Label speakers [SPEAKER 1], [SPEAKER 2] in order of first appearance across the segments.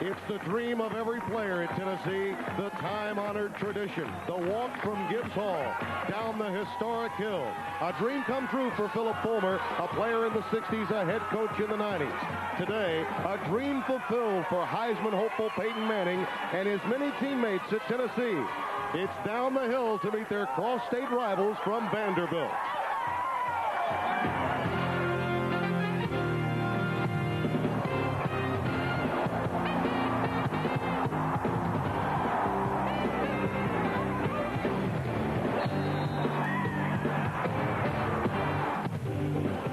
[SPEAKER 1] It's the dream of every player at Tennessee, the time-honored tradition, the walk from Gibbs Hall down the historic hill. A dream come true for Philip Fulmer, a player in the 60s, a head coach in the 90s. Today, a dream fulfilled for Heisman hopeful Peyton Manning and his many teammates at Tennessee. It's down the hill to meet their cross-state rivals from Vanderbilt.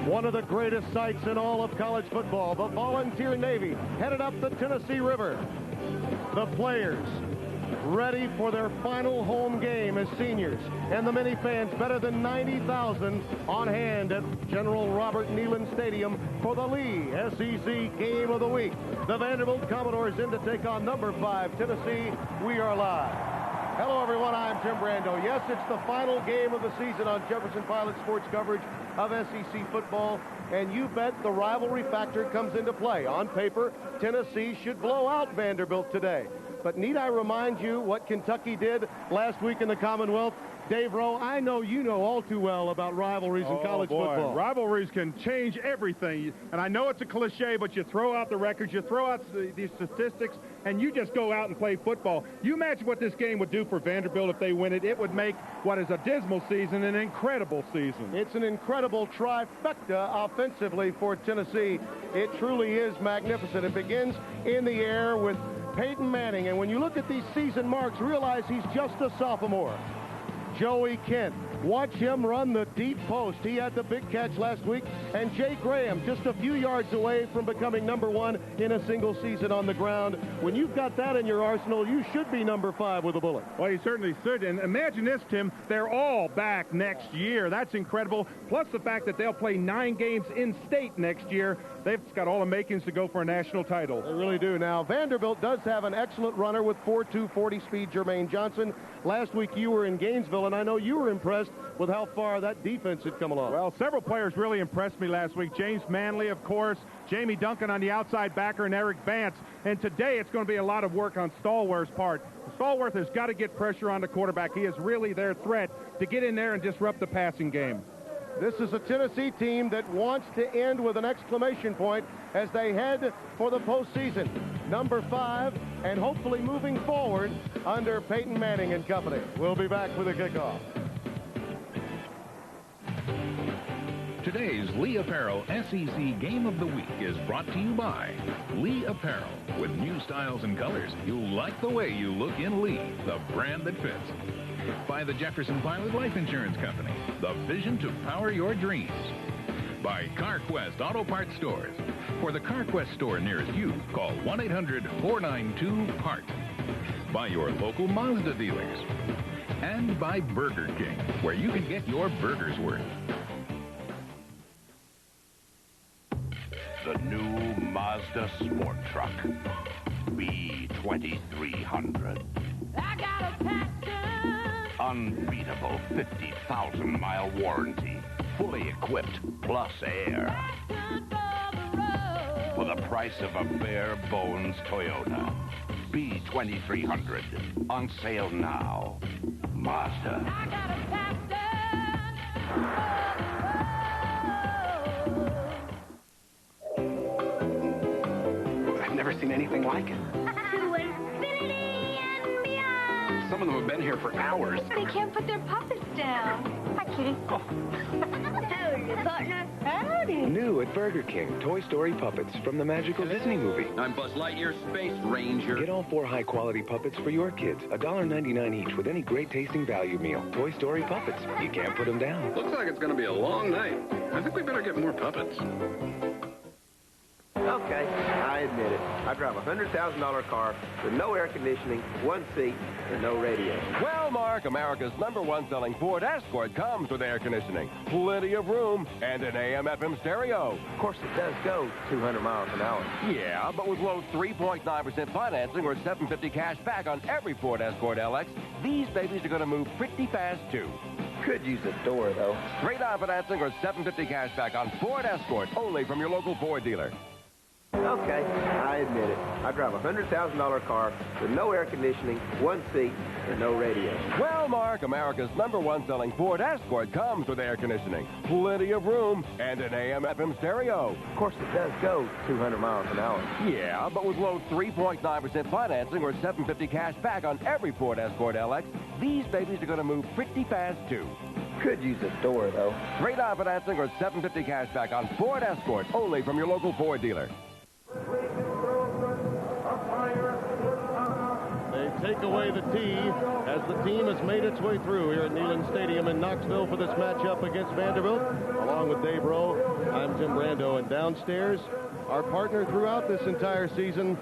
[SPEAKER 1] One of the greatest sights in all of college football, the Volunteer Navy headed up the Tennessee River. The players ready for their final home game as seniors, and the many fans, better than 90,000 on hand at General Robert Neyland Stadium for the Lee SEC Game of the Week. The Vanderbilt Commodores in to take on number 5 Tennessee. We are live. Hello, everyone. I'm Tim Brando. Yes, it's the final game of the season on Jefferson Pilot Sports coverage of SEC football, and you bet the rivalry factor comes into play. On paper, Tennessee should blow out Vanderbilt today. But need I remind you what Kentucky did last week in the Commonwealth? Dave Rowe, I know you know all too well about rivalries in college football.
[SPEAKER 2] Rivalries can change everything. And I know it's a cliche, but you throw out the records, you throw out the statistics, and you just go out and play football. You imagine what this game would do for Vanderbilt if they win it. It would make what is a dismal season an incredible season.
[SPEAKER 1] It's an incredible trifecta offensively for Tennessee. It truly is magnificent. It begins in the air with Peyton Manning, and when you look at these season marks, realize he's just a sophomore. Joey Kent, watch him run the deep post. He had the big catch last week. And Jay Graham, just a few yards away from becoming number 1 in a single season on the ground. When you've got that in your arsenal, you should be number 5 with a bullet.
[SPEAKER 2] Well, you certainly should. And imagine this, Tim. They're all back next year. That's incredible. Plus the fact that they'll play 9 games in state next year. They've got all the makings to go for a national title.
[SPEAKER 1] They really do. Now, Vanderbilt does have an excellent runner with 4.2 40 speed, Jermaine Johnson. Last week you were in Gainesville, and I know you were impressed with how far that defense had come along.
[SPEAKER 2] Well, several players really impressed me last week. James Manley, of course, Jamie Duncan on the outside backer, and Eric Vance. And today it's going to be a lot of work on Stallworth's part. Stallworth has got to get pressure on the quarterback. He is really their threat to get in there and disrupt the passing game.
[SPEAKER 1] This is a Tennessee team that wants to end with an exclamation point as they head for the postseason. Number 5, and hopefully moving forward under Peyton Manning and company. We'll be back with a kickoff.
[SPEAKER 3] Today's Lee Apparel SEC Game of the Week is brought to you by Lee Apparel. With new styles and colors, you'll like the way you look in Lee, the brand that fits. By the Jefferson Pilot Life Insurance Company, the vision to power your dreams. By CarQuest Auto Parts Stores. For the CarQuest store nearest you, call 1-800-492-PART. By your local Mazda dealers. And by Burger King, where you can get your burger's worth.
[SPEAKER 4] The new Mazda sport truck, B2300.
[SPEAKER 5] I got a passion.
[SPEAKER 4] Unbeatable 50,000-mile warranty, fully equipped, plus air. For the price of a bare bones Toyota. B2300, on sale now. Mazda.
[SPEAKER 5] I got a passion.
[SPEAKER 6] I've never seen anything like it.
[SPEAKER 5] To infinity and beyond.
[SPEAKER 6] Some of them have been here for hours.
[SPEAKER 7] They can't put their puppets down. Hi, kitty.
[SPEAKER 6] Oh.
[SPEAKER 5] Howdy, partner. Howdy.
[SPEAKER 8] New at Burger King, Toy Story puppets from the magical Disney movie.
[SPEAKER 9] I'm Buzz Lightyear, Space Ranger.
[SPEAKER 8] Get all 4 high-quality puppets for your kids. $1.99 each with any great-tasting value meal. Toy Story puppets. You can't put them down.
[SPEAKER 6] Looks like it's going to be a long night. I think we better get more puppets.
[SPEAKER 10] Okay, I admit it. I drive a $100,000 car with no air conditioning, 1 seat, and no radio.
[SPEAKER 11] Well, Mark, America's #1 selling Ford Escort comes with air conditioning, plenty of room, and an AM/FM stereo.
[SPEAKER 10] Of course, it does go 200 miles an hour.
[SPEAKER 11] Yeah, but with low 3.9% financing or $750 cash back on every Ford Escort LX, these babies are going to move pretty fast, too.
[SPEAKER 10] Could use a door, though.
[SPEAKER 11] Straight-on financing or $750 cash back on Ford Escort, only from your local Ford dealer.
[SPEAKER 10] Okay, I admit it. I drive a $100,000 car with no air conditioning, one seat, and no radio.
[SPEAKER 11] Well, Mark, America's #1 selling Ford Escort comes with air conditioning, plenty of room, and an AM/FM stereo.
[SPEAKER 10] Of course, it does go 200 miles an hour.
[SPEAKER 11] Yeah, but with low 3.9% financing or $750 cash back on every Ford Escort LX, these babies are going to move pretty fast, too.
[SPEAKER 10] Could use a door, though.
[SPEAKER 11] Straight on financing or $750 cash back on Ford Escort, only from your local Ford dealer.
[SPEAKER 1] They take away the tee as the team has made its way through here at Neyland Stadium in Knoxville for this matchup against Vanderbilt. Along with Dave Rowe, I'm Jim Brando, and downstairs, our partner throughout this entire season,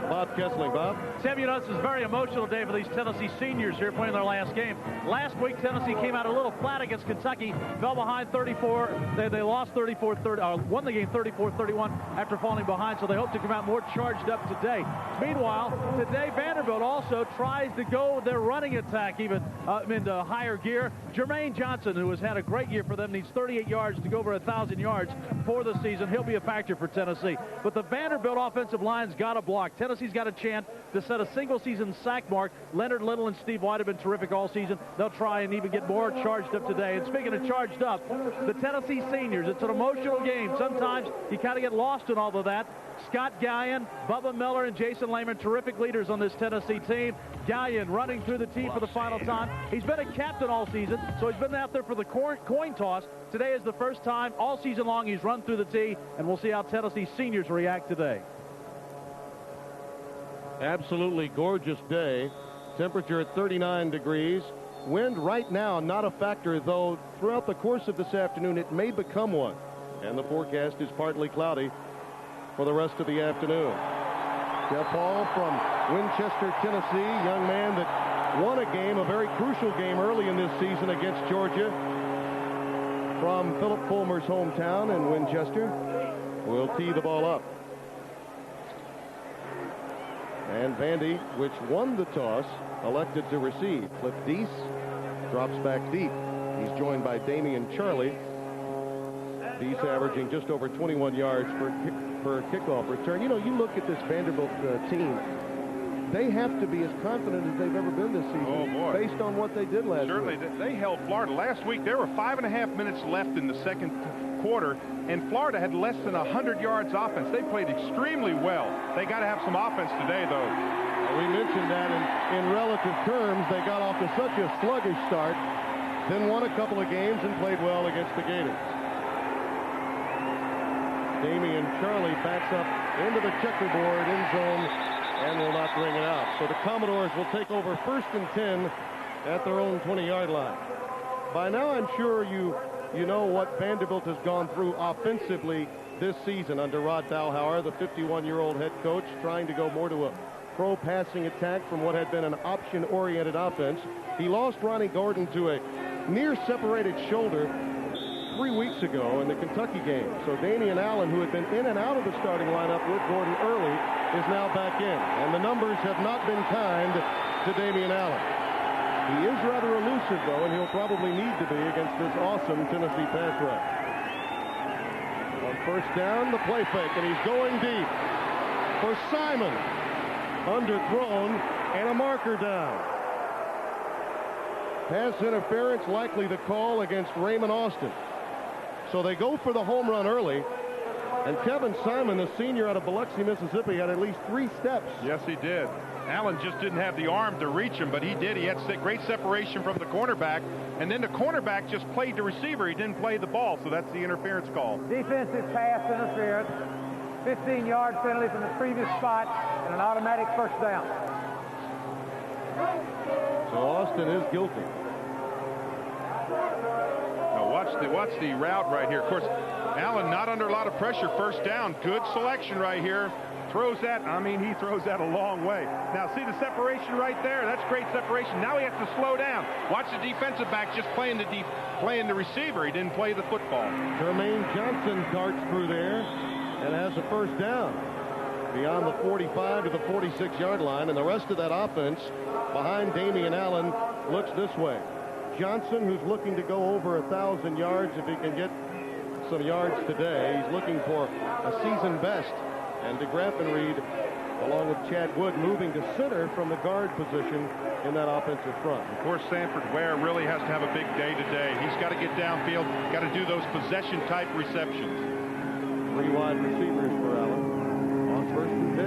[SPEAKER 1] Bob Kessling. Bob?
[SPEAKER 12] Tim, you know, this is a very emotional day for these Tennessee seniors here playing their last game. Last week, Tennessee came out a little flat against Kentucky, fell behind 34. They lost 34-30, won the game 34-31 after falling behind, so they hope to come out more charged up today. Meanwhile, today, Vanderbilt also tries to go their running attack even into higher gear. Jermaine Johnson, who has had a great year for them, needs 38 yards to go over 1,000 yards for the season. He'll be a factor for Tennessee. But the Vanderbilt offensive line's got to block. Tennessee's got a chance to set a single-season sack mark. Leonard Little and Steve White have been terrific all season. They'll try and even get more charged up today. And speaking of charged up, the Tennessee seniors, it's an emotional game. Sometimes you kind of get lost in all of that. Scott Gallion, Bubba Miller, and Jason Lehman, terrific leaders on this Tennessee team. Gallion running through the tee for the final time. He's been a captain all season, so he's been out there for the coin toss. Today is the first time all season long he's run through the tee, and we'll see how Tennessee seniors react today.
[SPEAKER 1] Absolutely gorgeous day. Temperature at 39 degrees. Wind right now not a factor, though throughout the course of this afternoon it may become one. And the forecast is partly cloudy for the rest of the afternoon. Jeff Hall from Winchester, Tennessee, young man that won a game, a very crucial game early in this season against Georgia, from Philip Fulmer's hometown in Winchester, will tee the ball up. And Vandy, which won the toss, elected to receive. Cliff Deese drops back deep. He's joined by Damian Charlie. Deese averaging just over 21 yards per kickoff return. You know, you look at this Vanderbilt team, they have to be as confident as they've ever been this season, based on what they did last week.
[SPEAKER 2] Certainly, they held Florida. Last week, there were 5.5 minutes left in the second quarter, and Florida had less than 100 yards offense. They played extremely well. They got to have some offense today, though.
[SPEAKER 1] We mentioned that in relative terms, they got off to such a sluggish start, then won a couple of games and played well against the Gators. Damian Charlie backs up into the checkerboard end zone and will not bring it out. So the Commodores will take over 1st and 10 at their own 20-yard line. By now, I'm sure you know what Vanderbilt has gone through offensively this season under Rod Thalhauer, the 51-year-old head coach, trying to go more to a pro passing attack from what had been an option-oriented offense. He lost Ronnie Gordon to a near-separated shoulder 3 weeks ago in the Kentucky game. So Damian Allen, who had been in and out of the starting lineup with Gordon early, is now back in. And the numbers have not been kind to Damian Allen. He is rather elusive, though, and he'll probably need to be against this awesome Tennessee pass rush. On 1st down, the play fake, and he's going deep for Simon. Underthrown, and a marker down. Pass interference, likely the call against Raymond Austin. So they go for the home run early, and Kevin Simon, the senior out of Biloxi, Mississippi, had at least 3 steps.
[SPEAKER 2] Yes, he did. Allen just didn't have the arm to reach him, but he did. He had great separation from the cornerback, and then the cornerback just played the receiver. He didn't play the ball, so that's the interference call.
[SPEAKER 13] Defensive pass interference, 15-yard penalty from the previous spot, and an automatic 1st down.
[SPEAKER 1] So Austin is guilty.
[SPEAKER 2] Now watch the route right here. Of course, Allen not under a lot of pressure. 1st down. Good selection right here. Throws that. I mean, he throws that a long way. Now, see the separation right there? That's great separation. Now he has to slow down. Watch the defensive back just playing the receiver. He didn't play the football.
[SPEAKER 1] Jermaine Johnson darts through there and has a 1st down beyond the 45 to the 46-yard line, and the rest of that offense behind Damian Allen looks this way. Johnson, who's looking to go over 1,000 yards if he can get some yards today. He's looking for a season best And DeGraff and Reed, along with Chad Wood, moving to center from the guard position in that offensive front.
[SPEAKER 2] Of course, Sanford Ware really has to have a big day today. He's got to get downfield, got to do those possession-type receptions.
[SPEAKER 1] 3 wide receivers for Allen on 1st and 10.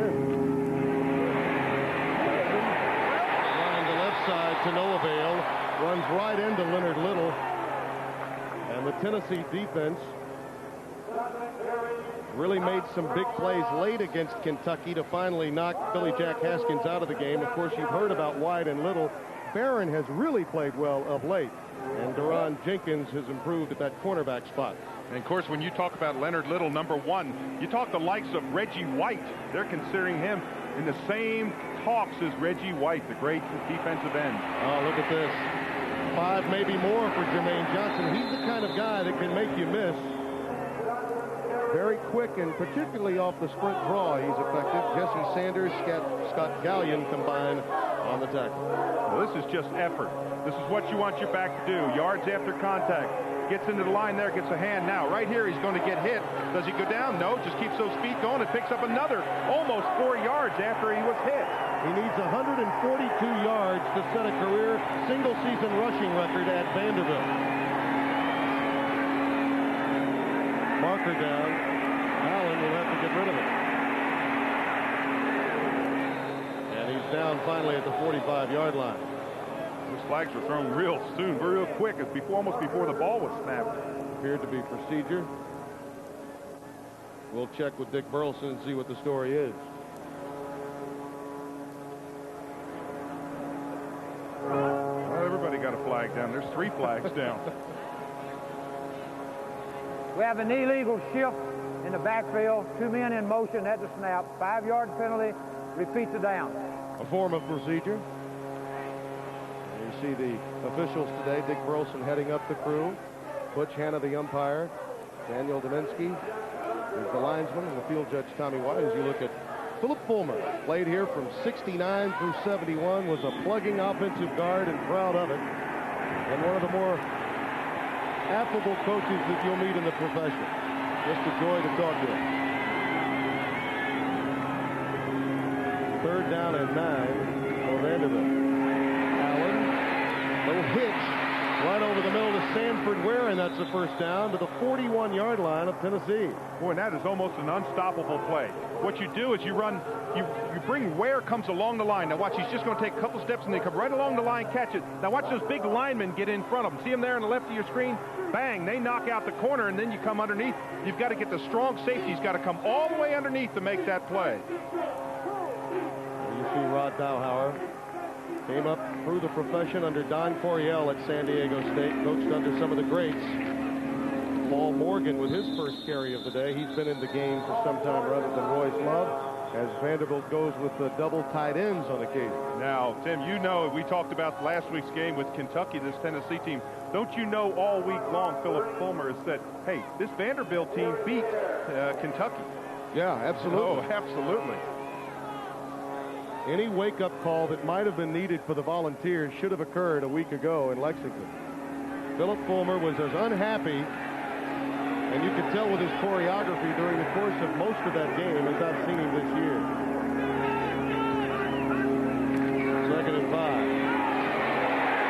[SPEAKER 1] Running the left side to no avail. Runs right into Leonard Little. And the Tennessee defense really made some big plays late against Kentucky to finally knock Billy Jack Haskins out of the game. Of course, you've heard about White and Little. Barron has really played well of late. And Deron Jenkins has improved at that cornerback spot.
[SPEAKER 2] And of course, when you talk about Leonard Little, number 1, you talk the likes of Reggie White. They're considering him in the same talks as Reggie White, the great defensive end.
[SPEAKER 1] Oh, look at this. 5, maybe more for Jermaine Johnson. He's the kind of guy that can make you miss. Very quick, and particularly off the sprint draw, he's effective. Jesse Sanders, Scott Gallion combined on the tackle.
[SPEAKER 2] Well, this is just effort. This is what you want your back to do. Yards after contact. Gets into the line there, gets a hand. Now, right here, he's going to get hit. Does he go down? No, just keeps those feet going and picks up another almost 4 yards after he was hit.
[SPEAKER 1] He needs 142 yards to set a career single-season rushing record at Vanderbilt. Marker down. Allen will have to get rid of it. And he's down finally at the 45-yard line.
[SPEAKER 2] Those flags were thrown real soon, real quick. It's almost before the ball was snapped.
[SPEAKER 1] Appeared to be procedure. We'll check with Dick Burleson and see what the story is.
[SPEAKER 2] Well, everybody got a flag down. There's 3 flags down.
[SPEAKER 13] We have an illegal shift in the backfield. 2 men in motion at the snap. 5-yard penalty. Repeat the down.
[SPEAKER 1] A form of procedure. You see the officials today. Dick Burleson heading up the crew. Butch Hanna, the umpire. Daniel Dominski is the linesman, and the field judge Tommy White. As you look at Philip Fulmer, played here from 69 through 71, was a plugging offensive guard and proud of it. And one of the more affable coaches that you'll meet in the profession. Just a joy to talk to him. 3rd down and 9 for Vanderbilt. Little hitch right over the middle to Sanford Ware, and that's the 1st down to the 41-yard line of Tennessee.
[SPEAKER 2] Boy, and that is almost an unstoppable play. What you do is you bring Ware comes along the line. Now watch, he's just going to take a couple steps and they come right along the line, catch it. Now watch those big linemen get in front of him. See them there on the left of your screen? Bang, they knock out the corner, and then you come underneath. You've got to get the strong safety. He's got to come all the way underneath to make that play.
[SPEAKER 1] You see Rod Dowhauer. Came up through the profession under Don Coryell at San Diego State, coached under some of the greats. Paul Morgan with his first carry of the day. He's been in the game for some time rather than Royce Love, as Vanderbilt goes with the double tight ends on occasion.
[SPEAKER 2] Now, Tim, you know, we talked about last week's game with Kentucky, this Tennessee team. Don't you know all week long Philip Fulmer has said, hey, this Vanderbilt team beat Kentucky.
[SPEAKER 1] Yeah, absolutely.
[SPEAKER 2] Oh, absolutely.
[SPEAKER 1] Any wake-up call that might have been needed for the Volunteers should have occurred a week ago in Lexington. Philip Fulmer was as unhappy, and you could tell with his choreography during the course of most of that game, as I've seen him this year. 2nd and 5.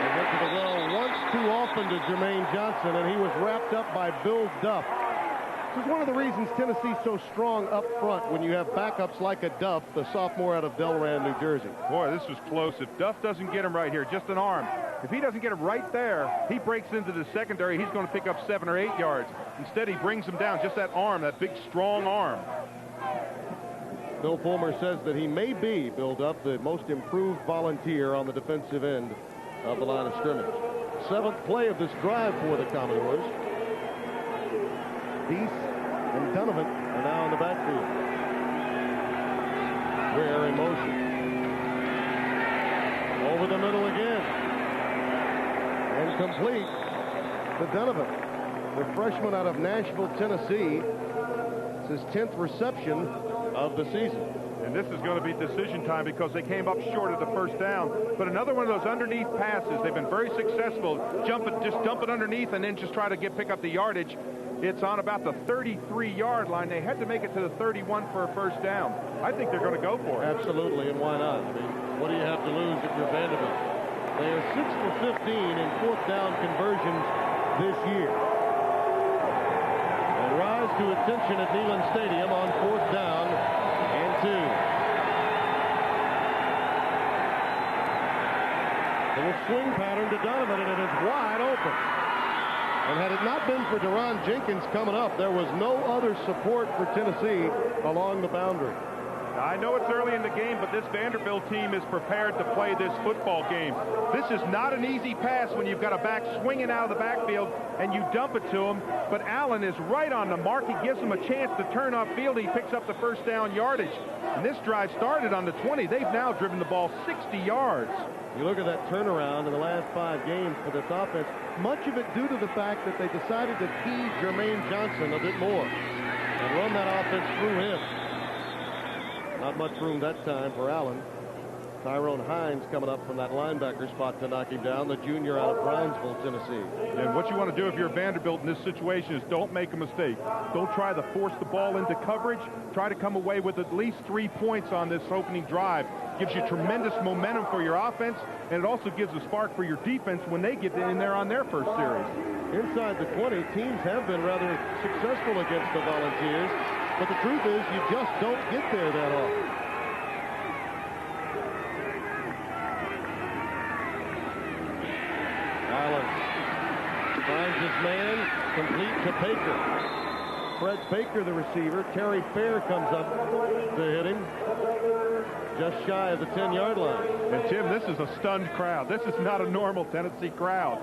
[SPEAKER 1] They went to the well once too often to Jermaine Johnson, and he was wrapped up by Bill Duff. This is one of the reasons Tennessee's so strong up front when you have backups like a Duff, the sophomore out of Delran, New Jersey.
[SPEAKER 2] Boy, this was close. If Duff doesn't get him right here, just an arm. If he doesn't get him right there, he breaks into the secondary. He's going to pick up 7 or 8 yards. Instead, he brings him down. Just that arm, that big, strong arm.
[SPEAKER 1] Bill Fulmer says that he may be, Bill Duff, the most improved Volunteer on the defensive end of the line of scrimmage. 7th play of this drive for the Commodores. Deese and Donovan are now in the backfield. Ware in motion. Over the middle again. And complete to Donovan, the freshman out of Nashville, Tennessee. It's his 10th reception of the season.
[SPEAKER 2] And this is going to be decision time because they came up short of the 1st down. But another one of those underneath passes. They've been very successful. Just dump it underneath and then just try to pick up the yardage. It's on about the 33-yard line. They had to make it to the 31 for a first down. I think they're going to go for it.
[SPEAKER 1] Absolutely, and why not? I mean, what do you have to lose if you're Vanderbilt? They are 6 for 15 in fourth down conversions this year. They rise to attention at Neyland Stadium on fourth down and 2. A little swing pattern to Donovan, and it is wide open. And had it not been for Deron Jenkins coming up, there was no other support for Tennessee along the boundary.
[SPEAKER 2] I know it's early in the game, but this Vanderbilt team is prepared to play this football game. This is not an easy pass when you've got a back swinging out of the backfield and you dump it to him. But Allen is right on the mark. He gives him a chance to turn off field. He picks up the first down yardage. And this drive started on the 20. They've now driven the ball 60 yards.
[SPEAKER 1] You look at that turnaround in the last 5 games for this offense, much of it due to the fact that they decided to feed Jermaine Johnson a bit more and run that offense through him. Not much room that time for Allen. Tyrone Hines coming up from that linebacker spot to knock him down, the junior out of Brownsville, Tennessee.
[SPEAKER 2] And what you want to do if you're Vanderbilt in this situation is don't make a mistake. Don't try to force the ball into coverage. Try to come away with at least 3 points on this opening drive. Gives you tremendous momentum for your offense, and it also gives a spark for your defense when they get in there on their first series.
[SPEAKER 1] Inside the 20, teams have been rather successful against the Volunteers, but the truth is you just don't get there that often. Allen finds his man, complete to Baker. Fred Baker, the receiver. Terry Fair comes up to hit him. Just shy of the 10-yard line.
[SPEAKER 2] And, Tim, this is a stunned crowd. This is not a normal Tennessee crowd.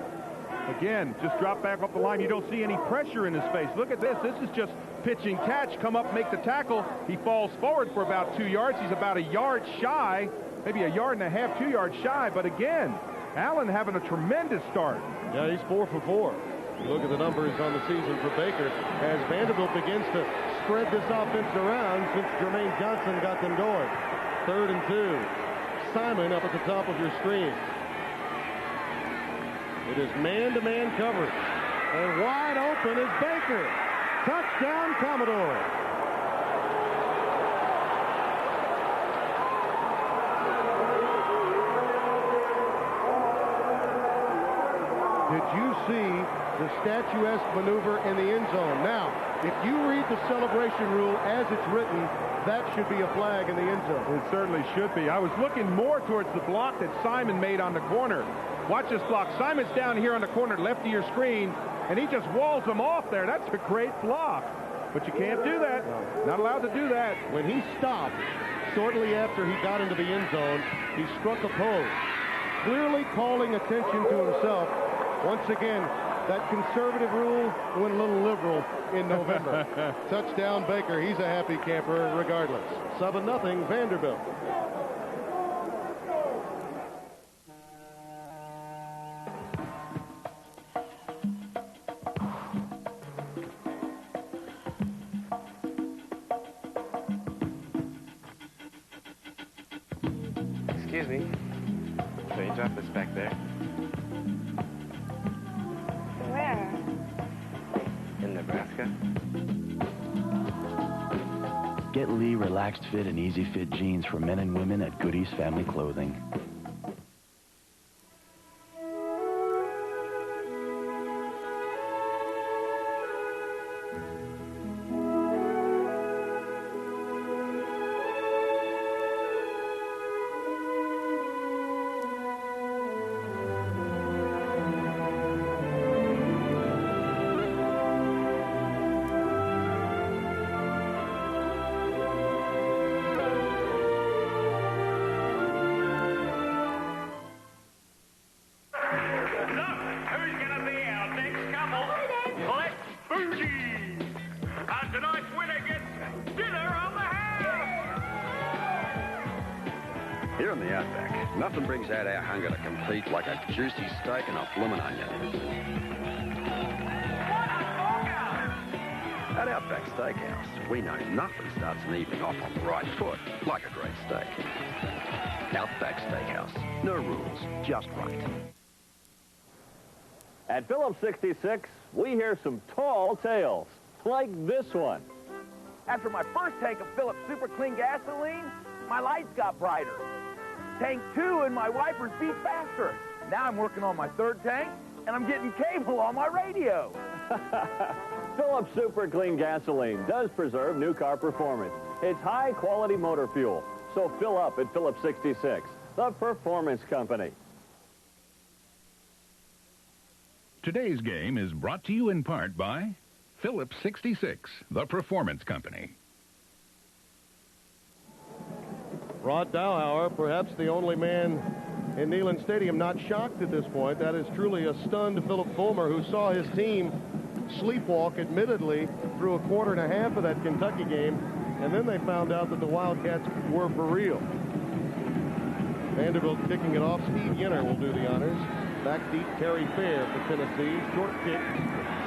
[SPEAKER 2] Again, just drop back up the line. You don't see any pressure in his face. Look at this. This is just pitch and catch. Come up, make the tackle. He falls forward for about 2 yards. He's about a yard shy, maybe a yard and a half, 2 yards shy. But, again, Allen having a tremendous start.
[SPEAKER 1] Yeah, he's 4 for 4. You look at the numbers on the season for Baker as Vanderbilt begins to spread this offense around since Jermaine Johnson got them going. 3rd and 2. Simon up at the top of your screen. It is man-to-man coverage. And wide open is Baker. Touchdown, Commodore. Did you see the statuesque maneuver in the end zone? Now, if you read the celebration rule as it's written, that should be a flag in the end zone.
[SPEAKER 2] It certainly should be. I was looking more towards the block that Simon made on the corner. Watch this block. Simon's down here on the corner, left of your screen, and he just walls them off there. That's a great block. But you can't do that. No. Not allowed to do that.
[SPEAKER 1] When he stopped, shortly after he got into the end zone, he struck a pose, clearly calling attention to himself. Once again, that conservative rule went a little liberal in November. Touchdown Baker. He's a happy camper regardless. 7-0 Vanderbilt.
[SPEAKER 10] Excuse me. Change office back there.
[SPEAKER 5] Where?
[SPEAKER 10] In Nebraska.
[SPEAKER 14] Get Lee Relaxed Fit and Easy Fit jeans for men and women at Goodies Family Clothing.
[SPEAKER 15] Here in the Outback, nothing brings out our hunger to complete like a juicy steak and a bloomin' onion. At Outback Steakhouse, we know nothing starts an evening off on the right foot like a great steak. Outback Steakhouse. No rules, just right.
[SPEAKER 16] At Phillips 66, we hear some tall tales, like this one.
[SPEAKER 17] After my first tank of Phillips Super Clean gasoline, my lights got brighter. Tank 2 and my wipers beat faster. Now I'm working on my third tank, and I'm getting cable on my radio.
[SPEAKER 16] Phillips Super Clean gasoline does preserve new car performance. It's high-quality motor fuel, so fill up at Phillips 66, the performance company.
[SPEAKER 3] Today's game is brought to you in part by Phillips 66, the performance company.
[SPEAKER 1] Rod Dowhauer, perhaps the only man in Neyland Stadium not shocked at this point. That is truly a stunned Philip Fulmer, who saw his team sleepwalk, admittedly, through a quarter and a half of that Kentucky game, and then they found out that the Wildcats were for real. Vanderbilt kicking it off. Steve Yenner will do the honors. Back deep, Terry Fair for Tennessee. Short kick,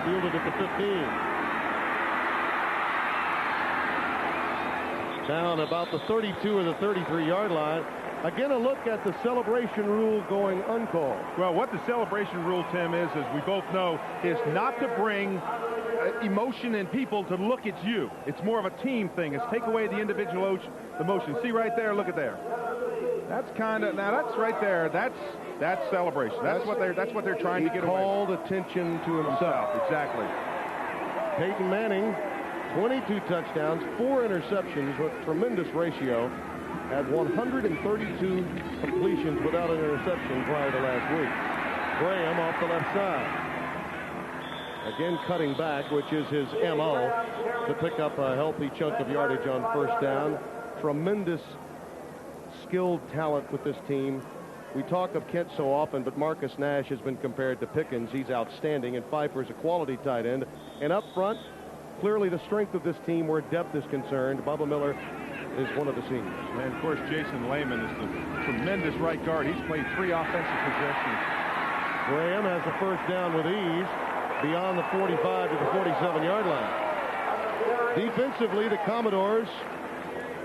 [SPEAKER 1] fielded at the 15. Down about the 32 or the 33-yard line. Again, a look at the celebration rule going uncalled.
[SPEAKER 2] Well, what the celebration rule, Tim, is, as we both know, is not to bring emotion in people to look at you. It's more of a team thing. It's take away the individual emotion. See right there, look at there. That's kind of, now that's right there. That's celebration. That's what they're trying to get away.
[SPEAKER 1] He called attention to himself.
[SPEAKER 2] Exactly.
[SPEAKER 1] Peyton Manning, 22 touchdowns, 4 interceptions with tremendous ratio. Had 132 completions without an interception prior to last week. Graham off the left side. Again cutting back, which is his M.O., to pick up a healthy chunk of yardage on first down. Tremendous skilled talent with this team. We talk of Kent so often, but Marcus Nash has been compared to Pickens. He's outstanding, and Pfeiffer's a quality tight end. And up front, clearly the strength of this team where depth is concerned. Bubba Miller is one of the seniors.
[SPEAKER 2] And, of course, Jason Lehman is the tremendous right guard. He's played 3 offensive possessions.
[SPEAKER 1] Graham has the first down with ease beyond the 45 to the 47-yard line. Defensively, the Commodores,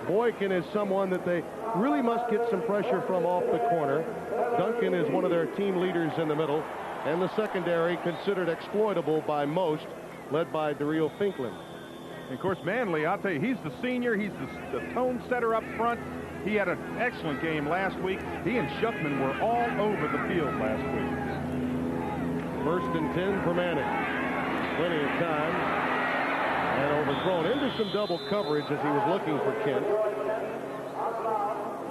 [SPEAKER 1] Boykin is someone that they really must get some pressure from off the corner. Duncan is one of their team leaders in the middle, and the secondary considered exploitable by most, led by Dario Finklin.
[SPEAKER 2] And of course, Manley, I'll tell you, he's the senior. He's the tone setter up front. He had an excellent game last week. He and Schuckman were all over the field last week.
[SPEAKER 1] 1st and 10 for Manning. Plenty of time. And overthrown into some double coverage as he was looking for Kent.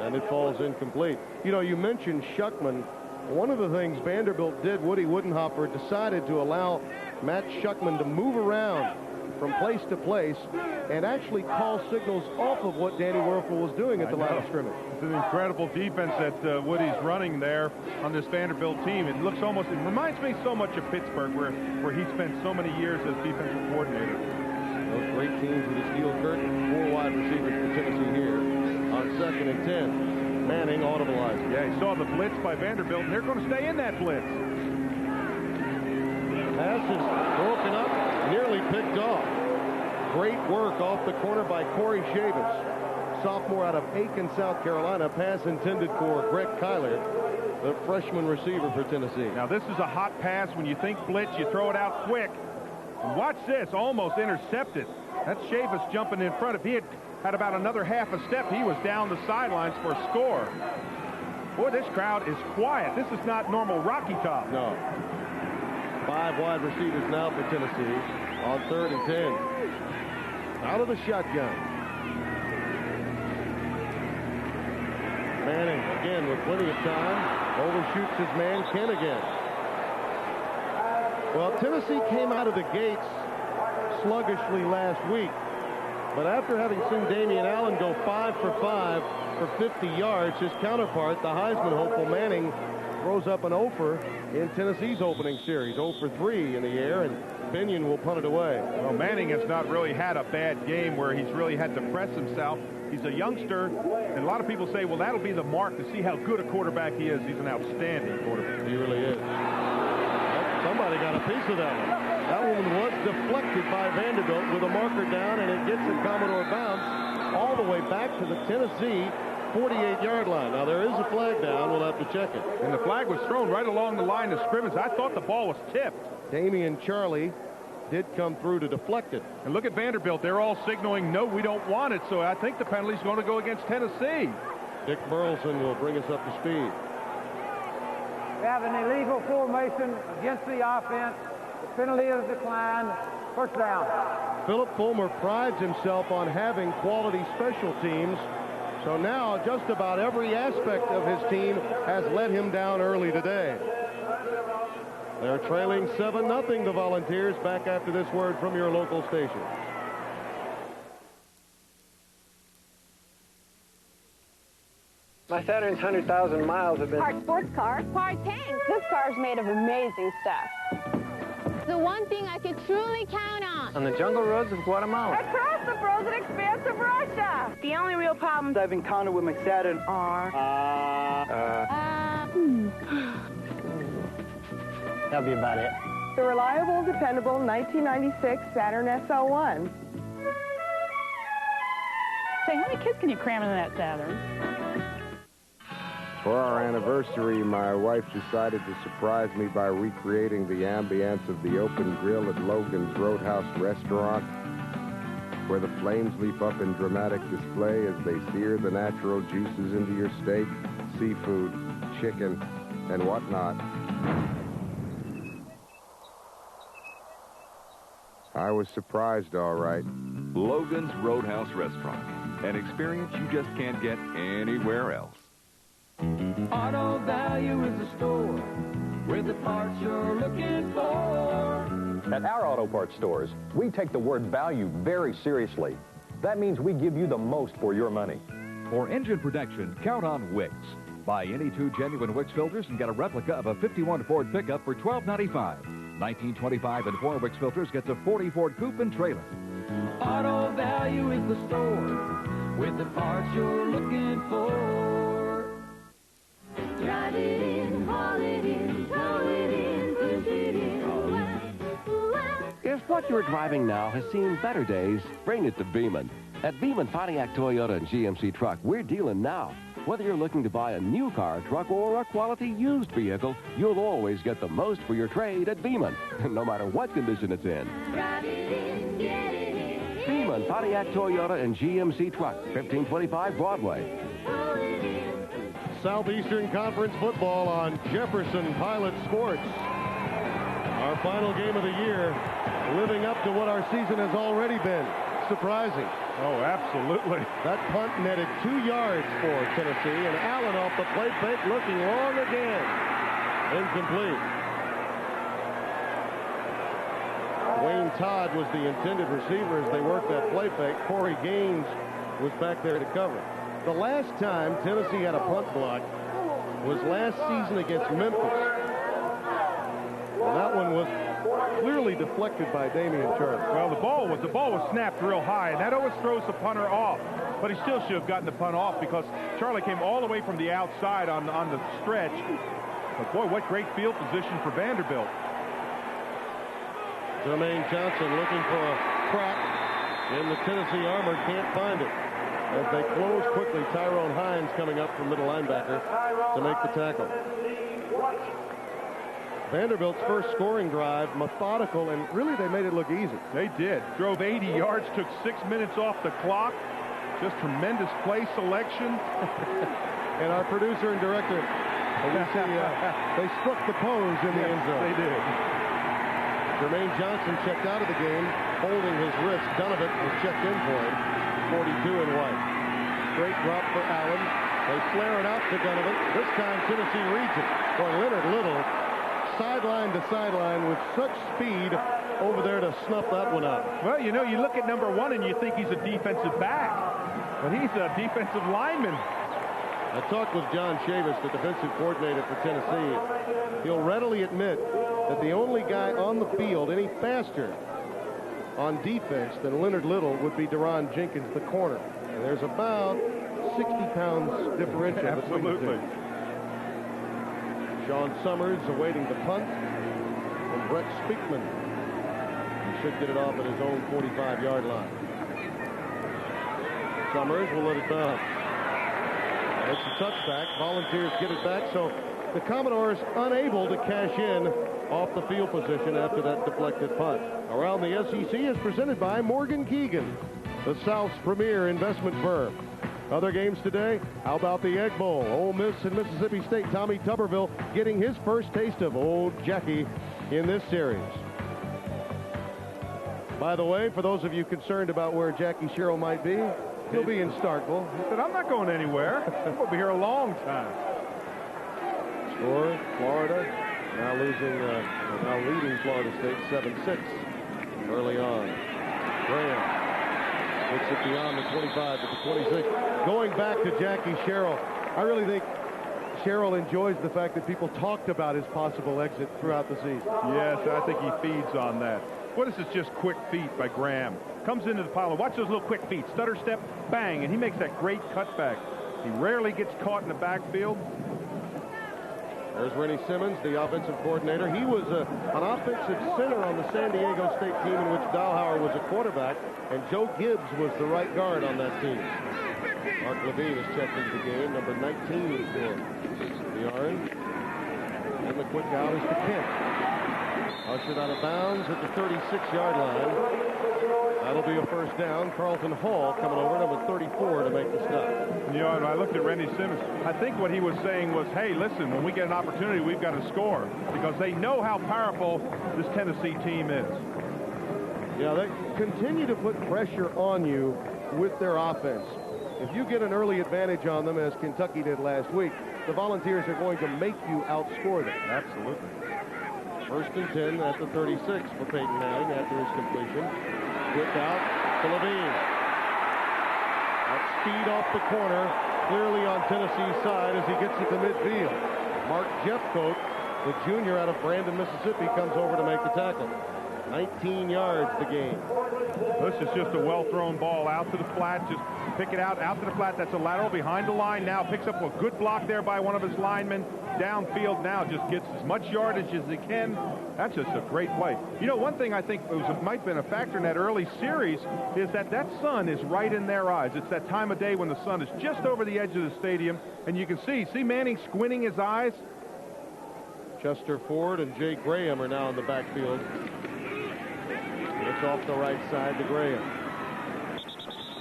[SPEAKER 1] And it falls incomplete. You know, you mentioned Schuckman. One of the things Vanderbilt did, Woody Woodenhopper decided to allow Matt Schuckman to move around from place to place and actually call signals off of what Danny Werfel was doing at the line of scrimmage.
[SPEAKER 2] It's an incredible defense that Woody's running there on this Vanderbilt team. It looks almost, it reminds me so much of Pittsburgh, where he spent so many years as defensive coordinator.
[SPEAKER 1] Those great teams with the steel curtain. 4 wide receivers for Tennessee here on 2nd and 10. Manning audibilizing.
[SPEAKER 2] Yeah, he saw the blitz by Vanderbilt, and they're going to stay in that blitz.
[SPEAKER 1] Pass is broken up, nearly picked off. Great work off the corner by Corey Chavis, sophomore out of Aiken, South Carolina. Pass intended for Greg Kyler, the freshman receiver for Tennessee.
[SPEAKER 2] Now, this is a hot pass. When you think blitz, you throw it out quick. And watch this, almost intercepted. That's Chavis jumping in front. If he had about another half a step, he was down the sidelines for a score. Boy, this crowd is quiet. This is not normal Rocky Top.
[SPEAKER 1] No. 5 wide receivers now for Tennessee on 3rd and 10. Out of the shotgun. Manning again with plenty of time. Overshoots his man Ken again. Well, Tennessee came out of the gates sluggishly last week. But after having seen Damian Allen go 5 for 5 for 50 yards, his counterpart, the Heisman hopeful Manning, throws up an offer in Tennessee's opening series. 0 for 3 in the air, and Binion will punt it away.
[SPEAKER 2] Well, Manning has not really had a bad game where he's really had to press himself. He's a youngster, and a lot of people say, well, that'll be the mark to see how good a quarterback he is. He's an outstanding quarterback.
[SPEAKER 1] He really is. Somebody got a piece of that one. That one was deflected by Vanderbilt with a marker down, and it gets a Commodore bounce all the way back to the Tennessee 48-yard line. Now, there is a flag down. We'll have up to check it.
[SPEAKER 2] And the flag was thrown right along the line of scrimmage. I thought the ball was tipped.
[SPEAKER 1] Damian Charlie did come through to deflect it.
[SPEAKER 2] And look at Vanderbilt. They're all signaling, no, we don't want it. So I think the penalty's going to go against Tennessee.
[SPEAKER 1] Dick Burleson will bring us up to speed.
[SPEAKER 13] We have an illegal formation against the offense. The penalty is declined. First down.
[SPEAKER 1] Philip Fulmer prides himself on having quality special teams. So now just about every aspect of his team has let him down early today. They're trailing 7-0, the Volunteers, back after this word from your local station.
[SPEAKER 18] My Saturn's 100,000 miles have been...
[SPEAKER 7] Part sports car, part tank. This car's made of amazing stuff. The one thing I could truly count on.
[SPEAKER 18] On the jungle roads of Guatemala.
[SPEAKER 7] Across the frozen expanse of Russia. The only real problems
[SPEAKER 18] I've encountered with my Saturn are... That'll be about it.
[SPEAKER 19] The reliable, dependable 1996 Saturn SL1.
[SPEAKER 20] Say, how many kids can you cram into that Saturn?
[SPEAKER 21] For our anniversary, my wife decided to surprise me by recreating the ambience of the open grill at Logan's Roadhouse restaurant, where the flames leap up in dramatic display as they sear the natural juices into your steak, seafood, chicken, and whatnot. I was surprised, all right.
[SPEAKER 22] Logan's Roadhouse Restaurant, an experience you just can't get anywhere else.
[SPEAKER 23] Auto Value is the store with the parts you're looking for.
[SPEAKER 24] At our auto parts stores, we take the word value very seriously. That means we give you the most for your money.
[SPEAKER 25] For engine protection, count on Wix. Buy any 2 genuine Wix filters and get a replica of a 51 Ford pickup for $12.95. 1925 and 4 Wix filters gets a 40 Ford coupe and trailer.
[SPEAKER 23] Auto Value is the store with the parts you're looking for.
[SPEAKER 5] Drive it in, haul it in, tow it in, push it in.
[SPEAKER 11] If what you're driving now has seen better days, bring it to Beeman. At Beeman Pontiac Toyota and GMC Truck, we're dealing now. Whether you're looking to buy a new car, truck, or a quality used vehicle, you'll always get the most for your trade at Beeman, no matter what condition it's in.
[SPEAKER 5] Drive it in, get it in.
[SPEAKER 11] Beeman Pontiac Toyota and GMC Truck, 1525 Broadway.
[SPEAKER 1] Southeastern Conference football on Jefferson Pilot Sports. Our final game of the year, living up to what our season has already been. Surprising.
[SPEAKER 2] Oh, absolutely.
[SPEAKER 1] That punt netted 2 yards for Tennessee, and Allen off the play fake looking long again. Incomplete. Wayne Todd was the intended receiver as they worked that play fake. Corey Gaines was back there to cover. The last time Tennessee had a punt block was last season against Memphis. And that one was clearly deflected by Damian Charlie.
[SPEAKER 2] Well, the ball was snapped real high, and that always throws the punter off. But he still should have gotten the punt off because Charlie came all the way from the outside on the stretch. But boy, what great field position for Vanderbilt.
[SPEAKER 1] Jermaine Johnson looking for a crack in the Tennessee armor, can't find it. As they close quickly, Tyrone Hines coming up from middle linebacker to make the tackle. Vanderbilt's first scoring drive, methodical, and really they made it look easy.
[SPEAKER 2] They did. Drove 80 yards, took 6 minutes off the clock. Just tremendous play selection.
[SPEAKER 1] And our producer and director, they struck the pose in the end zone.
[SPEAKER 2] They did.
[SPEAKER 1] Jermaine Johnson checked out of the game, holding his wrist. Donovan was checked in for him, 42 and white. Straight drop for Allen. They flare it out to Donovan. This time Tennessee reads it. Boy, Leonard Little, sideline to sideline with such speed over there to snuff that one out.
[SPEAKER 2] Well, you know, you look at number 1 and you think he's a defensive back, but he's a defensive lineman.
[SPEAKER 1] I talked with John Chavis, the defensive coordinator for Tennessee. He'll readily admit that the only guy on the field any faster on defense than Leonard Little would be Deron Jenkins, the corner. And there's about 60 pounds differential.
[SPEAKER 2] Absolutely.
[SPEAKER 1] Sean Summers awaiting the punt from Brett Speakman. He should get it off at his own 45-yard line. Summers will let it bounce. It's a touchback. Volunteers get it back, so the Commodores unable to cash in off the field position after that deflected punt. Around the SEC is presented by Morgan Keegan, the South's premier investment firm. Other games today, how about the Egg Bowl? Ole Miss and Mississippi State. Tommy Tuberville getting his first taste of Old Jackie in this series. By the way, for those of you concerned about where Jackie Sherrill might be, he'll be in Starkville.
[SPEAKER 2] He said, I'm not going anywhere. We'll be here a long time.
[SPEAKER 1] Score, Florida, now leading Florida State 7-6 early on. Graham takes it beyond the 25 to the 26. Going back to Jackie Sherrill, I really think Sherrill enjoys the fact that people talked about his possible exit throughout the season.
[SPEAKER 2] Yes, I think he feeds on that. What is this just quick feet by Graham? Comes into the pile. Watch those little quick feet. Stutter step, bang, and he makes that great cutback. He rarely gets caught in the backfield.
[SPEAKER 1] There's Rennie Simmons, the offensive coordinator. He was an offensive center on the San Diego State team in which Dahlhauer was a quarterback, and Joe Gibbs was the right guard on that team. Mark Levine has checked into the game, number 19 for the Orange. And the quick out is to Kent. Ushered out of bounds at the 36-yard line. That'll be a first down. Carlton Hall coming over, number 34, to make the stop.
[SPEAKER 2] You know, and I looked at Rennie Simmons. I think what he was saying was, hey, listen, when we get an opportunity, we've got to score, because they know how powerful this Tennessee team is.
[SPEAKER 1] Yeah, they continue to put pressure on you with their offense. If you get an early advantage on them, as Kentucky did last week, the Volunteers are going to make you outscore them.
[SPEAKER 2] Absolutely.
[SPEAKER 1] First and 10 at the 36 for Peyton Manning after his completion. Quick out to Levine. At speed off the corner, clearly on Tennessee's side as he gets it to midfield. Mark Jeffcoat, the junior out of Brandon, Mississippi, comes over to make the tackle. 19 yards the game.
[SPEAKER 2] This is just a well-thrown ball out to the flat. Just pick it out to the flat. That's a lateral behind the line now. Picks up a good block there by one of his linemen. Downfield now, just gets as much yardage as he can. That's just a great play. You know, one thing I think might have been a factor in that early series is that sun is right in their eyes. It's that time of day when the sun is just over the edge of the stadium, and you can see Manning squinting his eyes.
[SPEAKER 1] Chester Ford and Jay Graham are now in the backfield. It's off the right side to Graham.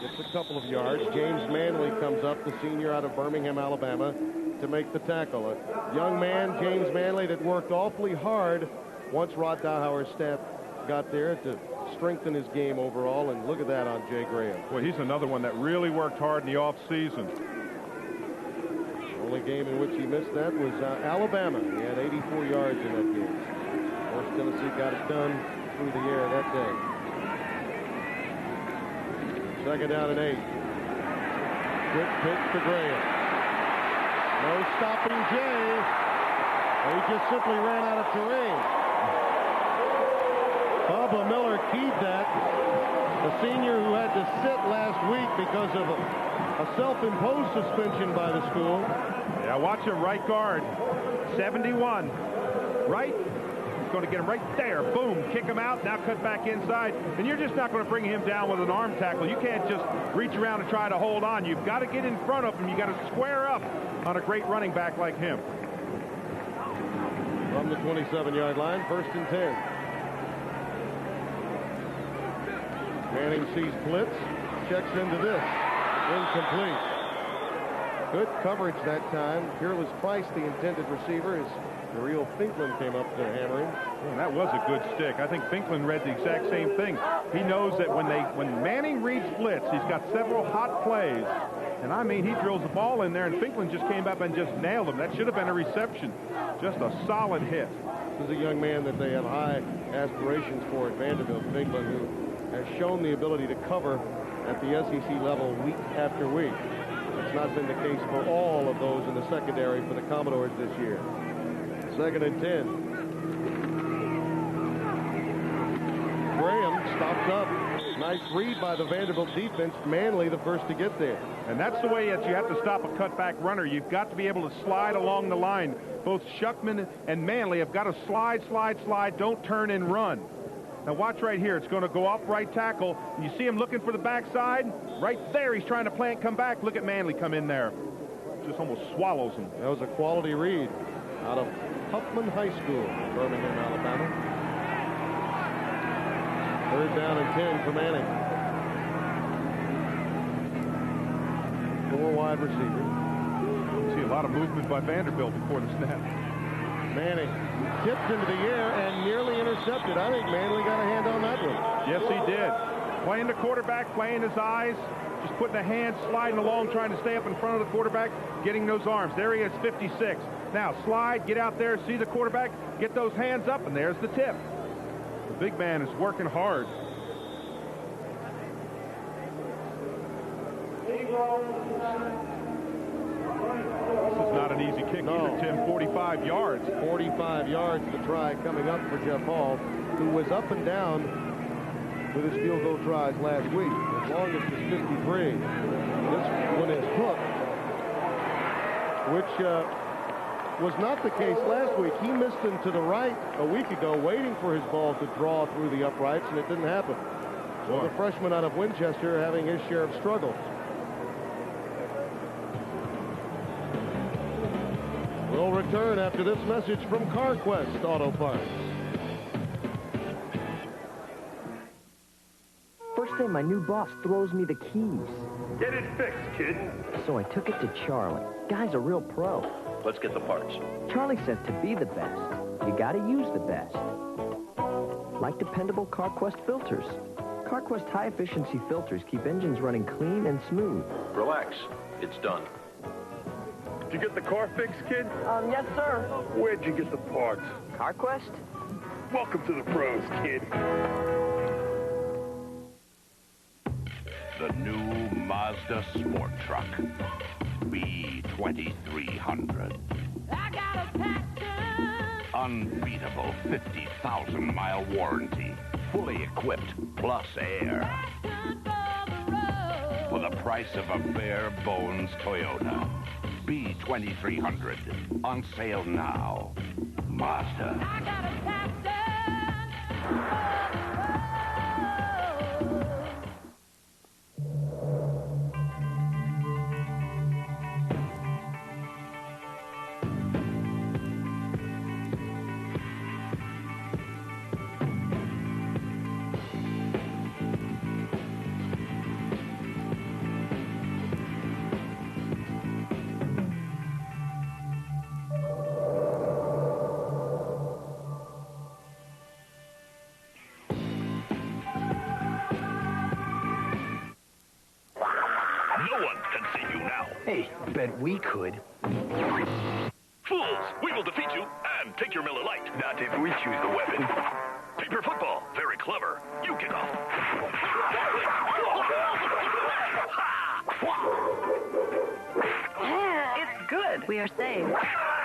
[SPEAKER 1] Gets a couple of yards. James Manley comes up, the senior out of Birmingham, Alabama, to make the tackle. A young man, James Manley, that worked awfully hard once Rod Dahlhauer's staff got there to strengthen his game overall, and look at that on Jay Graham.
[SPEAKER 2] Well, he's another one that really worked hard in the offseason.
[SPEAKER 1] The only game in which he missed that was Alabama. He had 84 yards in that game. Of course, Tennessee got it done through the air that day. Second down and 8. Quick pitch to Graham. No stopping Jay. He just simply ran out of terrain. Bubba Miller keyed that. The senior who had to sit last week because of a self-imposed suspension by the school.
[SPEAKER 2] Yeah, watch him, right guard. 71. Right? Going to get him right there. Boom. Kick him out. Now cut back inside. And you're just not going to bring him down with an arm tackle. You can't just reach around and try to hold on. You've got to get in front of him. You got to square up on a great running back like him.
[SPEAKER 1] From the 27-yard line, first and 10. Manning sees blitz, checks into this. Incomplete. Good coverage that time. Peerless Price, the intended receiver, is Real Finklin came up to hammer him.
[SPEAKER 2] And that was a good stick. I think Finklin read the exact same thing. He knows that when Manning reads blitz, he's got several hot plays. And I mean, he drills the ball in there, and Finklin just came up and just nailed him. That should have been a reception. Just a solid hit.
[SPEAKER 1] This is a young man that they have high aspirations for at Vanderbilt, Finklin, who has shown the ability to cover at the SEC level week after week. That's not been the case for all of those in the secondary for the Commodores this year. Second and 10. Graham stops up. Nice read by the Vanderbilt defense. Manley the first to get there.
[SPEAKER 2] And that's the way that you have to stop a cutback runner. You've got to be able to slide along the line. Both Shuckman and Manley have got to slide, don't turn and run. Now watch right here. It's going to go off right tackle. You see him looking for the backside. Right there, he's trying to plant, come back. Look at Manley come in there. just almost swallows him.
[SPEAKER 1] That was a quality read out of Huffman High School, Birmingham, Alabama. 3rd down and 10 for Manning. 4 wide receivers.
[SPEAKER 2] See a lot of movement by Vanderbilt before the snap.
[SPEAKER 1] Manning tipped into the air and nearly intercepted. I think Manley got a hand on that one.
[SPEAKER 2] Yes, he did. Playing the quarterback, playing his eyes, just putting the hands sliding along, trying to stay up in front of the quarterback, getting those arms. There he is, 56. Now slide, get out there, see the quarterback, get those hands up, and there's the tip. The big man is working hard. This is not an easy kick either, Tim. 45 yards.
[SPEAKER 1] 45 yards to try coming up for Jeff Hall, who was up and down with his field goal tries last week. As long as it's 53. This one is hooked, which was not the case last week. He missed him to the right a week ago, waiting for his ball to draw through the uprights, and it didn't happen. So the freshman out of Winchester having his share of struggles. We'll return after this message from CarQuest Auto Parts.
[SPEAKER 4] First day my new boss throws me the keys.
[SPEAKER 6] Get it fixed, kid.
[SPEAKER 4] So I took it to Charlie. Guy's a real pro.
[SPEAKER 6] Let's get the parts.
[SPEAKER 4] Charlie says to be the best, you gotta use the best. Like dependable CarQuest filters. CarQuest high-efficiency filters keep engines running clean and smooth.
[SPEAKER 6] Relax. It's done. Did you get the car fixed, kid?
[SPEAKER 4] Yes, sir.
[SPEAKER 6] Where'd you get the parts?
[SPEAKER 4] CarQuest?
[SPEAKER 6] Welcome to the pros, kid.
[SPEAKER 8] The new Mazda Sport Truck. B2300.
[SPEAKER 5] I got a passion.
[SPEAKER 8] Unbeatable 50,000-mile warranty. Fully equipped, plus air. For the price of a bare-bones Toyota. B2300. On sale now. Mazda.
[SPEAKER 5] I got a passion.
[SPEAKER 14] Hey, bet we could.
[SPEAKER 8] Fools, we will defeat you and take your Miller Lite. Not if we choose the weapon. Paper football, very clever. You kick off.
[SPEAKER 9] It's good. We are saved.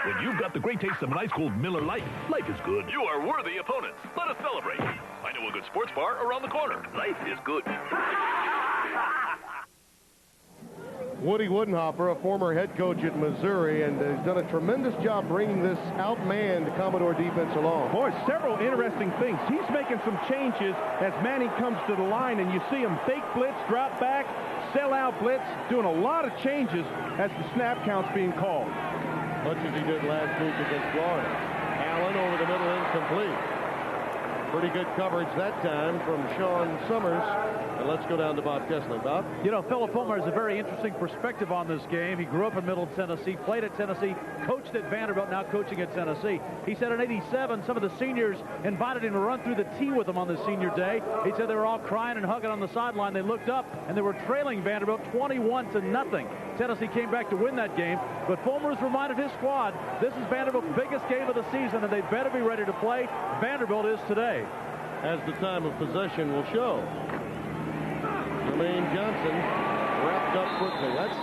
[SPEAKER 8] When you've got the great taste of an ice cold Miller Lite, life is good. You are worthy opponents. Let us celebrate. I know a good sports bar around the corner. Life is good.
[SPEAKER 1] Woody Woodenhopper, a former head coach at Missouri, and has done a tremendous job bringing this outmanned Commodore defense along.
[SPEAKER 2] Boy, several interesting things. He's making some changes as Manning comes to the line, and you see him fake blitz, drop back, sell out blitz, doing a lot of changes as the snap count's being called.
[SPEAKER 1] Much as he did last week against Florida. Allen over the middle, incomplete. Pretty good coverage that time from Sean Summers. And let's go down to Bob Kessler. Bob?
[SPEAKER 12] You know, Philip Fulmer has a very interesting perspective on this game. He grew up in Middle Tennessee, played at Tennessee, coached at Vanderbilt, now coaching at Tennessee. He said in '87, some of the seniors invited him to run through the tee with them on the senior day. He said they were all crying and hugging on the sideline. They looked up, and they were trailing Vanderbilt 21-0. Tennessee came back to win that game, but Fulmer has reminded his squad, this is Vanderbilt's biggest game of the season, and they better be ready to play. Vanderbilt is today.
[SPEAKER 1] As the time of possession will show. Jermaine Johnson wrapped up quickly. That's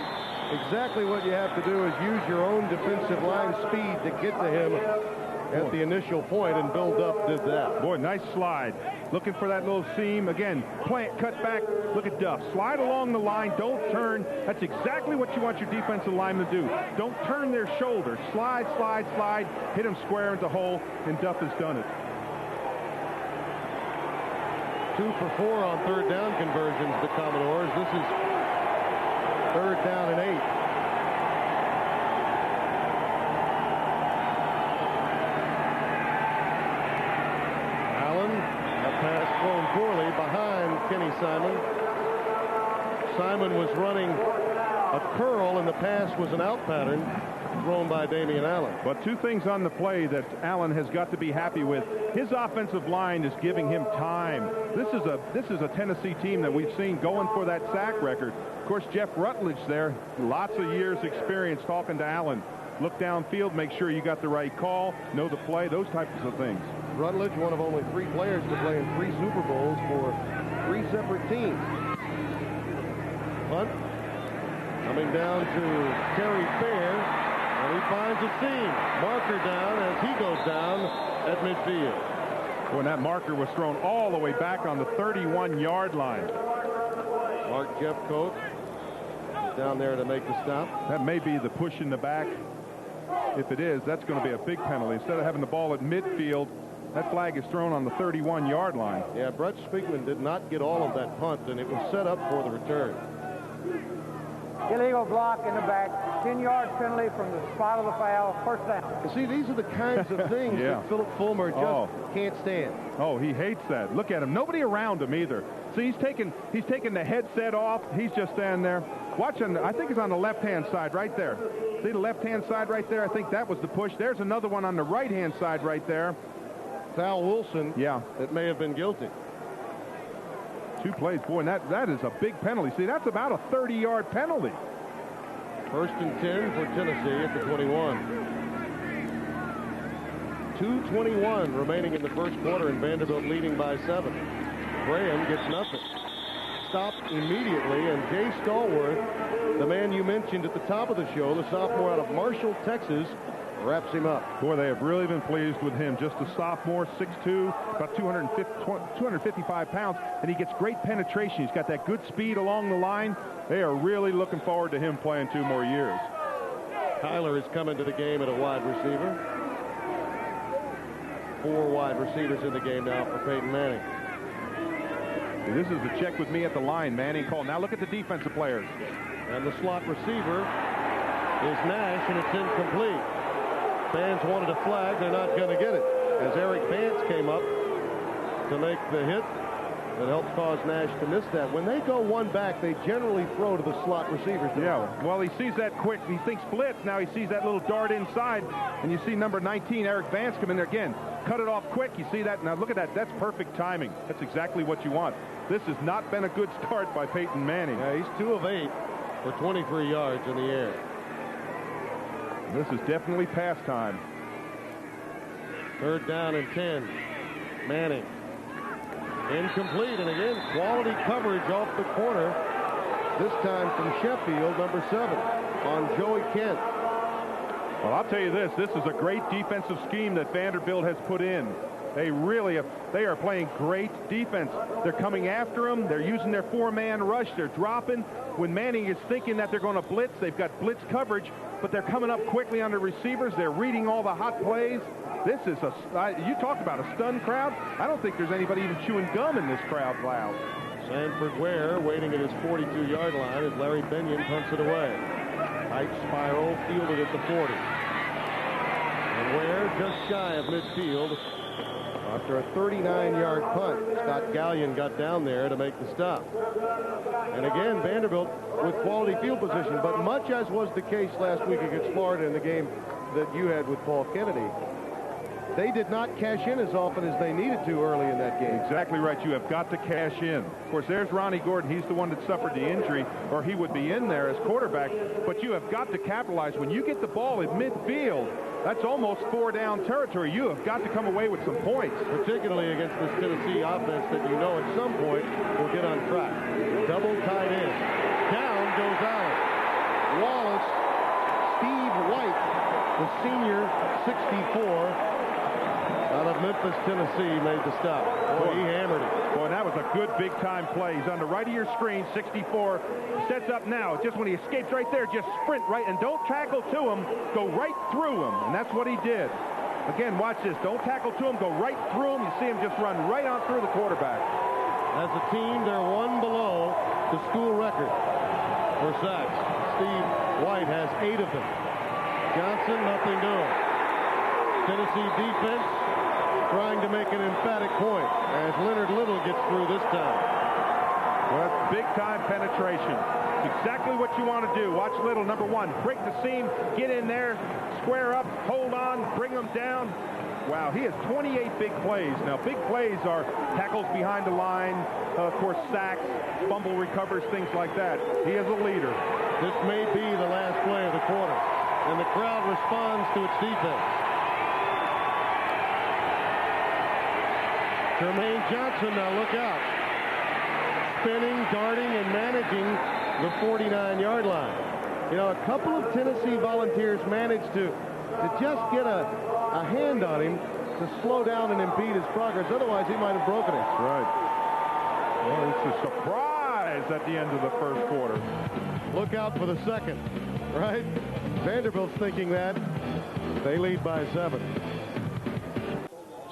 [SPEAKER 1] exactly what you have to do, is use your own defensive line speed to get to him at the initial point, and build up did that.
[SPEAKER 2] Boy, nice slide. Looking for that little seam. Again, plant, cut back. Look at Duff. Slide along the line. Don't turn. That's exactly what you want your defensive linemen to do. Don't turn their shoulders. Slide, slide, slide. Hit them square into the hole, and Duff has done it.
[SPEAKER 1] 2 for 4 on third down conversions, the Commodores. This is 3rd down and 8. Kenny Simon. Simon was running a curl, and the pass was an out pattern thrown by Damian Allen.
[SPEAKER 2] But two things on the play that Allen has got to be happy with. His offensive line is giving him time. This is a Tennessee team that we've seen going for that sack record. Of course, Jeff Rutledge there, lots of years experience talking to Allen. Look downfield, make sure you got the right call, know the play, those types of things.
[SPEAKER 1] Rutledge, one of only 3 players to play in 3 Super Bowls for 3 separate teams. Punt coming down to Terry Fair, and he finds a seam. Marker down as he goes down at midfield.
[SPEAKER 2] When that marker was thrown all the way back on the 31-yard line.
[SPEAKER 1] Mark Jeffcoat is down there to make the stop.
[SPEAKER 2] That may be the push in the back. If it is, that's going to be a big penalty. Instead of having the ball at midfield, that flag is thrown on the 31-yard line.
[SPEAKER 1] Yeah, Brett Spiegman did not get all of that punt, and it was set up for the return.
[SPEAKER 13] Illegal block in the back, 10-yard penalty from the spot of the foul, first down.
[SPEAKER 1] You see, these are the kinds of things that Philip Fulmer just can't stand.
[SPEAKER 2] Oh, he hates that. Look at him. Nobody around him either. See, he's taking the headset off. He's just standing there. Watching, I think it's on the left-hand side right there. See the left-hand side right there? I think that was the push. There's another one on the right-hand side right there.
[SPEAKER 1] Sal Wilson, that may have been guilty.
[SPEAKER 2] 2 plays. Boy, and that is a big penalty. See, that's about a 30-yard penalty.
[SPEAKER 1] 1st and 10 for Tennessee at the 21. 2:21 remaining in the first quarter, and Vanderbilt leading by 7. Graham gets nothing. Stopped immediately, and Jay Stallworth, the man you mentioned at the top of the show, the sophomore out of Marshall, Texas, wraps him up.
[SPEAKER 2] Boy, they have really been pleased with him. Just a sophomore, 6'2", about 255 pounds, and he gets great penetration. He's got that good speed along the line. They are really looking forward to him playing 2 more years.
[SPEAKER 1] Tyler is coming to the game at a wide receiver. 4 wide receivers in the game now for Peyton Manning.
[SPEAKER 2] This is the check with me at the line. Manning called. Now look at the defensive players.
[SPEAKER 1] And the slot receiver is Nash, and it's incomplete. Fans wanted a flag. They're not going to get it. As Eric Vance came up to make the hit that helped cause Nash to miss that. When they go one back, they generally throw to the slot receivers.
[SPEAKER 2] Yeah, well, he sees that quick. He thinks blitz. Now he sees that little dart inside, and you see number 19, Eric Vance, come in there again. Cut it off quick. You see that? Now look at that. That's perfect timing. That's exactly what you want. This has not been a good start by Peyton Manning.
[SPEAKER 1] Yeah, he's 2 of 8 for 23 yards in the air.
[SPEAKER 2] This is definitely pass time.
[SPEAKER 1] 3rd down and 10. Manning. Incomplete, and again, quality coverage off the corner. This time from Sheffield, number 7, on Joey Kent.
[SPEAKER 2] Well, I'll tell you this is a great defensive scheme that Vanderbilt has put in. They really they are playing great defense. They're coming after him. They're using their 4-man rush. They're dropping. When Manning is thinking that they're going to blitz, they've got blitz coverage, but they're coming up quickly on the receivers. They're reading all the hot plays. This is you talk about a stunned crowd. I don't think there's anybody even chewing gum in this crowd loud.
[SPEAKER 1] Sanford Ware waiting at his 42-yard line as Larry Binion punts it away. Tight spiral, fielded at the 40. And Ware just shy of midfield after a 39-yard punt. Scott Gallion got down there to make the stop. And again, Vanderbilt with quality field position, but much as was the case last week against Florida in the game that you had with Paul Kennedy, they did not cash in as often as they needed to early in that game.
[SPEAKER 2] Exactly right. You have got to cash in. Of course, there's Ronnie Gordon. He's the one that suffered the injury, or he would be in there as quarterback. But you have got to capitalize. When you get the ball at midfield, that's almost 4-down territory. You have got to come away with some points.
[SPEAKER 1] Particularly against this Tennessee offense that you know at some point will get on track. Double tight end. Down goes Allen. Wallace, Steve White, the senior 64, out of Memphis, Tennessee, made the stop. Boy, he hammered it.
[SPEAKER 2] Boy, that was a good big-time play. He's on the right of your screen, 64. Sets up now. Just when he escapes right there, just sprint right, and don't tackle to him. Go right through him, and that's what he did. Again, watch this. Don't tackle to him. Go right through him. You see him just run right on through the quarterback.
[SPEAKER 1] As a team, they're 1 below the school record for sacks. Steve White has 8 of them. Johnson, nothing doing. Tennessee defense trying to make an emphatic point as Leonard Little gets through this time.
[SPEAKER 2] Well, that's big-time penetration. It's exactly what you want to do. Watch Little, number one. Break the seam, get in there, square up, hold on, bring them down. Wow, he has 28 big plays. Now, big plays are tackles behind the line, of course, sacks, fumble recovers, things like that. He is a leader.
[SPEAKER 1] This may be the last play of the quarter, and the crowd responds to its defense. Jermaine Johnson, now look out. Spinning, darting, and managing the 49-yard line. You know, a couple of Tennessee Volunteers managed to just get a hand on him to slow down and impede his progress. Otherwise, he might have broken it.
[SPEAKER 2] That's right. Well, it's a surprise at the end of the first quarter.
[SPEAKER 1] Look out for the second, right? Vanderbilt's thinking that. They lead by 7.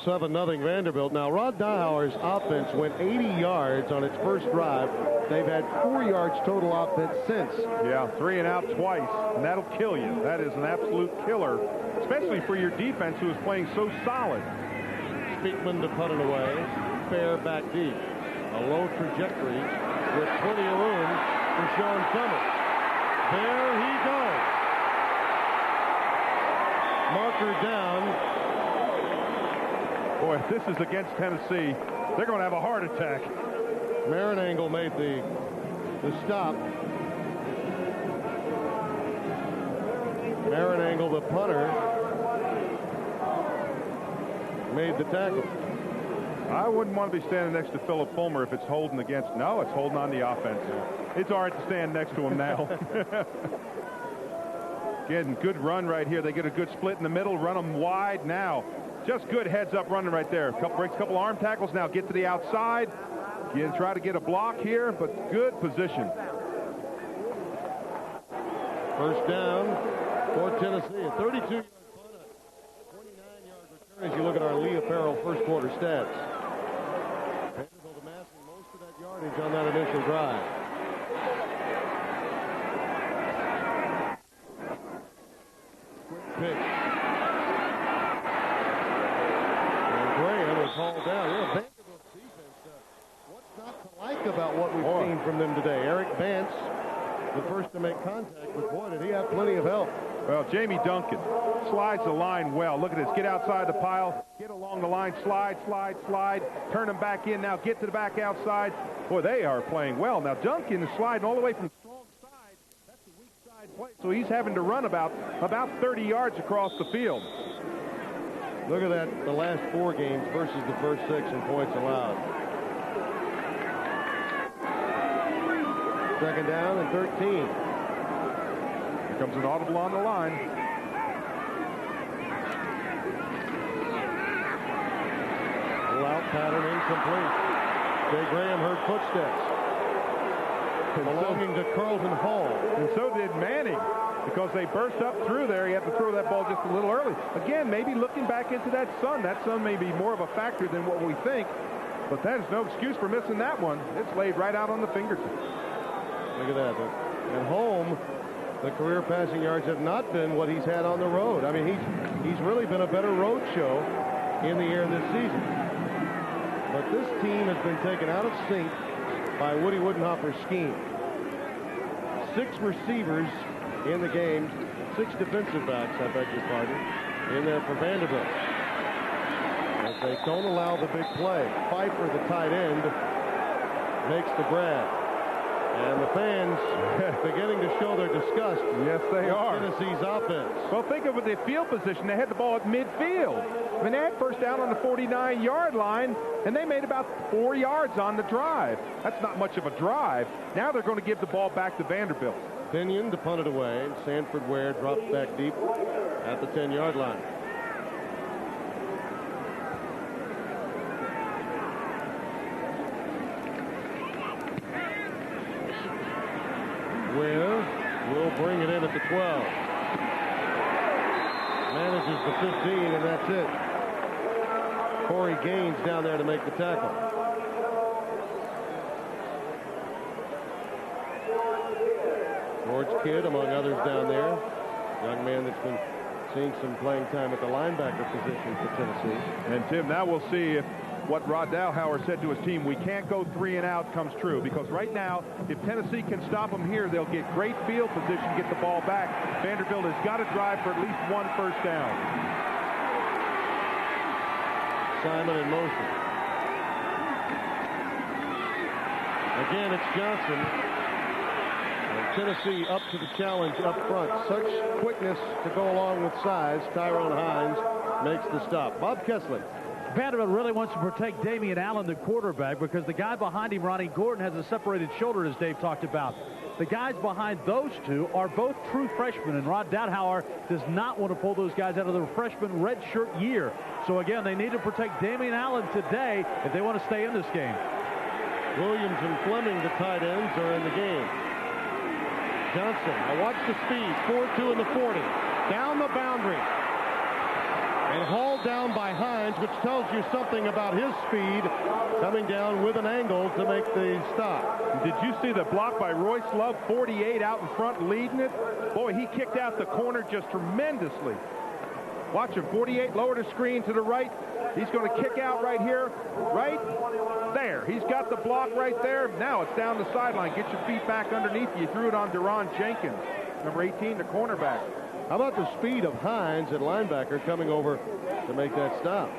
[SPEAKER 1] 7-0 Vanderbilt. Now, Rod Dahauer's offense went 80 yards on its first drive. They've had 4 yards total offense since.
[SPEAKER 2] Yeah, 3 and out twice, and that'll kill you. That is an absolute killer, especially for your defense, who is playing so solid.
[SPEAKER 1] Speakman to put it away. Fair back deep. A low trajectory with plenty of room for Sean Summers. There he goes. Marker down.
[SPEAKER 2] Boy, if this is against Tennessee, they're going to have a heart attack.
[SPEAKER 1] Marinangle made the stop. Marinangle, the punter, made the tackle.
[SPEAKER 2] I wouldn't want to be standing next to Philip Fulmer if it's holding against. No, it's holding on the offense. It's all right to stand next to him now. Again, good run right here. They get a good split in the middle, run them wide now. Just good heads-up running right there. Breaks a couple arm tackles now. Get to the outside. You try to get a block here, but good position.
[SPEAKER 1] First down for Tennessee. A 32-yard punt, a 29-yard return as you look at our Lee Apparel first quarter stats. Vanderbilt amassing most of that yardage on that initial drive. Quick pitch. Hauled down. Yeah, Vanderbilt's defense. What's not to like about what we've seen from them today? Eric Vance, the first to make contact, but boy, did he have plenty of help.
[SPEAKER 2] Well, Jamie Duncan slides the line well. Look at this. Get outside the pile. Get along the line. Slide, slide, slide. Turn them back in now. Get to the back outside. Boy, they are playing well. Now, Duncan is sliding all the way from strong side. That's a weak side play. So he's having to run about 30 yards across the field.
[SPEAKER 1] Look at that, the last 4 games versus the first 6 in points allowed. Second down and 13.
[SPEAKER 2] Here comes an audible on the line.
[SPEAKER 1] Out pattern incomplete. Jay Graham heard footsteps belonging to Carlton Hall.
[SPEAKER 2] And so did Manning. Because they burst up through there, you have to throw that ball just a little early. Again, maybe looking back into that sun may be more of a factor than what we think. But that is no excuse for missing that one. It's laid right out on the fingertips.
[SPEAKER 1] Look at that. At home, the career passing yards have not been what he's had on the road. I mean, he's really been a better road show in the air this season. But this team has been taken out of sync by Woody Woodenhoffer's scheme. 6 receivers in the game, 6 defensive backs, I beg your pardon, in there for Vanderbilt. As they don't allow the big play. Pfeiffer, the tight end, makes the grab. And the fans beginning to show their disgust.
[SPEAKER 2] Yes, they are.
[SPEAKER 1] Tennessee's offense.
[SPEAKER 2] Well, think of the field position. They had the ball at midfield. I mean, they had first down on the 49-yard line, and they made about 4 yards on the drive. That's not much of a drive. Now they're going to give the ball back to Vanderbilt.
[SPEAKER 1] Pinion to punt it away. Sanford Ware drops back deep at the 10-yard line. Ware will bring it in at the 12. Manages the 15, and that's it. Corey Gaines down there to make the tackle. George Kidd, among others, down there. Young man that's been seeing some playing time at the linebacker position for Tennessee.
[SPEAKER 2] And, Tim, now we'll see if what Rod Dalhauer said to his team, we can't go 3 and out, comes true. Because right now, if Tennessee can stop them here, they'll get great field position, get the ball back. Vanderbilt has got to drive for at least 1 first down.
[SPEAKER 1] Simon in motion. Again, it's Johnson. And Tennessee up to the challenge up front. Such quickness to go along with size. Tyrone Hines makes the stop. Bob Kessler.
[SPEAKER 12] Vanderbilt really wants to protect Damian Allen, the quarterback, because the guy behind him, Ronnie Gordon, has a separated shoulder, as Dave talked about. The guys behind those two are both true freshmen, and Rod Dalhauer does not want to pull those guys out of their freshman redshirt year. So, again, they need to protect Damian Allen today if they want to stay in this game.
[SPEAKER 1] Williams and Fleming, the tight ends, are in the game. Johnson, now watch the speed. 4-2 in the 40. Down the boundary. And hauled down by Hines, which tells you something about his speed, coming down with an angle to make the stop.
[SPEAKER 2] Did you see the block by Royce Love, 48 out in front leading it? Boy, he kicked out the corner just tremendously. Watch him, 48, lower the screen to the right. He's going to kick out right here, right there. He's got the block right there. Now it's down the sideline. Get your feet back underneath you. You threw it on Deron Jenkins, number 18, the cornerback.
[SPEAKER 1] How about the speed of Hines at linebacker coming over to make that stop?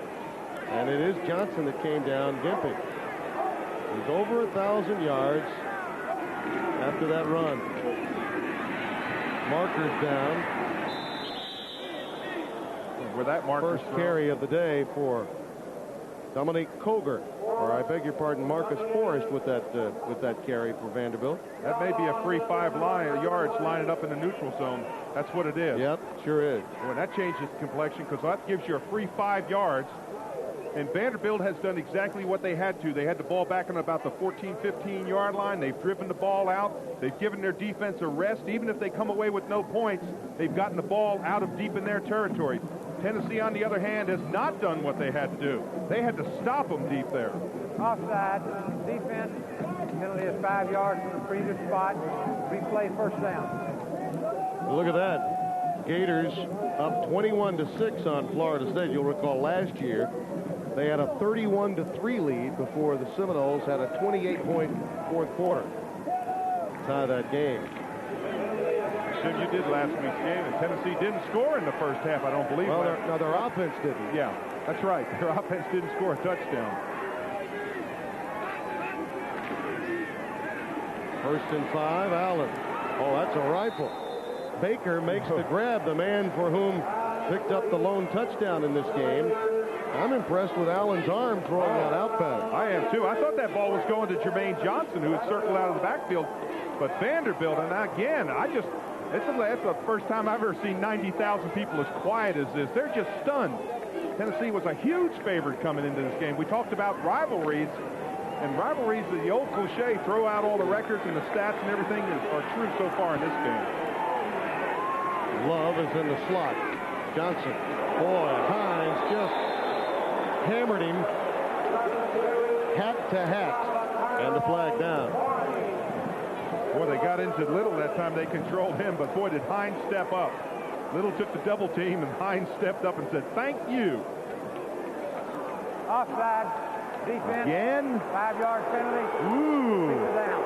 [SPEAKER 1] And it is Johnson that came down gimping. He's over 1,000 yards after that run. Marker's down.
[SPEAKER 2] Where that marker
[SPEAKER 1] first carry of the day for Dominique Colger, or I beg your pardon, Marcus Forrest with that carry for Vanderbilt.
[SPEAKER 2] That may be a free 5 yards lining up in the neutral zone. That's what it is.
[SPEAKER 1] Yep, sure is.
[SPEAKER 2] Well, that changes the complexion because that gives you a free 5 yards. And Vanderbilt has done exactly what they had to. They had the ball back on about the 14, 15-yard line. They've driven the ball out. They've given their defense a rest. Even if they come away with no points, they've gotten the ball out of deep in their territory. Tennessee, on the other hand, has not done what they had to do. They had to stop them deep there.
[SPEAKER 13] Offside, defense, penalty is 5 yards from the previous spot. Replay first down.
[SPEAKER 1] Look at that. Gators up 21-6 on Florida State. You'll recall last year they had a 31-3 lead before the Seminoles had a 28-point fourth quarter. Tie that game.
[SPEAKER 2] Said you did last week's game, and Tennessee didn't score in the first half, I don't believe.
[SPEAKER 1] Well, their offense didn't.
[SPEAKER 2] Yeah, that's right. Their offense didn't score a touchdown.
[SPEAKER 1] 1st and 5, Allen. Oh, that's a rifle. Baker makes the grab, the man for whom picked up the lone touchdown in this game. I'm impressed with Allen's arm throwing that out pass.
[SPEAKER 2] I am too. I thought that ball was going to Jermaine Johnson, who had circled out of the backfield. But Vanderbilt, and again, that's the first time I've ever seen 90,000 people as quiet as this. They're just stunned. Tennessee was a huge favorite coming into this game. We talked about rivalries, and rivalries, the old cliche, throw out all the records and the stats and everything are true so far in this game.
[SPEAKER 1] Love is in the slot. Johnson. Boy, Hines just hammered him hat to hat, and the flag down.
[SPEAKER 2] Boy, they got into Little that time. They controlled him, but boy, did Hines step up. Little took the double team, and Hines stepped up and said, thank you.
[SPEAKER 13] Offside. Defense.
[SPEAKER 2] Again?
[SPEAKER 13] 5-yard penalty.
[SPEAKER 2] Ooh.
[SPEAKER 13] Down.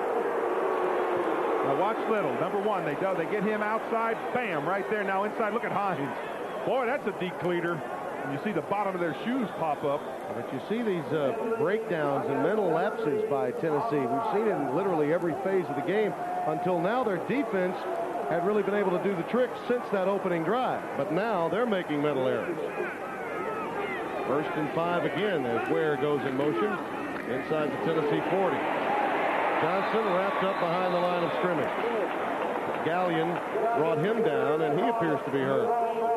[SPEAKER 2] Now watch Little. Number 1, they get him outside. Bam, right there. Now inside, look at Hines. Boy, that's a decleater. And you see the bottom of their shoes pop up.
[SPEAKER 1] But you see these breakdowns and mental lapses by Tennessee. We've seen it in literally every phase of the game. Until now, their defense had really been able to do the trick since that opening drive. But now they're making mental errors. 1st and 5 again as Ware goes in motion inside the Tennessee 40. Johnson wrapped up behind the line of scrimmage. Gallion brought him down, and he appears to be hurt.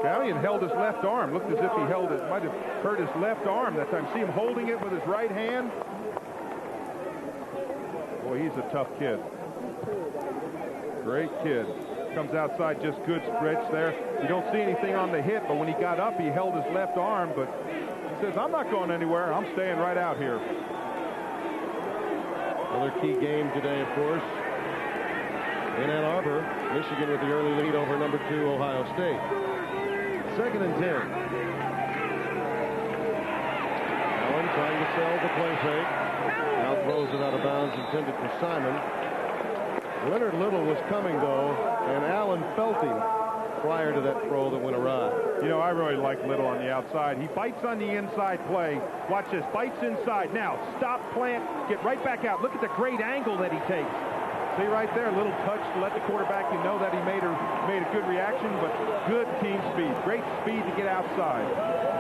[SPEAKER 2] Gallion held his left arm. Looked as if he held it. Might have hurt his left arm that time. See him holding it with his right hand. Boy, he's a tough kid. Great kid. Comes outside, just good stretch there. You don't see anything on the hip, but when he got up, he held his left arm. But he says, I'm not going anywhere. I'm staying right out here.
[SPEAKER 1] Another key game today, of course, in Ann Arbor. Michigan with the early lead over number 2 Ohio State. 2nd and 10. Allen trying to sell the play fake. Now throws it out of bounds, intended for Simon. Leonard Little was coming, though, and Allen felt him prior to that throw that went awry.
[SPEAKER 2] You know, I really like Little on the outside. He bites on the inside play. Watch this. Bites inside. Now, stop, plant, get right back out. Look at the great angle that he takes. See right there, a little touch to let the quarterback know that he made a good reaction, but good team speed. Great speed to get outside.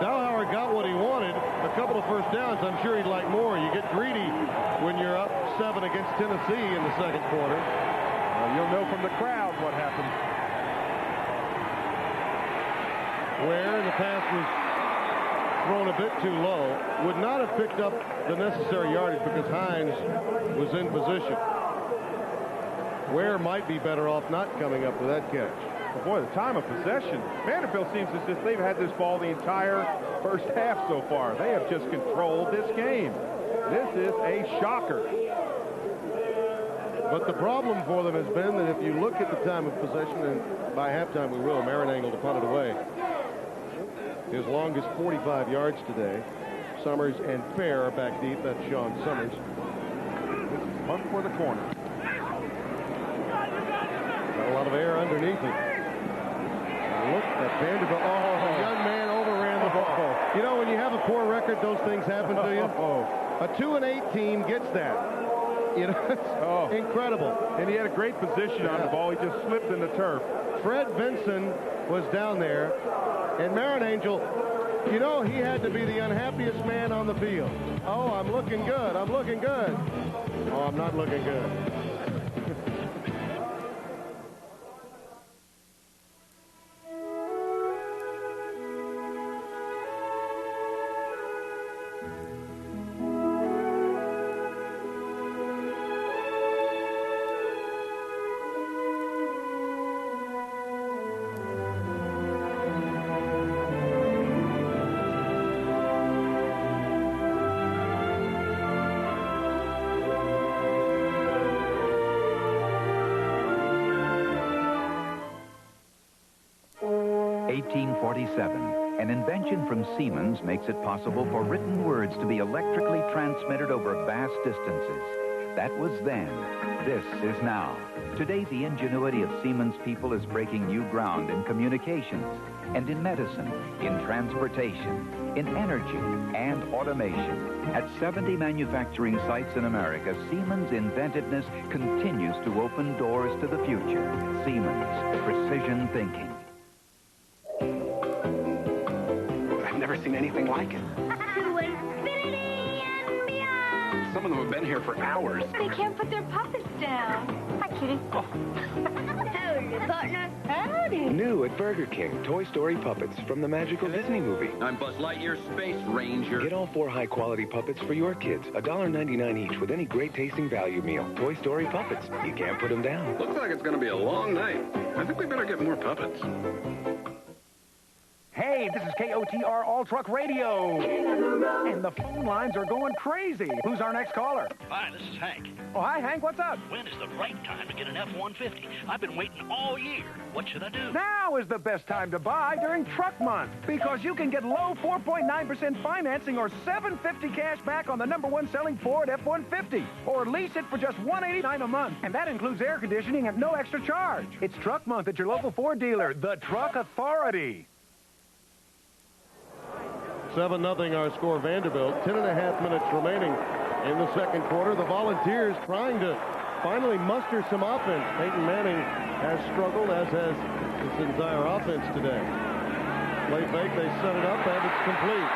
[SPEAKER 1] Dalhauer got what he wanted. A couple of first downs. I'm sure he'd like more. You get greedy when you're up 7 against Tennessee in the second quarter.
[SPEAKER 2] You'll know from the crowd what happened.
[SPEAKER 1] Where the pass was thrown a bit too low, would not have picked up the necessary yardage because Hines was in position. Ware might be better off not coming up with that catch.
[SPEAKER 2] But boy, the time of possession. Vanderbilt seems as if they've had this ball the entire first half so far. They have just controlled this game. This is a shocker.
[SPEAKER 1] But the problem for them has been that if you look at the time of possession, and by halftime we will, Marinangle to punt it away. His longest 45 yards today. Summers and Fair are back deep. That's Sean Summers.
[SPEAKER 2] This is punt for the corner.
[SPEAKER 1] Got a lot of air underneath it. Look at Vanderbilt. Oh, the young man overran the ball. You know, when you have a poor record, those things happen to you. A 2-8 team gets that. You know, it's incredible.
[SPEAKER 2] And he had a great position on the ball. He just slipped in the turf.
[SPEAKER 1] Fred Vinson was down there. And Marinangel, you know, he had to be the unhappiest man on the field. Oh, I'm looking good. I'm looking good. Oh, I'm not looking good.
[SPEAKER 3] An invention from Siemens makes it possible for written words to be electrically transmitted over vast distances. That was then. This is now. Today, the ingenuity of Siemens people is breaking new ground in communications and in medicine, in transportation, in energy, and automation. At 70 manufacturing sites in America, Siemens' inventiveness continues to open doors to the future. Siemens, precision thinking.
[SPEAKER 10] Never seen anything like it.
[SPEAKER 5] To infinity and beyond.
[SPEAKER 10] Some of them have been here for hours.
[SPEAKER 5] They can't put their puppets down. Hi, Kitty. Oh. Howdy, partner. Howdy.
[SPEAKER 15] New at Burger King, Toy Story puppets from the magical Disney movie.
[SPEAKER 10] I'm Buzz Lightyear, Space Ranger.
[SPEAKER 15] Get all 4 high-quality puppets for your kids. $1.99 each with any great-tasting value meal. Toy Story puppets. You can't put them down.
[SPEAKER 10] Looks like it's going to be a long night. I think we better get more puppets.
[SPEAKER 16] Hey, this is KOTR All Truck Radio. And the phone lines are going crazy. Who's our next caller?
[SPEAKER 17] Hi, this is Hank.
[SPEAKER 16] Oh, hi, Hank. What's up?
[SPEAKER 17] When is the right time to get an F-150? I've been waiting all year. What should I do?
[SPEAKER 16] Now is the best time to buy during Truck Month because you can get low 4.9% financing or $750 cash back on the #1 selling Ford F-150 or lease it for just $189 a month. And that includes air conditioning at no extra charge. It's Truck Month at your local Ford dealer, the Truck Authority.
[SPEAKER 1] 7-0 our score, Vanderbilt. 10.5 minutes remaining in the second quarter. The Volunteers trying to finally muster some offense. Peyton Manning has struggled, as has this entire offense today. Play fake, they set it up, and it's complete.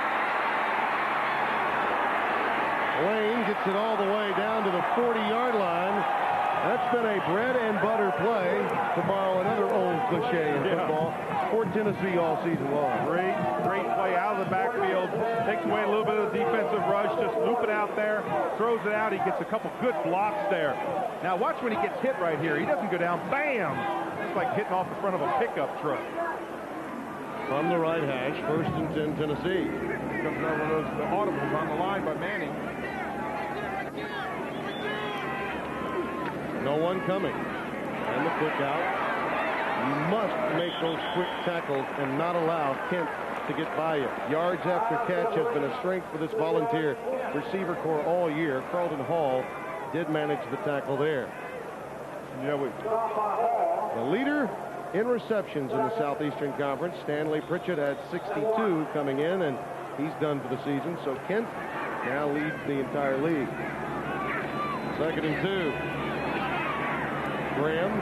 [SPEAKER 1] Lane gets it all the way down to the 40-yard line. That's been a bread and butter play, to borrow another old cliche in football, for Tennessee all season long.
[SPEAKER 2] Great play out of the backfield. Takes away a little bit of the defensive rush. Just loop it out there. Throws it out. He gets a couple good blocks there. Now watch when he gets hit right here. He doesn't go down. Bam! It's like hitting off the front of a pickup truck.
[SPEAKER 1] From the right hash, 1st and 10 Tennessee.
[SPEAKER 2] Here comes another one of those audibles on the line by Manning.
[SPEAKER 1] No one coming. And the quick out. You must make those quick tackles and not allow Kent to get by you. Yards after catch has been a strength for this volunteer receiver corps all year. Carlton Hall did manage the tackle there. The leader in receptions in the Southeastern Conference, Stanley Pritchett, had 62 coming in, and he's done for the season. So Kent now leads the entire league. 2nd and 2. Graham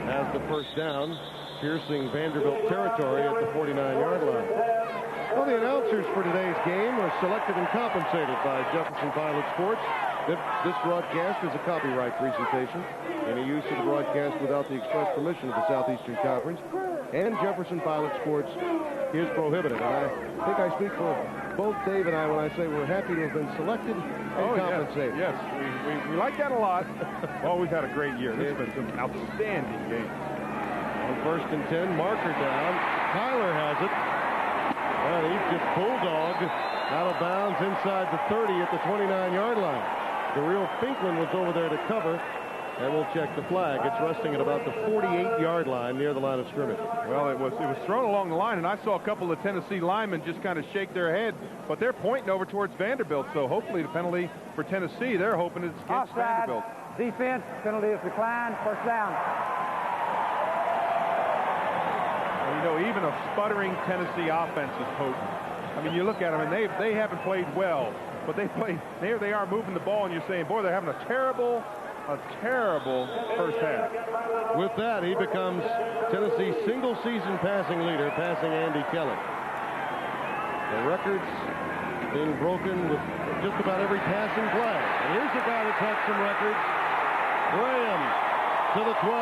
[SPEAKER 1] has the first down, piercing Vanderbilt territory at the 49-yard line. Well, the announcers for today's game are selected and compensated by Jefferson Pilot Sports. This broadcast is a copyright presentation. Any use of the broadcast without the express permission of the Southeastern Conference and Jefferson Pilot Sports is prohibited. And I think I speak for both Dave and I when I say we're happy to have been selected and compensated.
[SPEAKER 2] Yes, we like that a lot. Oh, we've had a great year. This has been some outstanding games.
[SPEAKER 1] On 1st and 10, marker down. Tyler has it. Well, he's just bulldogged out of bounds inside the 30 at the 29-yard line. The real Finklin was over there to cover, and we'll check the flag. It's resting at about the 48-yard line near the line of scrimmage.
[SPEAKER 2] Well, it was thrown along the line, and I saw a couple of Tennessee linemen just kind of shake their head, but they're pointing over towards Vanderbilt, so hopefully the penalty for Tennessee, they're hoping it's against Vanderbilt.
[SPEAKER 13] Defense, penalty is declined, 1st down.
[SPEAKER 2] You know, even a sputtering Tennessee offense is potent. I mean, you look at them, and they haven't played well, but there they are moving the ball, and you're saying, boy, they're having a terrible first half.
[SPEAKER 1] With that, he becomes Tennessee's single-season passing leader, passing Andy Kelly. The records being broken with just about every passing play. And here's a guy that touched some records. Graham to the 12.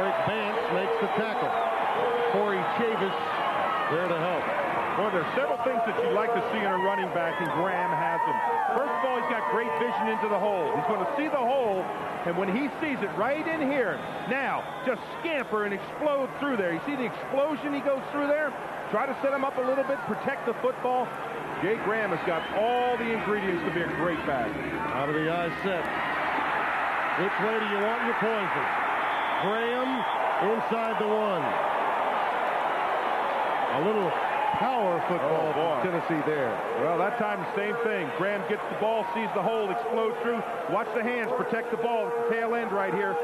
[SPEAKER 1] Eric Vance makes the tackle. Corey Chavis there to help.
[SPEAKER 2] Boy, there's several things that you like to see in a running back, and Graham has them. First of all, he's got great vision into the hole. He's going to see the hole, and when he sees it right in here, now just scamper and explode through there. You see the explosion he goes through there? Try to set him up a little bit, protect the football. Jay Graham has got all the ingredients to be a great back.
[SPEAKER 1] Out of the eye set. Which way do you want your poison? Graham inside the 1. A little power football for Tennessee there.
[SPEAKER 2] Well, that time the same thing. Graham gets the ball, sees the hole, explodes through. Watch the hands, protect the ball at the tail end right here.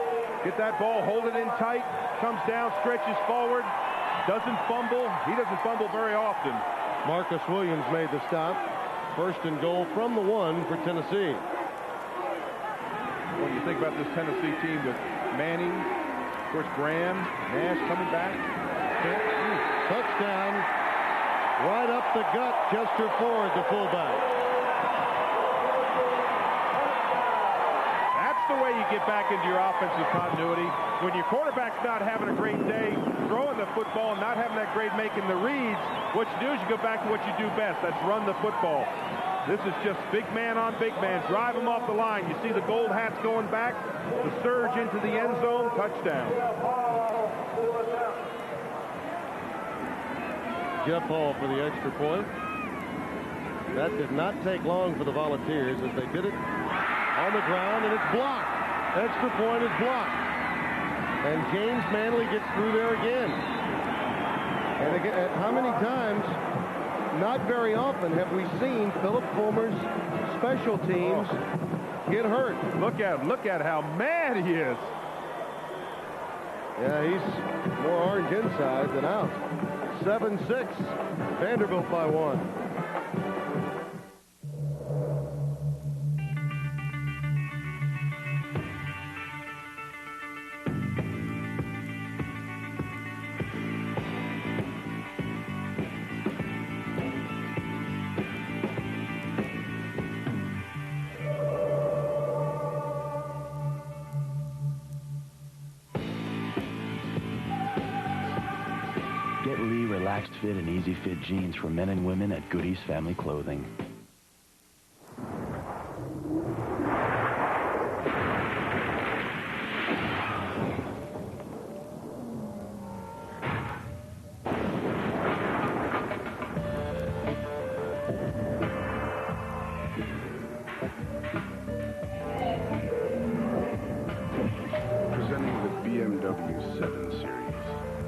[SPEAKER 2] Get that ball, hold it in tight, comes down, stretches forward, doesn't fumble. He doesn't fumble very often.
[SPEAKER 1] Marcus Williams made the stop. 1st and goal from the 1 for Tennessee.
[SPEAKER 2] When you think about this Tennessee team with Manning, of course Graham, Nash coming back.
[SPEAKER 1] Touchdown. Right up the gut, Chester Ford, the fullback.
[SPEAKER 2] That's the way you get back into your offensive continuity. When your quarterback's not having a great day throwing the football and not having that great making the reads, what you do is you go back to what you do best. That's run the football. This is just big man on big man. Drive them off the line. You see the gold hats going back. The surge into the end zone. Touchdown.
[SPEAKER 1] Jeff Hall for the extra point. That did not take long for the Volunteers as they did it on the ground, and it's blocked. Extra point is blocked. And James Manley gets through there again. And again, how many times, not very often, have we seen Philip Fulmer's special teams get hurt?
[SPEAKER 2] Look at him. Look at how mad he is.
[SPEAKER 1] Yeah, he's more orange inside than out. 7-6, Vanderbilt by 1.
[SPEAKER 14] Get Lee Relaxed Fit and Easy Fit jeans for men and women at Goodies Family Clothing.
[SPEAKER 7] Presenting the BMW 7 Series,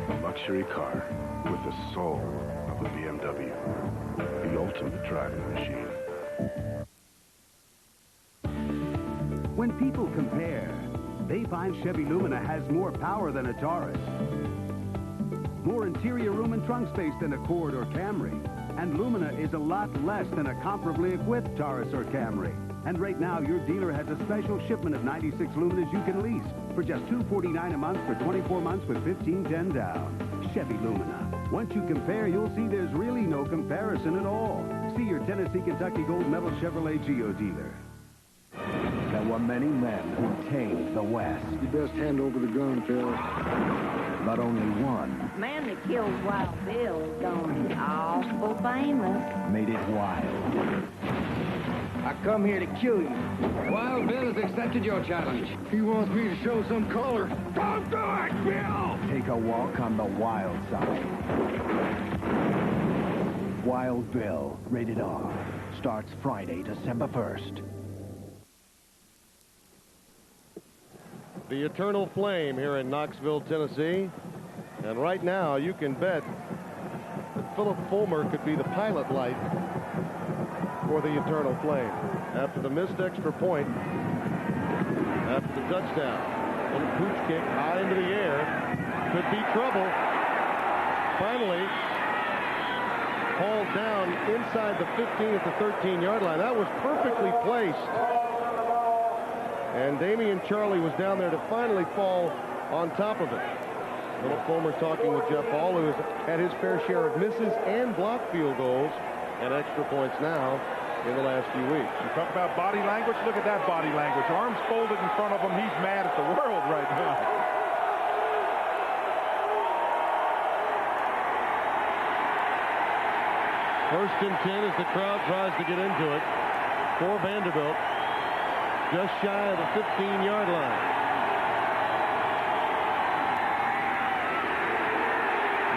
[SPEAKER 7] a luxury car with the soul of a BMW, the ultimate driving machine.
[SPEAKER 18] When people compare, they find Chevy Lumina has more power than a Taurus, more interior room and trunk space than Accord or Camry, and Lumina is a lot less than a comparably equipped Taurus or Camry. And right now, your dealer has a special shipment of 96 Luminas you can lease for just $249 a month for 24 months with $1,510 down. Chevy Lumina. Once you compare, you'll see there's really no comparison at all. See your Tennessee, Kentucky Gold Medal Chevrolet Geo dealer.
[SPEAKER 19] There were many men who tamed the West.
[SPEAKER 7] You best hand over the gun, Phil.
[SPEAKER 19] But only one
[SPEAKER 9] The man that killed Wild Bill is going to be awful famous.
[SPEAKER 19] made it wild.
[SPEAKER 20] I come here to kill you. Wild Bill has accepted your challenge.
[SPEAKER 7] He wants me to show some color.
[SPEAKER 20] Don't do it, Bill!
[SPEAKER 19] Take a walk on the wild side. Wild Bill, rated R. Starts Friday, December 1st.
[SPEAKER 1] The eternal flame here in Knoxville, Tennessee. And right now, you can bet that Philip Fulmer could be the pilot light for the eternal flame. After the missed extra point, after the touchdown, little pooch kick high into the air, could be trouble. Finally, hauled down inside the 15 at the 13-yard line. That was perfectly placed. And Damian Charlie was down there to finally fall on top of it. Little Fulmer talking with Jeff Hall, who has had his fair share of misses and blocked field goals and extra points now in the last few weeks.
[SPEAKER 2] You talk about body language. Look at that body language. Arms folded in front of him. He's mad at the world right now.
[SPEAKER 1] First and 10 as the crowd tries to get into it for Vanderbilt. Just shy of the 15-yard line.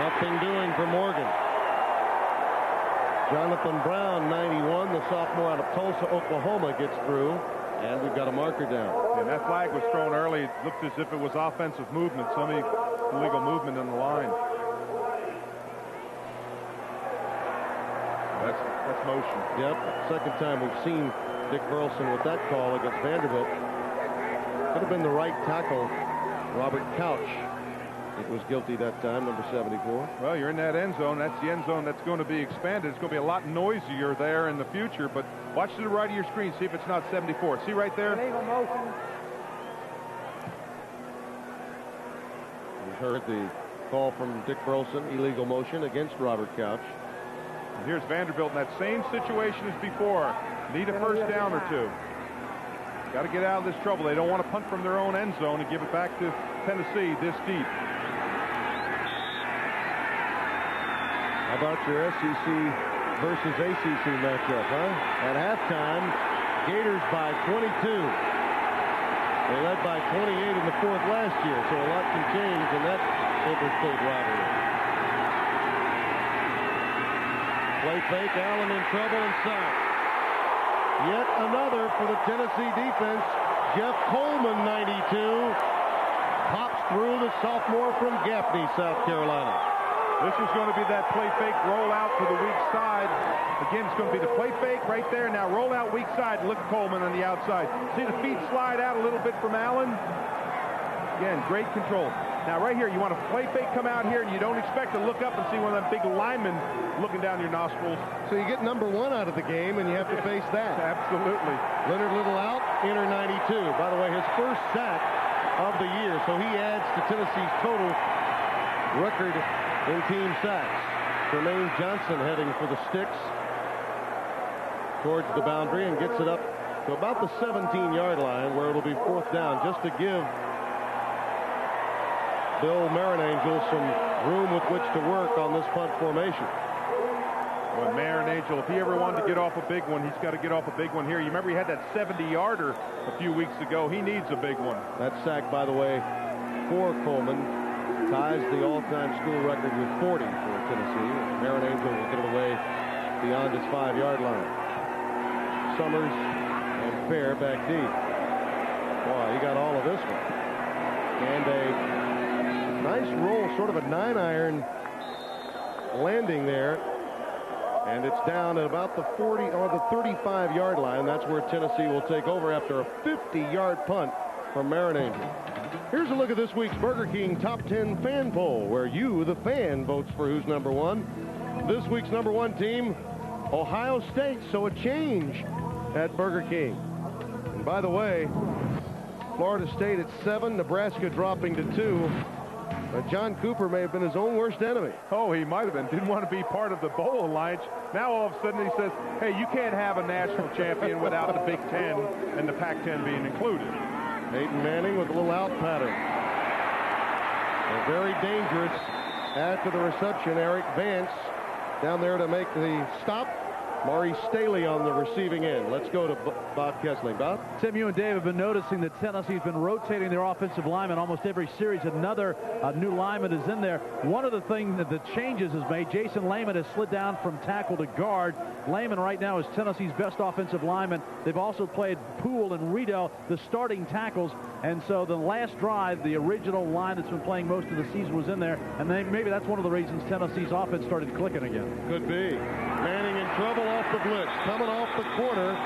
[SPEAKER 1] Nothing doing for Morgan. Jonathan Brown, 91, the sophomore out of Tulsa, Oklahoma, gets through, and we've got a marker down.
[SPEAKER 2] And that flag was thrown early. It looked as if it was offensive movement, some illegal movement in the line. That's motion.
[SPEAKER 1] Yep, second time we've seen Dick Burleson with that call against Vanderbilt. Could have been the right tackle, Robert Couch. It was guilty that time, number 74.
[SPEAKER 2] Well, you're in that end zone. That's the end zone that's going to be expanded. It's going to be a lot noisier there in the future, but watch to the right of your screen. See if it's not 74. See right there?
[SPEAKER 13] Illegal motion.
[SPEAKER 1] You heard the call from Dick Burleson, illegal motion against Robert Couch.
[SPEAKER 2] And here's Vanderbilt in that same situation as before. Need a first down or two. Got to get out of this trouble. They don't want to punt from their own end zone and give it back to Tennessee this deep.
[SPEAKER 1] How about your SEC versus ACC matchup, huh? At halftime, Gators by 22. They led by 28 in the fourth last year, so a lot can change in that interstate rivalry. Play fake, Allen in trouble and sacked. Yet another for the Tennessee defense. Jeff Coleman, 92, pops through the sophomore from Gaffney, South Carolina.
[SPEAKER 2] This is going to be that play fake rollout to the weak side. Again, it's going to be the play fake right there. Now roll out weak side. Look at Coleman on the outside. See the feet slide out a little bit from Allen. Again, great control. Now right here, you want a play fake come out here, and you don't expect to look up and see one of them big linemen looking down your nostrils.
[SPEAKER 1] So you get number one out of the game, and you have to face that.
[SPEAKER 2] Absolutely.
[SPEAKER 1] Leonard Little out, inner 92. By the way, his first sack of the year, so he adds to Tennessee's total record in team sacks. Tremaine Johnson heading for the sticks towards the boundary and gets it up to about the 17-yard line where it'll be fourth down, just to give Bill Marinangel some room with which to work on this punt formation.
[SPEAKER 2] Well, Marinangel, if he ever wanted to get off a big one, he's got to get off a big one here. You remember he had that 70-yarder a few weeks ago. He needs a big one.
[SPEAKER 1] That sack, by the way, for Coleman ties the all-time school record with 40 for Tennessee. Marinangel will get it away beyond his 5-yard line. Summers and Fair back deep. Boy, he got all of this one. And a nice roll, sort of a 9-iron landing there And it's down at about the 40 or the 35-yard line. That's where Tennessee will take over after a 50-yard punt from Marin Angel. Here's a look at this week's Burger King Top 10 fan poll, where you, the fan, votes for who's number one. This week's number one team, Ohio State, so a change at Burger King. And by the way, Florida State at 7, Nebraska dropping to 2. John Cooper may have been his own worst enemy.
[SPEAKER 2] Oh, he might have been. Didn't want to be part of the bowl alliance. Now all of a sudden he says, hey, you can't have a national champion without the Big Ten and the Pac-10 being included.
[SPEAKER 1] Peyton Manning with a little out pattern. Very dangerous. After the reception, Eric Vance down there to make the stop. Maurice Staley on the receiving end. Let's go to Bob Kessling. Bob?
[SPEAKER 12] Tim, you and Dave have been noticing that Tennessee's been rotating their offensive linemen almost every series. Another new lineman is in there. One of the things that the changes has made, Jason Lehman has slid down from tackle to guard. Lehman right now is Tennessee's best offensive lineman. They've also played Poole and Riedel, the starting tackles. And so the last drive, the original line that's been playing most of the season was in there. And maybe that's one of the reasons Tennessee's offense started clicking again.
[SPEAKER 1] Could be. Manning in trouble off the blitz. Coming off the corner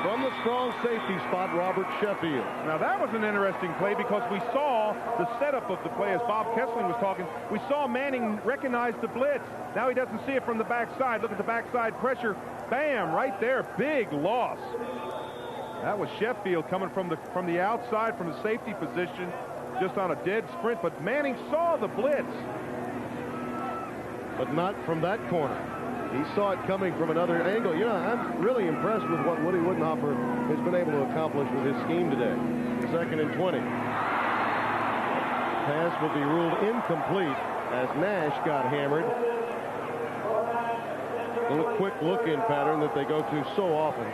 [SPEAKER 1] from the strong safety spot, Robert Sheffield.
[SPEAKER 2] Now that was an interesting play because we saw the setup of the play as Bob Kessling was talking. We saw Manning recognize the blitz. Now he doesn't see it from the backside. Look at the backside pressure. Bam, right there. Big loss. That was Sheffield coming from the outside from the safety position just on a dead sprint. But Manning saw the blitz.
[SPEAKER 1] But not from that corner. He saw it coming from another angle. You know, I'm really impressed with what Woody Woodenhoffer has been able to accomplish with his scheme today. 2nd and 20. Pass will be ruled incomplete as Nash got hammered. A little quick look-in pattern that they go to so often.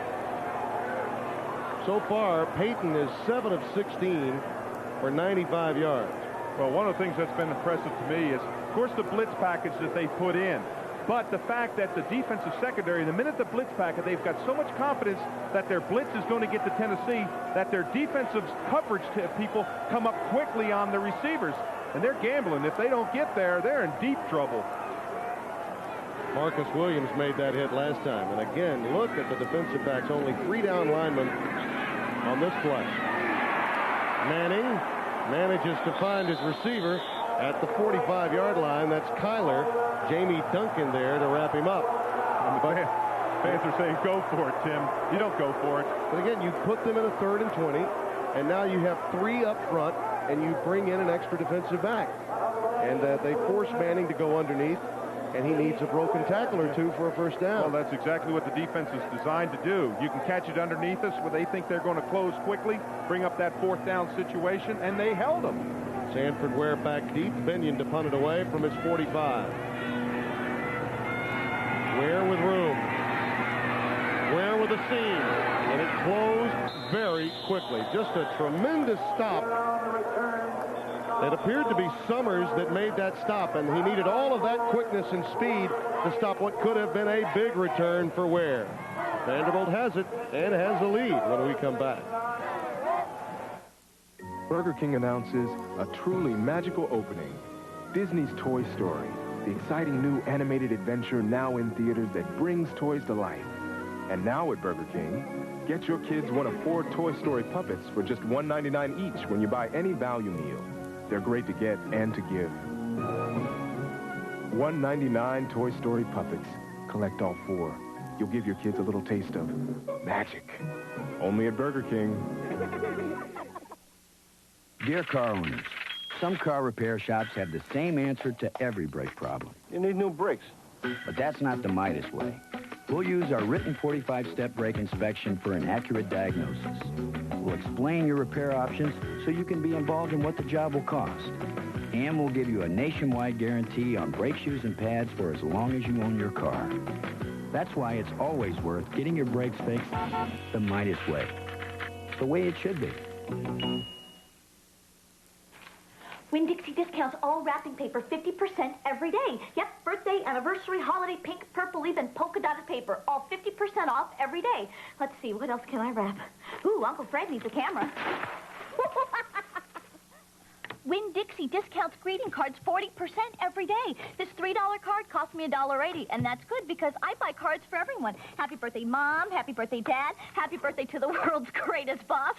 [SPEAKER 1] So far, Peyton is 7 of 16 for 95 yards.
[SPEAKER 2] Well, one of the things that's been impressive to me is, of course, the blitz package that they put in. But the fact that the defensive secondary, the minute the blitz packet, they've got so much confidence that their blitz is going to get to Tennessee, that their defensive coverage people come up quickly on the receivers. And they're gambling. If they don't get there, they're in deep trouble.
[SPEAKER 1] Marcus Williams made that hit last time. And again, look at the defensive backs. Only 3 down linemen on this play. Manning manages to find his receiver at the 45-yard line. That's Kyler. Jamie Duncan there to wrap him up.
[SPEAKER 2] And the fans are saying, go for it, Tim. You don't go for it.
[SPEAKER 1] But again, you put them in a 3rd and 20, and now you have 3 up front, and you bring in an extra defensive back. And they force Manning to go underneath, and he needs a broken tackle or 2 for a first down.
[SPEAKER 2] Well, that's exactly what the defense is designed to do. You can catch it underneath us where they think they're going to close quickly, bring up that 4th down situation, and they held them.
[SPEAKER 1] Sanford Ware back deep. Binion to punt it away from his 45. Ware with room. Ware with a seam. And it closed very quickly. Just a tremendous stop. It appeared to be Summers that made that stop, and he needed all of that quickness and speed to stop what could have been a big return for Ware. Vanderbilt has it and has the lead when we come back.
[SPEAKER 21] Burger King announces a truly magical opening. Disney's Toy Story, the exciting new animated adventure now in theaters that brings toys to life. And now at Burger King, get your kids one of 4 Toy Story puppets for just $1.99 each when you buy any value meal. They're great to get and to give. $1.99 Toy Story puppets. Collect all 4. You'll give your kids a little taste of magic. Only at Burger King.
[SPEAKER 22] Dear car owners, some car repair shops have the same answer to every brake problem.
[SPEAKER 20] You need new brakes.
[SPEAKER 22] But that's not the Midas way. We'll use our written 45-step brake inspection for an accurate diagnosis. We'll explain your repair options so you can be involved in what the job will cost. And we'll give you a nationwide guarantee on brake shoes and pads for as long as you own your car. That's why it's always worth getting your brakes fixed the Midas way. The way it should be.
[SPEAKER 23] Winn-Dixie discounts all wrapping paper 50% every day. Yep, birthday, anniversary, holiday, pink, purple, even polka dotted paper. All 50% off every day. Let's see, what else can I wrap? Ooh, Uncle Fred needs a camera. Winn-Dixie discounts greeting cards 40% every day. This $3 card cost me $1.80, and that's good because I buy cards for everyone. Happy birthday, Mom. Happy birthday, Dad. Happy birthday to the world's greatest boss.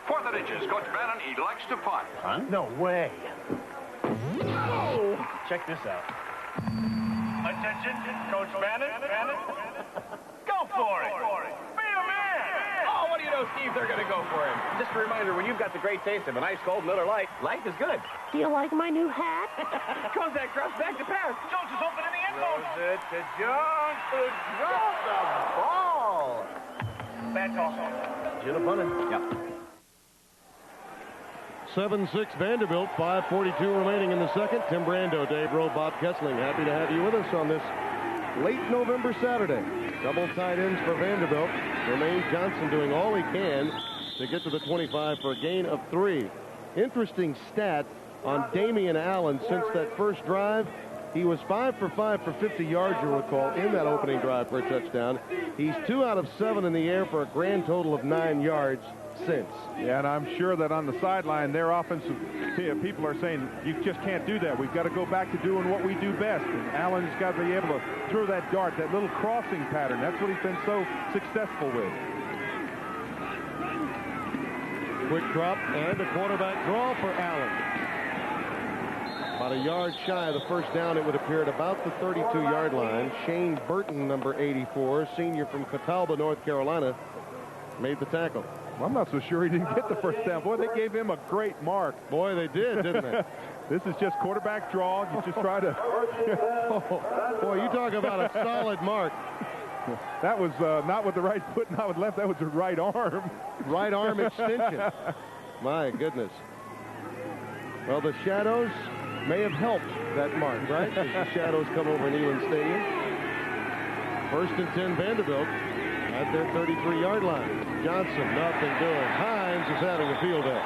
[SPEAKER 4] 4th and inches. Coach Bannon elects to punt.
[SPEAKER 14] Huh?
[SPEAKER 12] No way.
[SPEAKER 14] Oh. Check this out.
[SPEAKER 6] Attention, Coach Bannon. Go for it. Be a man.
[SPEAKER 11] Oh, what do you know, Steve? They're going to go for him. Just a reminder, when you've got the great taste of an ice cold Miller Lite, life is good.
[SPEAKER 9] Do you like my new hat?
[SPEAKER 11] Kozak drops back to pass.
[SPEAKER 6] Jones is open in the end zone.
[SPEAKER 11] Throws it to Jones, who drops the ball.
[SPEAKER 6] That's awesome.
[SPEAKER 11] Should have punted. Yep.
[SPEAKER 1] 7-6 Vanderbilt, 5:42 remaining in the second. Tim Brando, Dave Rowe, Bob Kessling. Happy to have you with us on this late November Saturday. Double tight ends for Vanderbilt. Jermaine Johnson doing all he can to get to the 25 for a gain of 3. Interesting stat on Damian Allen since that first drive. He was 5 for 5 for 50 yards, you'll recall, in that opening drive for a touchdown. He's 2 out of 7 in the air for a grand total of 9 yards since.
[SPEAKER 2] Yeah, and I'm sure that on the sideline, their offensive people are saying, you just can't do that. We've got to go back to doing what we do best. And Allen's got to be able to throw that dart, that little crossing pattern. That's what he's been so successful with.
[SPEAKER 1] Quick drop and a quarterback draw for Allen. About a yard shy of the first down, it would appear, at about the 32-yard line. Shane Burton, number 84, senior from Catawba, North Carolina, made the tackle.
[SPEAKER 2] Well, I'm not so sure he didn't get the first down. Boy, they gave him a great mark.
[SPEAKER 1] Boy, they did, didn't they?
[SPEAKER 2] This is just quarterback draw. You just try to...
[SPEAKER 1] Boy, you talk about a solid mark.
[SPEAKER 2] That was not with the right foot, not with left. That was the right arm.
[SPEAKER 1] Right arm extension. My goodness. Well, the shadows may have helped that mark, right? As the shadows come over Neyland Stadium. 1st and 10 Vanderbilt at their 33-yard line. Johnson, nothing doing. Hines is having a field day.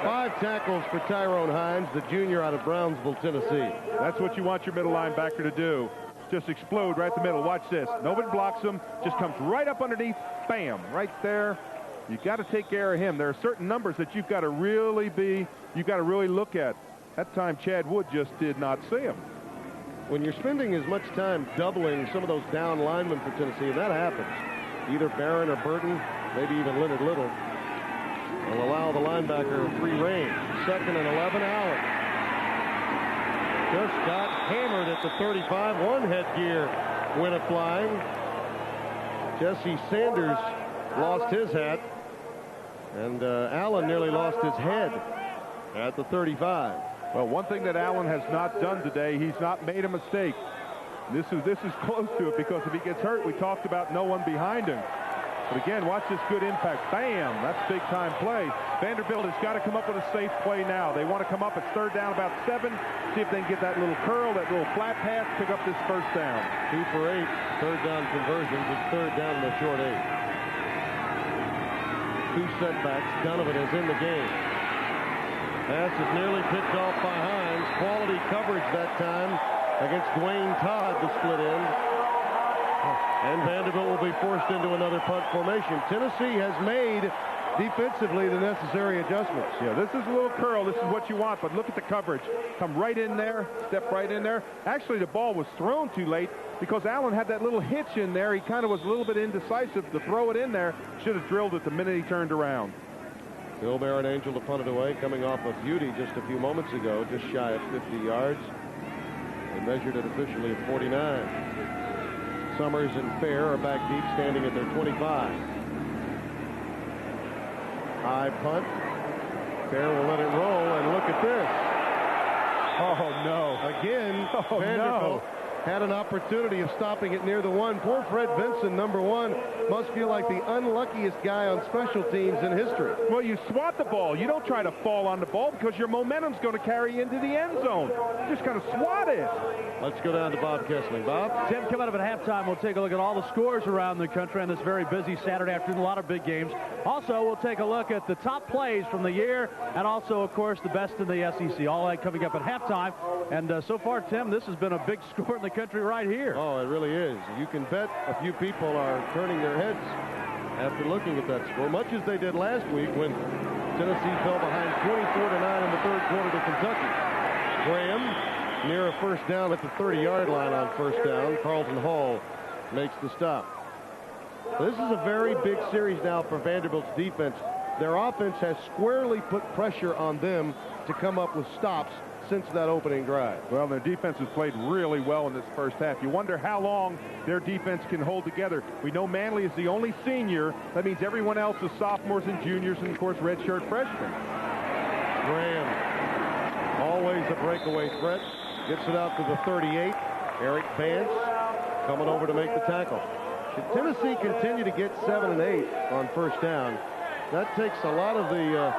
[SPEAKER 1] 5 tackles for Tyrone Hines, the junior out of Brownsville, Tennessee.
[SPEAKER 2] That's what you want your middle linebacker to do. Just explode right in the middle. Watch this. Nobody blocks him. Just comes right up underneath. Bam. Right there. You got to take care of him. There are certain numbers that you've got to really look at. That time Chad Wood just did not see him.
[SPEAKER 1] When you're spending as much time doubling some of those down linemen for Tennessee, and that happens, either Barron or Burton, maybe even Leonard Little, will allow the linebacker free rein. 2nd and 11, Allen. Just got hammered at the 35. One headgear went a-flying. Jesse Sanders lost his hat, and Allen nearly lost his head at the 35.
[SPEAKER 2] Well, one thing that Allen has not done today, he's not made a mistake. This is close to it, because if he gets hurt, we talked about no one behind him. But again, watch this good impact. Bam! That's big-time play. Vanderbilt has got to come up with a safe play now. They want to come up at 3rd down, about 7. See if they can get that little curl, that little flat pass, pick up this 1st down.
[SPEAKER 1] 2 for 8. 3rd down conversions. It's 3rd down and a short 8. 2 setbacks. Donovan is in the game. Pass is nearly picked off by Hines. Quality coverage that time against Dwayne Todd, the split end. And Vanderbilt will be forced into another punt formation. Tennessee has made defensively the necessary adjustments.
[SPEAKER 2] Yeah, this is a little curl. This is what you want, but look at the coverage. Come right in there, step right in there. Actually, the ball was thrown too late because Allen had that little hitch in there. He kind of was a little bit indecisive to throw it in there. Should have drilled it the minute he turned around.
[SPEAKER 1] Bill Barron Angel to punt it away, coming off a beauty just a few moments ago, just shy of 50 yards. They measured it officially at 49. Summers and Fair are back deep, standing at their 25. High punt. Fair will let it roll, and look at this.
[SPEAKER 2] Oh, no.
[SPEAKER 1] Again, Vanderbilt had an opportunity of stopping it near the 1. Poor Fred Vinson, number 1, must feel like the unluckiest guy on special teams in history.
[SPEAKER 2] Well, you swat the ball. You don't try to fall on the ball because your momentum's going to carry you into the end zone. You just kind of swat it.
[SPEAKER 1] Let's go down to Bob Kessling. Bob?
[SPEAKER 12] Tim, coming up at halftime, we'll take a look at all the scores around the country on this very busy Saturday afternoon. A lot of big games. Also, we'll take a look at the top plays from the year and also, of course, the best in the SEC. All that coming up at halftime. And so far, Tim, this has been a big score in the country right here.
[SPEAKER 1] Oh, it really is. You can bet a few people are turning their heads after looking at that score, much as they did last week when Tennessee fell behind 24-9 in the third quarter to Kentucky. Graham near a first down at the 30-yard line on first down. Carlton Hall makes the stop. This is a very big series now for Vanderbilt's defense. Their offense has squarely put pressure on them to come up with stops since that opening drive.
[SPEAKER 2] Well, their defense has played really well in this first half. You wonder how long their defense can hold together. We know Manley is the only senior. That means everyone else is sophomores and juniors and, of course, redshirt freshmen.
[SPEAKER 1] Graham, always a breakaway threat. Gets it out to the 38. Eric Vance coming over to make the tackle. Should Tennessee continue to get 7 and 8 on first down, that takes a lot of the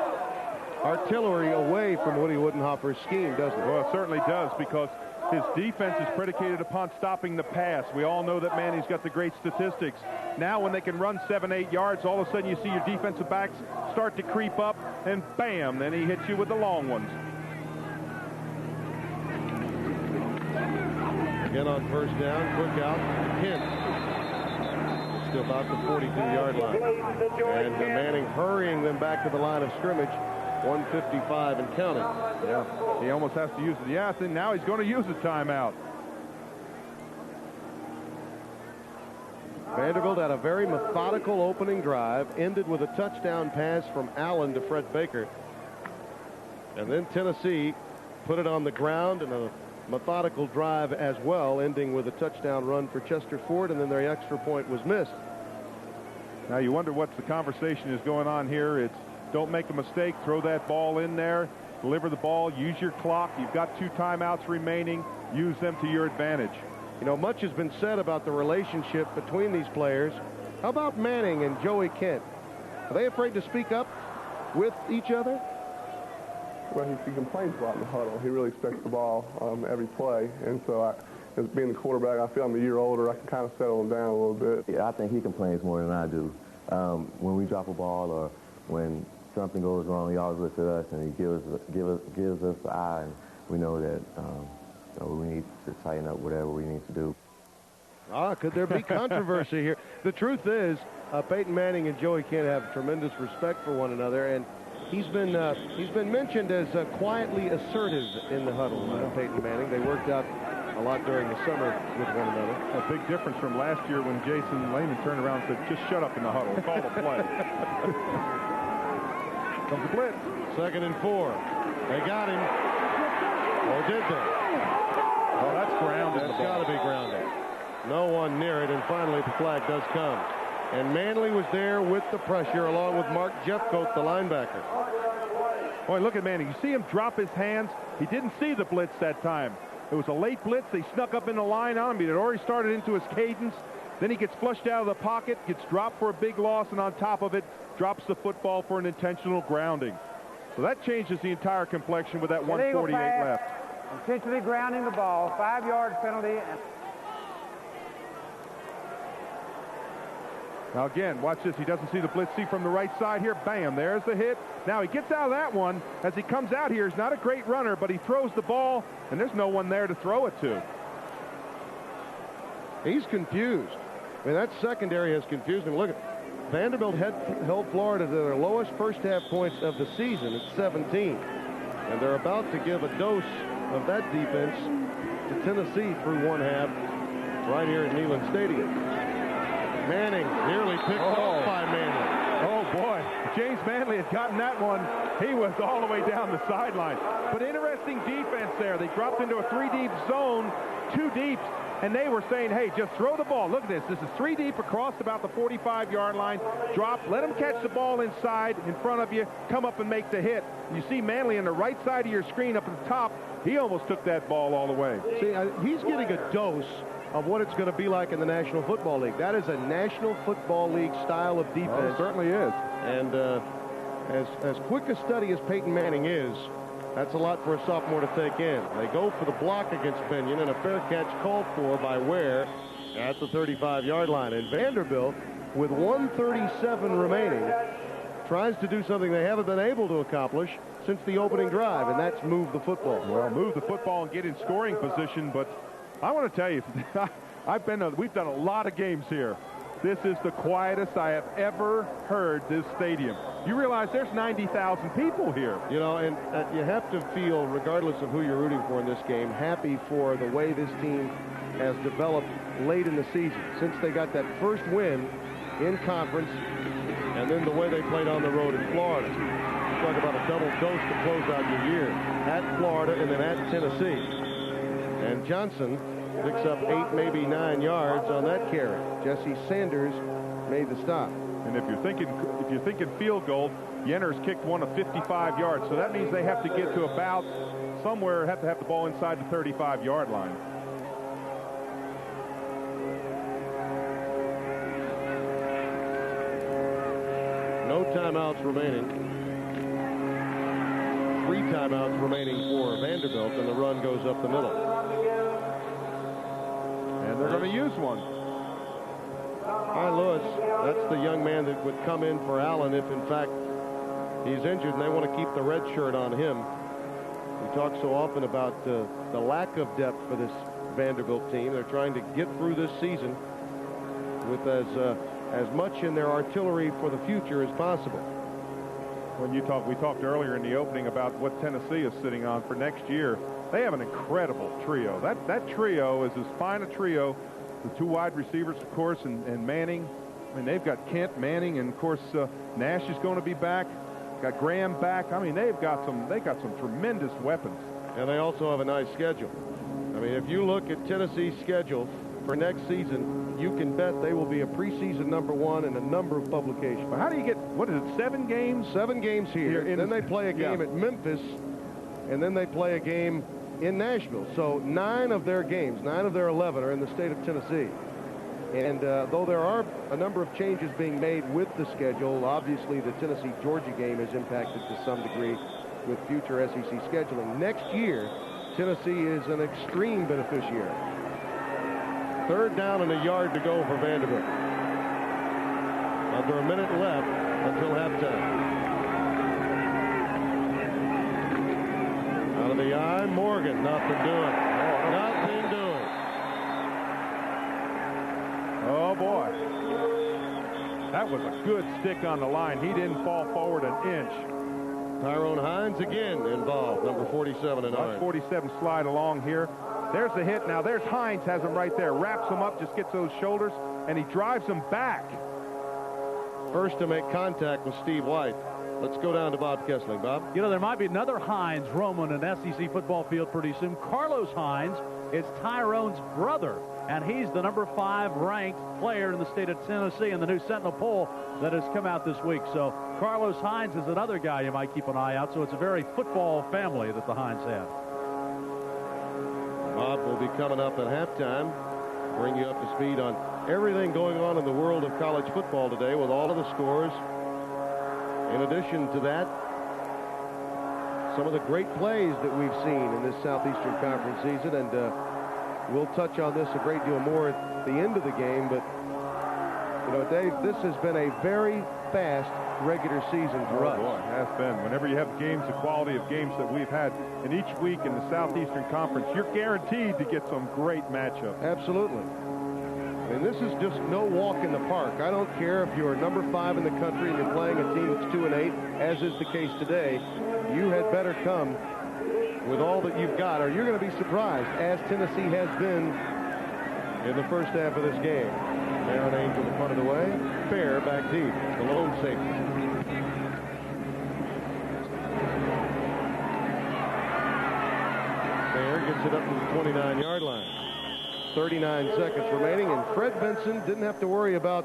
[SPEAKER 1] artillery away from Woody Woodenhofer's scheme, doesn't it?
[SPEAKER 2] Well, it certainly does, because his defense is predicated upon stopping the pass. We all know that Manny's got the great statistics. Now when they can run 7-8 yards, all of a sudden you see your defensive backs start to creep up, and bam, then he hits you with the long ones.
[SPEAKER 1] Again on first down, quick out, Kent. Still about the 42-yard line. And Manning hurrying them back to the line of scrimmage. 1:55 and counting.
[SPEAKER 2] Yeah, he almost has to use it. Yeah, I think now he's going to use a timeout.
[SPEAKER 1] Vanderbilt had a very methodical opening drive, ended with a touchdown pass from Allen to Fred Baker. And then Tennessee put it on the ground in a methodical drive as well, ending with a touchdown run for Chester Ford, and then their extra point was missed.
[SPEAKER 2] Now you wonder what the conversation is going on here. It's don't make a mistake, throw that ball in there, deliver the ball, use your clock. You've got 2 timeouts remaining. Use them to your advantage.
[SPEAKER 1] You know, much has been said about the relationship between these players. How about Manning and Joey Kent? Are they afraid to speak up with each other?
[SPEAKER 3] Well, he complains a lot in the huddle. He really expects the ball every play. And so, as being the quarterback, I feel I'm a year older. I can kind of settle him down a little bit.
[SPEAKER 5] Yeah, I think he complains more than I do. When we drop a ball or when something goes wrong, he always looks at us and he gives us the eye, and we know that we need to tighten up whatever we need to do.
[SPEAKER 1] Could there be controversy here? The truth is, Peyton Manning and Joey Kent have tremendous respect for one another, and he's been mentioned as quietly assertive in the huddle. Peyton Manning. They worked out a lot during the summer with one another.
[SPEAKER 2] A big difference from last year when Jason Lehman turned around and said, "Just shut up in the huddle. Call the play." Comes the blitz.
[SPEAKER 1] 2nd and 4. They got him. Or did they?
[SPEAKER 2] Oh, that's grounded.
[SPEAKER 1] That's got to be grounded. No one near it, and finally the flag does come. And Manley was there with the pressure, along with Mark Jeffcoat, the linebacker.
[SPEAKER 2] Boy, look at Manning. You see him drop his hands. He didn't see the blitz that time. It was a late blitz. They snuck up in the line on him. He had already started into his cadence. Then he gets flushed out of the pocket, gets dropped for a big loss, and on top of it, drops the football for an intentional grounding. So that changes the entire complexion with that 1:48 left.
[SPEAKER 13] Intentionally grounding the ball, 5-yard penalty.
[SPEAKER 2] Now again, watch this. He doesn't see the blitz. See from the right side here. Bam, there's the hit. Now he gets out of that one. As he comes out here, he's not a great runner, but he throws the ball, and there's no one there to throw it to.
[SPEAKER 1] He's confused. I mean, that secondary has confused him. Look at Vanderbilt held Florida to their lowest first-half points of the season at 17. And they're about to give a dose of that defense to Tennessee through one half right here at Neyland Stadium. Manning nearly picked off by Manley.
[SPEAKER 2] Oh, boy. James Manley had gotten that one. He was all the way down the sideline. But interesting defense there. They dropped into a 3-deep zone, 2 deep, and they were saying, hey, just throw the ball. Look at this. This is 3 deep across about the 45-yard line. Drop. Let them catch the ball inside in front of you. Come up and make the hit. You see Manley on the right side of your screen up at the top. He almost took that ball all the way.
[SPEAKER 1] See, he's getting a dose of what it's going to be like in the National Football League. That is a National Football League style of defense.
[SPEAKER 2] Oh, it certainly is.
[SPEAKER 1] And as quick a study as Peyton Manning is, that's a lot for a sophomore to take in. They go for the block against Benyon, and a fair catch called for by Ware at the 35-yard line. And Vanderbilt, with 1:37 remaining, tries to do something they haven't been able to accomplish since the opening drive, and that's move the football.
[SPEAKER 2] Well, move the football and get in scoring position, but I want to tell you, we've done a lot of games here. This is the quietest I have ever heard this stadium. You realize there's 90,000 people here.
[SPEAKER 1] You know, and you have to feel, regardless of who you're rooting for in this game, happy for the way this team has developed late in the season. Since they got that first win in conference, and then the way they played on the road in Florida. Talk about a double dose to close out your year. At Florida and then at Tennessee. And Johnson picks up 8, maybe 9 yards on that carry. Jesse Sanders made the stop.
[SPEAKER 2] And if you're thinking field goal, Yenner's kicked one of 55 yards. So that means they have to get to about somewhere, have to have the ball inside the 35-yard line.
[SPEAKER 1] No timeouts remaining. 3 timeouts remaining for Vanderbilt, and the run goes up the middle.
[SPEAKER 2] And they're going to use one.
[SPEAKER 1] Hi, Lewis. That's the young man that would come in for Allen if, in fact, he's injured, and they want to keep the red shirt on him. We talk so often about the lack of depth for this Vanderbilt team. They're trying to get through this season with as much in their artillery for the future as possible.
[SPEAKER 2] When we talked earlier in the opening about what Tennessee is sitting on for next year. They have an incredible trio. That trio is as fine a trio. The 2 wide receivers, of course, and Manning. I mean, they've got Kent, Manning, and of course Nash is going to be back. Got Graham back. I mean, they got some tremendous weapons.
[SPEAKER 1] And they also have a nice schedule. I mean, if you look at Tennessee's schedule for next season, you can bet they will be a preseason #1 in a number of publications.
[SPEAKER 2] But how do you get, what is it, 7 games?
[SPEAKER 1] 7 games here. Then they play a game at Memphis, and then they play a game in Nashville. So 9 of their games, 9 of their 11 are in the state of Tennessee. And though there are a number of changes being made with the schedule, obviously the Tennessee-Georgia game is impacted to some degree with future SEC scheduling. Next year, Tennessee is an extreme beneficiary. 3rd down and a yard to go for Vanderbilt. Under a minute left until halftime. Out of the eye, Morgan. Nothing doing. Nothing doing.
[SPEAKER 2] Oh, boy. That was a good stick on the line. He didn't fall forward an inch.
[SPEAKER 1] Tyrone Hines again involved, number 47 and 9.
[SPEAKER 2] 47 slide along here. There's the hit. Now there's Hines, has him right there. Wraps him up, just gets those shoulders, and he drives him back.
[SPEAKER 1] First to make contact with Steve White. Let's go down to Bob Kessling. Bob?
[SPEAKER 12] You know, there might be another Hines roaming an SEC football field pretty soon. Carlos Hines is Tyrone's brother, and he's the number 5 ranked player in the state of Tennessee in the new Sentinel poll that has come out this week. So Carlos Hines is another guy you might keep an eye out. So it's a very football family that the Hines have.
[SPEAKER 1] Bob will be coming up at halftime, bring you up to speed on everything going on in the world of college football today with all of the scores. In addition to that, some of the great plays that we've seen in this Southeastern Conference season, and we'll touch on this a great deal more at the end of the game. But, you know, Dave, this has been a very fast regular season for us.
[SPEAKER 2] Boy, it has been. Whenever you have games, the quality of games that we've had in each week in the Southeastern Conference, you're guaranteed to get some great matchups.
[SPEAKER 1] Absolutely. And this is just no walk in the park. I don't care if you're number 5 in the country and you're playing a team that's 2-8, as is the case today. You had better come with all that you've got, or you're going to be surprised, as Tennessee has been in the first half of this game. Aaron Angel in front of the way. Fair back deep. The lone safety. Fair gets it up to the 29-yard line. 39 seconds remaining, and Fred Benson didn't have to worry about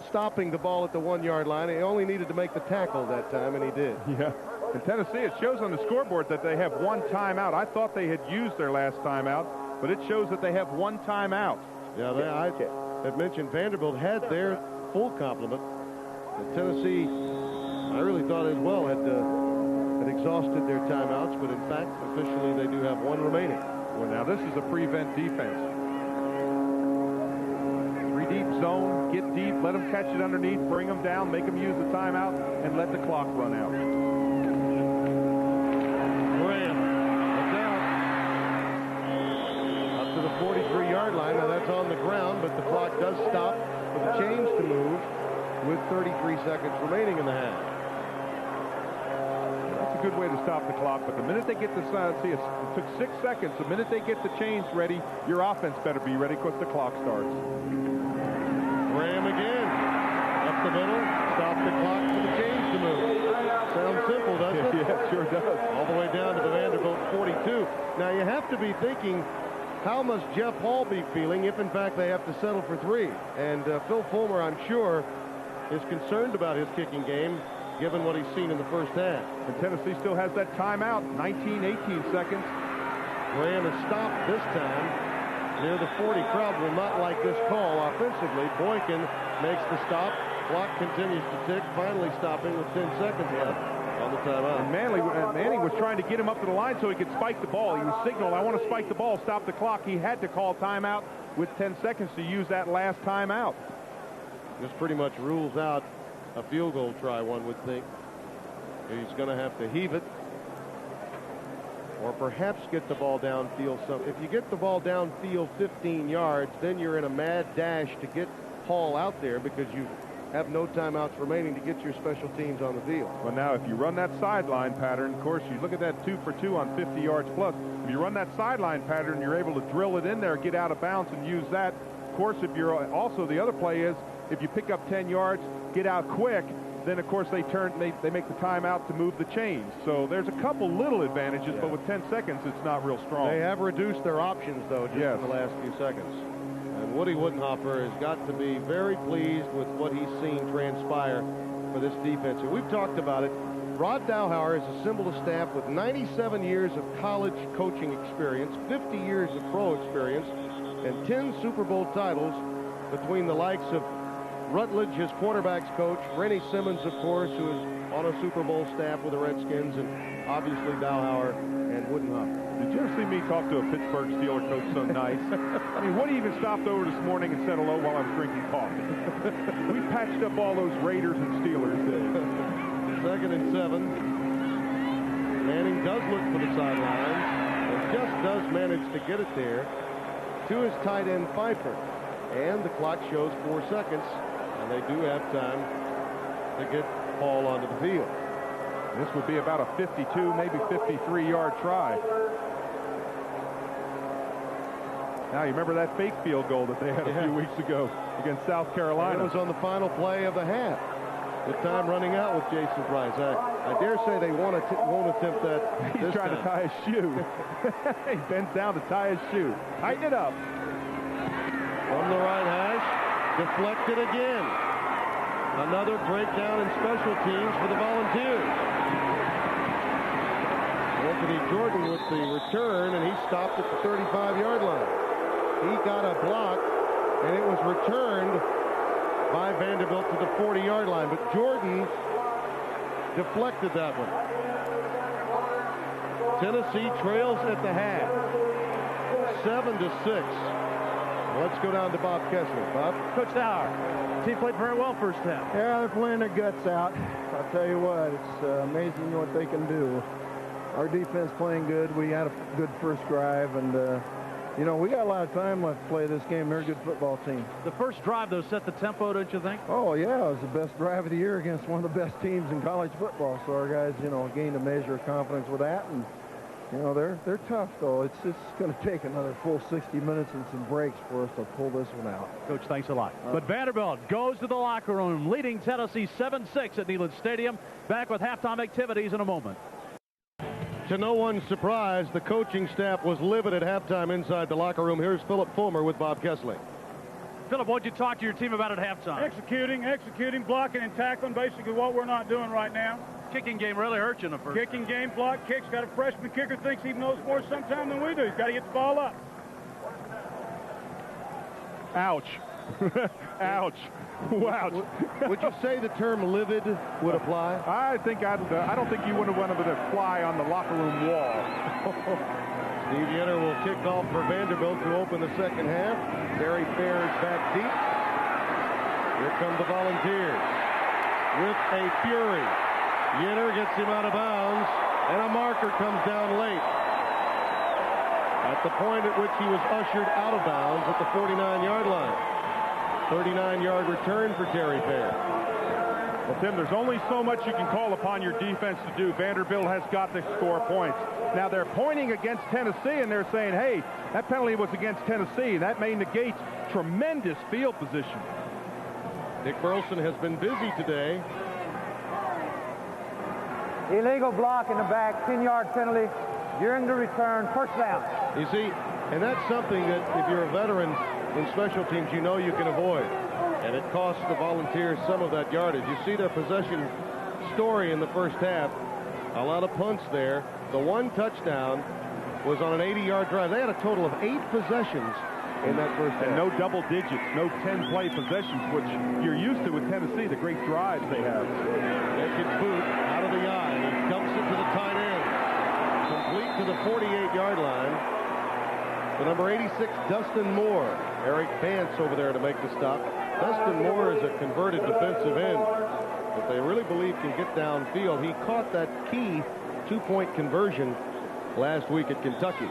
[SPEAKER 1] stopping the ball at the 1-yard line. He only needed to make the tackle that time, and he did.
[SPEAKER 2] Yeah. In Tennessee, it shows on the scoreboard that they have 1 timeout. I thought they had used their last timeout, but it shows that they have 1 timeout.
[SPEAKER 1] Yeah, I had mentioned Vanderbilt had their full complement. And Tennessee, I really thought as well, had exhausted their timeouts, but in fact, officially, they do have 1 remaining.
[SPEAKER 2] Well, now this is a prevent defense. 3 deep zone, get deep, let them catch it underneath, bring them down, make them use the timeout, and let the clock run out.
[SPEAKER 1] Graham, look out. Up to the 43-yard line. Now that's on the ground, but the clock does stop for the chains to move with 33 seconds remaining in the half.
[SPEAKER 2] That's a good way to stop the clock, but the minute they get the see, it took 6 seconds. The minute they get the chains ready, your offense better be ready because the clock starts.
[SPEAKER 1] Graham again. Up the middle. Stop the clock for the chains to move. Sounds simple, doesn't it?
[SPEAKER 2] Yeah, it sure does.
[SPEAKER 1] All the way down to the Vanderbilt 42. Now, you have to be thinking, how must Jeff Hall be feeling if, in fact, they have to settle for 3? And Phil Fulmer, I'm sure, is concerned about his kicking game, given what he's seen in the first half.
[SPEAKER 2] And Tennessee still has that timeout, 18 seconds.
[SPEAKER 1] Graham is stopped this time near the 40. Crowd will not like this call offensively. Boykin makes the stop. Clock continues to tick, finally stopping with 10 seconds left on the timeout.
[SPEAKER 2] And Manning was trying to get him up to the line so he could spike the ball. He was signaled, I want to spike the ball, stop the clock. He had to call timeout with 10 seconds to use that last timeout.
[SPEAKER 1] This pretty much rules out a field goal try, one would think. He's going to have to heave it or perhaps get the ball downfield. So if you get the ball downfield 15 yards, then you're in a mad dash to get Hall out there because you have no timeouts remaining to get your special teams on the field.
[SPEAKER 2] Well, now, if you run that sideline pattern, of course, you look at that 2 for 2 on 50 yards plus. If you run that sideline pattern, you're able to drill it in there, get out of bounds, and use that. Of course, if you're also, the other play is, if you pick up 10 yards, get out quick, then, of course, they make the timeout to move the chains. So there's a couple little advantages, but with 10 seconds, it's not real strong.
[SPEAKER 1] They have reduced their options, though, just in the last few seconds. And Woody Woodenhofer has got to be very pleased with what he's seen transpire for this defense. And we've talked about it. Rod Dowhauer has assembled a staff with 97 years of college coaching experience, 50 years of pro experience, and 10 Super Bowl titles between the likes of Rutledge, his quarterbacks coach, Rennie Simmons, of course, who is on a Super Bowl staff with the Redskins, and obviously Dowhauer and Woodenhofer.
[SPEAKER 2] Did you ever see me talk to a Pittsburgh Steeler coach so nice? I mean, Woody even stopped over this morning and said hello while I was drinking coffee. We patched up all those Raiders and Steelers days.
[SPEAKER 1] 2nd and 7. Manning does look for the sidelines and just does manage to get it there to his tight end Pfeiffer. And the clock shows 4 seconds, and they do have time to get Paul onto the field.
[SPEAKER 2] This would be about a 52, maybe 53-yard try. Now, you remember that fake field goal that they had a few weeks ago against South Carolina?
[SPEAKER 1] It was on the final play of the half. The time running out with Jason Price. I dare say they won't attempt that.
[SPEAKER 2] He's trying to tie his shoe. He bends down to tie his shoe. Tighten it up.
[SPEAKER 1] From the right hash, deflected again. Another breakdown in special teams for the Volunteers. Anthony Jordan with the return, and he stopped at the 35-yard line. He got a block, and it was returned by Vanderbilt to the 40-yard line. But Jordan deflected that one. Tennessee trails at the half, 7-6. Let's go down to Bob Kessler. Bob?
[SPEAKER 12] Coach Dowhauer, team played very well first half.
[SPEAKER 8] Yeah, they're playing their guts out. I'll tell you what, it's amazing what they can do. Our defense playing good. We had a good first drive, and, you know, we got a lot of time left to play this game. They're a good football team.
[SPEAKER 12] The first drive, though, set the tempo, don't you think?
[SPEAKER 8] Oh, yeah, it was the best drive of the year against one of the best teams in college football. So our guys, you know, gained a measure of confidence with that, and you know, they're tough, though. It's just going to take another full 60 minutes and some breaks for us to pull this one out.
[SPEAKER 12] Coach, thanks a lot. But Vanderbilt goes to the locker room, leading Tennessee 7-6 at Neyland Stadium. Back with halftime activities in a moment.
[SPEAKER 1] To no one's surprise, the coaching staff was livid at halftime inside the locker room. Here's Philip Fulmer with Bob Kessler.
[SPEAKER 12] Philip, what'd you talk to your team about at halftime?
[SPEAKER 6] Executing, blocking, and tackling, basically what we're not doing right now.
[SPEAKER 12] Kicking game really hurt you in the first.
[SPEAKER 6] Kicking game, block, kicks. Got a freshman kicker, thinks he knows more sometime than we do. He's got to get the ball up.
[SPEAKER 2] Ouch. Ouch. Wow.
[SPEAKER 1] Would you say the term livid would apply?
[SPEAKER 2] I don't think you would have wanted to fly on the locker room wall.
[SPEAKER 1] Steve Yenner will kick off for Vanderbilt to open the second half. Barry Fair's back deep. Here come the Volunteers with a fury. Yenner gets him out of bounds, and a marker comes down late. At the point at which he was ushered out of bounds at the 49-yard line. 39-yard return for Terry Fair.
[SPEAKER 2] Well, Tim, there's only so much you can call upon your defense to do. Vanderbilt has got to score points. Now, they're pointing against Tennessee, and they're saying, hey, that penalty was against Tennessee. That may negate tremendous field position.
[SPEAKER 1] Dick Burleson has been busy today.
[SPEAKER 13] Illegal block in the back, 10-yard penalty during the return, first down.
[SPEAKER 1] You see, and that's something that if you're a veteran in special teams, you know you can avoid. And it costs the Volunteers some of that yardage. You see their possession story in the first half. A lot of punts there. The one touchdown was on an 80-yard drive. They had a total of 8 possessions in that first half.
[SPEAKER 2] And no double digits, no 10-play possessions, which you're used to with Tennessee, the great drives they have.
[SPEAKER 1] Naked boot out of the eye, and he dumps it to the tight end. Complete to the 48-yard line. The number 86, Dustin Moore. Eric Vance over there to make the stop. Dustin Moore is a converted defensive end that they really believe can get downfield. He caught that key 2-point conversion last week at Kentucky.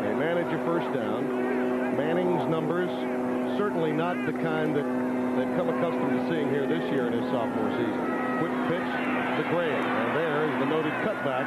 [SPEAKER 1] They manage a first down. Manning's numbers certainly not the kind that they've come accustomed to seeing here this year in his sophomore season. Quick pitch to Graham, and there is the noted cutback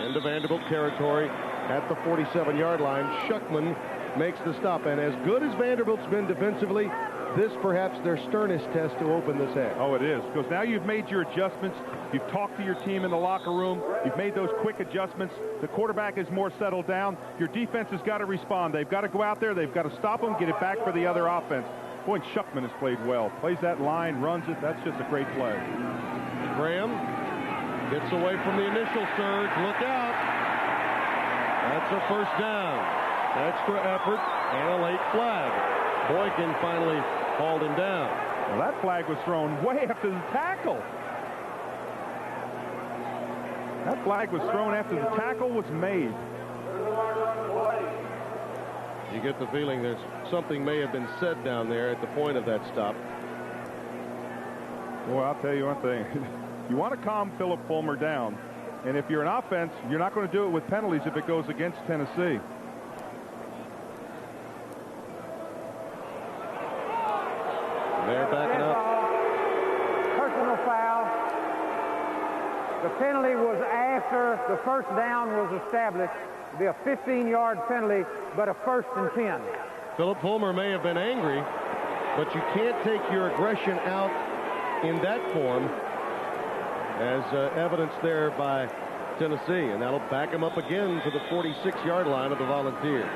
[SPEAKER 1] into Vanderbilt territory at the 47-yard line. Schuckman makes the stop, and as good as Vanderbilt's been defensively, this perhaps their sternest test to open this half.
[SPEAKER 2] Oh, it is, because now you've made your adjustments. You've talked to your team in the locker room. You've made those quick adjustments. The quarterback is more settled down. Your defense has got to respond. They've got to go out there. They've got to stop them, get it back for the other offense. Boy, Schuckman has played well. Plays that line, runs it. That's just a great play.
[SPEAKER 1] Graham gets away from the initial surge. Look out. That's a first down. Extra effort and a late flag. Boykin finally hauled him down.
[SPEAKER 2] Well, that flag was thrown way after the tackle. That flag was thrown after the tackle was made.
[SPEAKER 1] You get the feeling there's something may have been said down there at the point of that stop.
[SPEAKER 2] Well, I'll tell you one thing. You want to calm Philip Fulmer down. And if you're an offense, you're not going to do it with penalties if it goes against Tennessee.
[SPEAKER 1] They're backing up.
[SPEAKER 13] Personal foul. The penalty was after the first down was established. It'd be a 15-yard penalty, but a 1st and 10.
[SPEAKER 1] Philip Fulmer may have been angry, but you can't take your aggression out in that form, as evidenced there by Tennessee, and that'll back him up again to the 46-yard line of the Volunteers.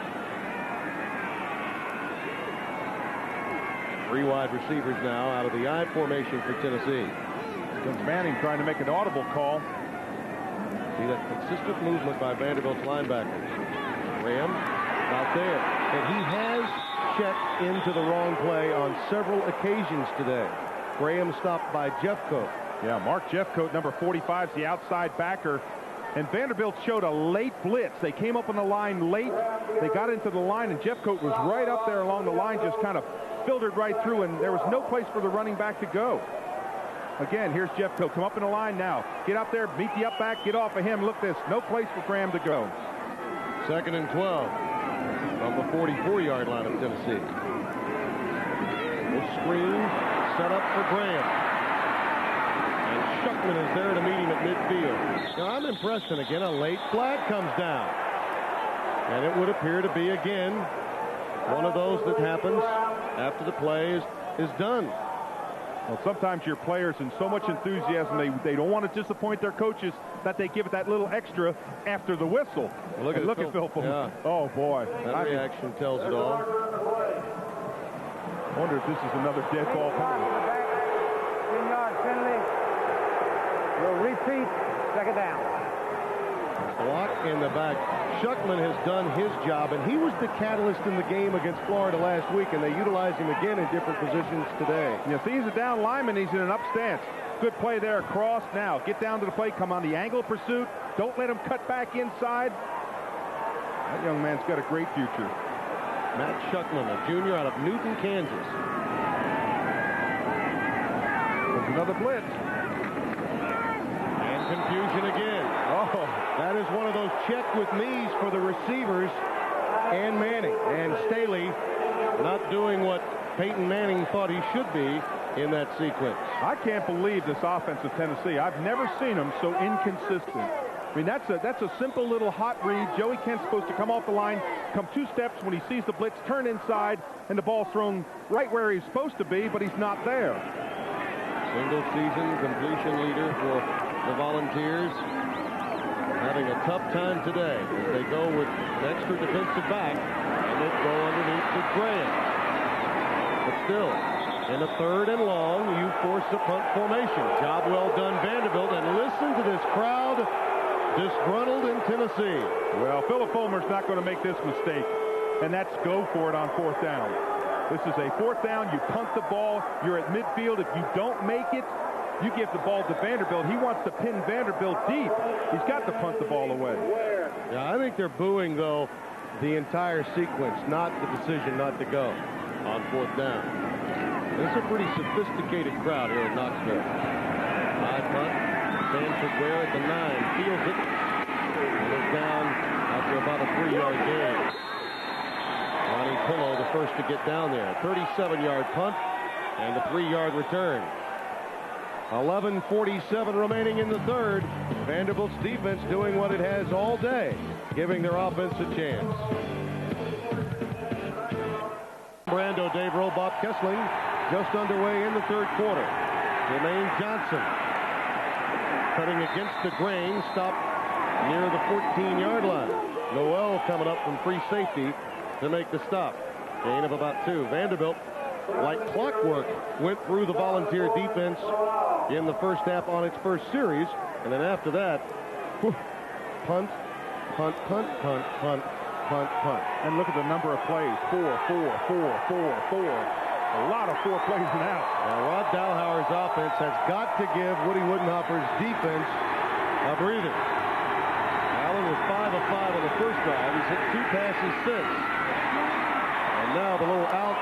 [SPEAKER 1] 3 wide receivers now out of the I formation for Tennessee.
[SPEAKER 2] Vince Manning trying to make an audible call.
[SPEAKER 1] See that consistent movement by Vanderbilt's linebackers. Graham out there, and he has checked into the wrong play on several occasions today. Graham stopped by Jeffcoat.
[SPEAKER 2] Yeah, Mark Jeffcoat, number 45, is the outside backer. And Vanderbilt showed a late blitz. They came up on the line late. They got into the line, and Jeffcoat was right up there along the line, just kind of filtered right through, and there was no place for the running back to go. Again, here's Jeffcoat. Come up in the line now. Get up there, meet the up back, get off of him. Look this, no place for Graham to go.
[SPEAKER 1] 2nd and 12 from the 44-yard line of Tennessee. The screen set up for Graham. Schuckman is there to meet him at midfield. Now, I'm impressed, and again, a late flag comes down. And it would appear to be, again, one of those that happens after the play is done.
[SPEAKER 2] Well, sometimes your players, in so much enthusiasm, they don't want to disappoint their coaches, that they give it that little extra after the whistle.
[SPEAKER 1] Well, look at Phil.
[SPEAKER 2] Yeah. Oh, boy.
[SPEAKER 1] That reaction tells it all.
[SPEAKER 2] I wonder if this is another dead ball penalty.
[SPEAKER 13] 10-yard penalty. We'll repeat, 2nd down.
[SPEAKER 1] Block in the back. Schuckman has done his job, and he was the catalyst in the game against Florida last week, and they utilized him again in different positions today.
[SPEAKER 2] Yeah, see, he's a down lineman. He's in an up stance. Good play there across. Now, get down to the plate. Come on the angle pursuit. Don't let him cut back inside. That young man's got a great future.
[SPEAKER 1] Matt Schuckman, a junior out of Newton, Kansas.
[SPEAKER 2] There's another blitz.
[SPEAKER 1] Confusion again. Oh, that is one of those check with knees for the receivers and Manning. And Staley not doing what Peyton Manning thought he should be in that sequence.
[SPEAKER 2] I can't believe this offense of Tennessee. I've never seen them so inconsistent. I mean, that's a simple little hot read. Joey Kent's supposed to come off the line, come 2 steps when he sees the blitz, turn inside, and the ball's thrown right where he's supposed to be, but he's not there.
[SPEAKER 1] Single-season completion leader for the Volunteers, having a tough time today as they go with an extra defensive back, and they go underneath to Graham. But still, in a 3rd and long, you force a punt formation. Job well done, Vanderbilt, and listen to this crowd disgruntled in Tennessee.
[SPEAKER 2] Well, Philip Fulmer's not going to make this mistake, and that's go for it on 4th down. This is a 4th down. You punt the ball. You're at midfield. If you don't make it, you give the ball to Vanderbilt. He wants to pin Vanderbilt deep. He's got to punt the ball away.
[SPEAKER 1] Yeah, I think they're booing, though, the entire sequence, not the decision not to go on 4th down. This is a pretty sophisticated crowd here in Knoxville. High punt. Sanford Ware at the 9. Fields it. And is down after about a 3-yard gain. Ronnie Pillow, the first to get down there. 37-yard punt and a 3-yard return. 11:47 remaining in the 3rd. Vanderbilt's defense doing what it has all day, giving their offense a chance. Brando, Dave Robot, Kessling just underway in the 3rd quarter. Jermaine Johnson cutting against the grain, stopped near the 14-yard line. Noel coming up from free safety to make the stop. Gain of about 2. Vanderbilt, like clockwork, went through the Volunteer defense in the first half on its first series, and then after that, punt, punt, punt, punt, punt, punt, punt.
[SPEAKER 2] And look at the number of plays. 4, 4, 4, 4, 4. A lot of 4 plays and out.
[SPEAKER 1] Now, Rod Dowhauer's offense has got to give Woody Woodenhoffer's defense a breather. Allen was 5 of 5 on the first drive. He's hit 2 passes since. And now the little out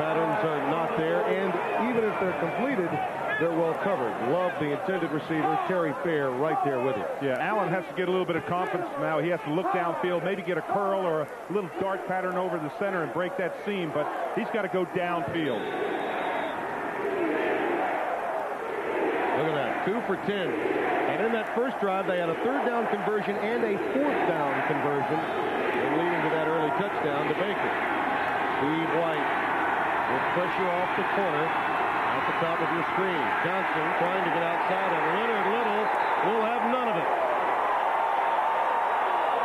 [SPEAKER 1] patterns are not there, and even if they're completed, they're well covered. Love the intended receiver, Terry Fair, right there with him.
[SPEAKER 2] Yeah, Allen has to get a little bit of confidence now. He has to look downfield, maybe get a curl or a little dart pattern over the center and break that seam, but he's got to go downfield.
[SPEAKER 1] Look at that, 2 for 10. And in that first drive, they had a 3rd down conversion and a 4th down conversion, and leading to that early touchdown to Baker. Steve White with pressure off the corner. At the top of your screen, Johnson trying to get outside on Leonard Little. Will have none of it.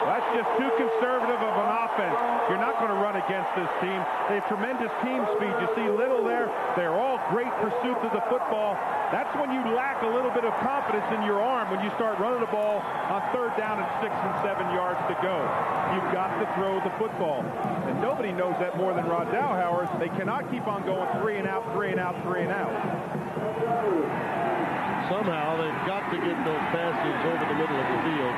[SPEAKER 2] Well, that's just too conservative of an offense. You're not going to run against this team. They have tremendous team speed. You see Little there. They're all great pursuit of the football. That's when you lack a little bit of confidence in your arm when you start running the ball on 3rd down and 6 and 7 yards to go. You've got to throw the football. And nobody knows that more than Rod Dowhauer. They cannot keep on going 3 and out, 3 and out, 3 and out.
[SPEAKER 1] Somehow they've got to get those passes over the middle of the field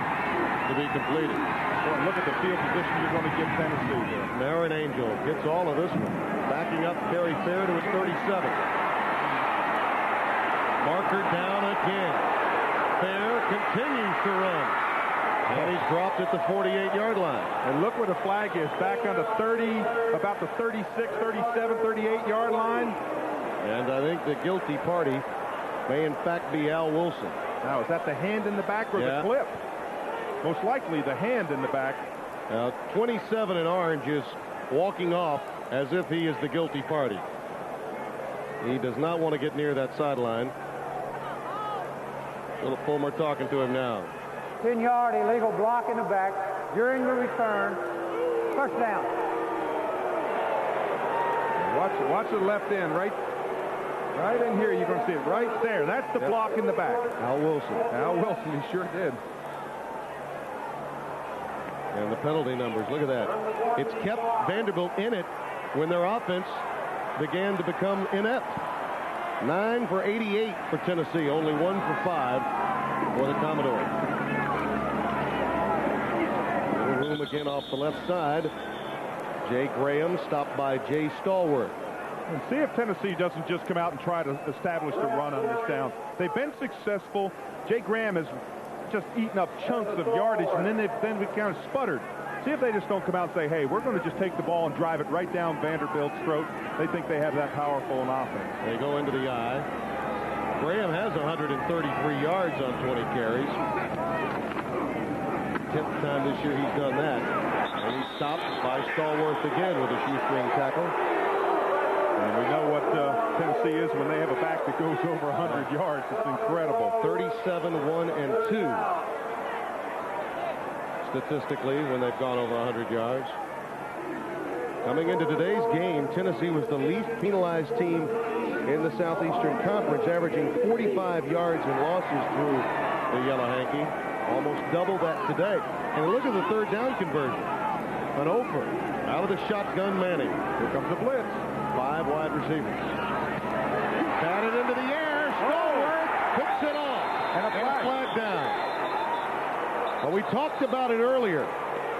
[SPEAKER 1] to be completed.
[SPEAKER 2] Well, look at the field position you're going to give Tennessee there.
[SPEAKER 1] Marin Angel gets all of this one. Backing up Terry Fair to his 37. Marker down again. Fair continues to run. And he's dropped at the 48-yard line.
[SPEAKER 2] And look where the flag is. Back on the 30, about the 36, 37, 38-yard line.
[SPEAKER 1] And I think the guilty party may in fact be Al Wilson.
[SPEAKER 2] Now, is that the hand in the back or the clip? Most likely the hand in the back.
[SPEAKER 1] 27 in orange is walking off as if he is the guilty party. He does not want to get near that sideline. Philip Fulmer talking to him now.
[SPEAKER 13] 10-yard illegal block in the back during the return. First down.
[SPEAKER 2] Watch the left end, right in here. You're going to see it right there. That's the block in the back.
[SPEAKER 1] Al Wilson.
[SPEAKER 2] Al Wilson, he sure did.
[SPEAKER 1] And the penalty numbers, look at that. It's kept Vanderbilt in it when their offense began to become inept. 9 for 88 for Tennessee, only 1 for 5 for the Commodores. Little room again off the left side. Jay Graham stopped by Jay Stallworth.
[SPEAKER 2] And see if Tennessee doesn't just come out and try to establish the run on this down. They've been successful. Jay Graham has just eaten up chunks of yardage, and then we kind of sputtered. See if they just don't come out and say, hey, we're going to just take the ball and drive it right down Vanderbilt's throat. They think they have that powerful an offense.
[SPEAKER 1] They go into the eye. Graham has 133 yards on 20 carries. 10th time this year he's done that. And he's stopped by Stallworth again with a shoestring tackle.
[SPEAKER 2] And we know what Tennessee is when they have a back that goes over 100 yards. It's incredible.
[SPEAKER 1] 37-1-2. Statistically, when they've gone over 100 yards. Coming into today's game, Tennessee was the least penalized team in the Southeastern Conference, averaging 45 yards in losses through the Yellow Hanky. Almost double that today. And look at the third down conversion. An over out of the shotgun Manning.
[SPEAKER 2] Here comes the blitz.
[SPEAKER 1] 5 wide receivers. Batted into the air. Stallworth picks it off.
[SPEAKER 2] And a
[SPEAKER 1] flag down. Well, we talked about it earlier.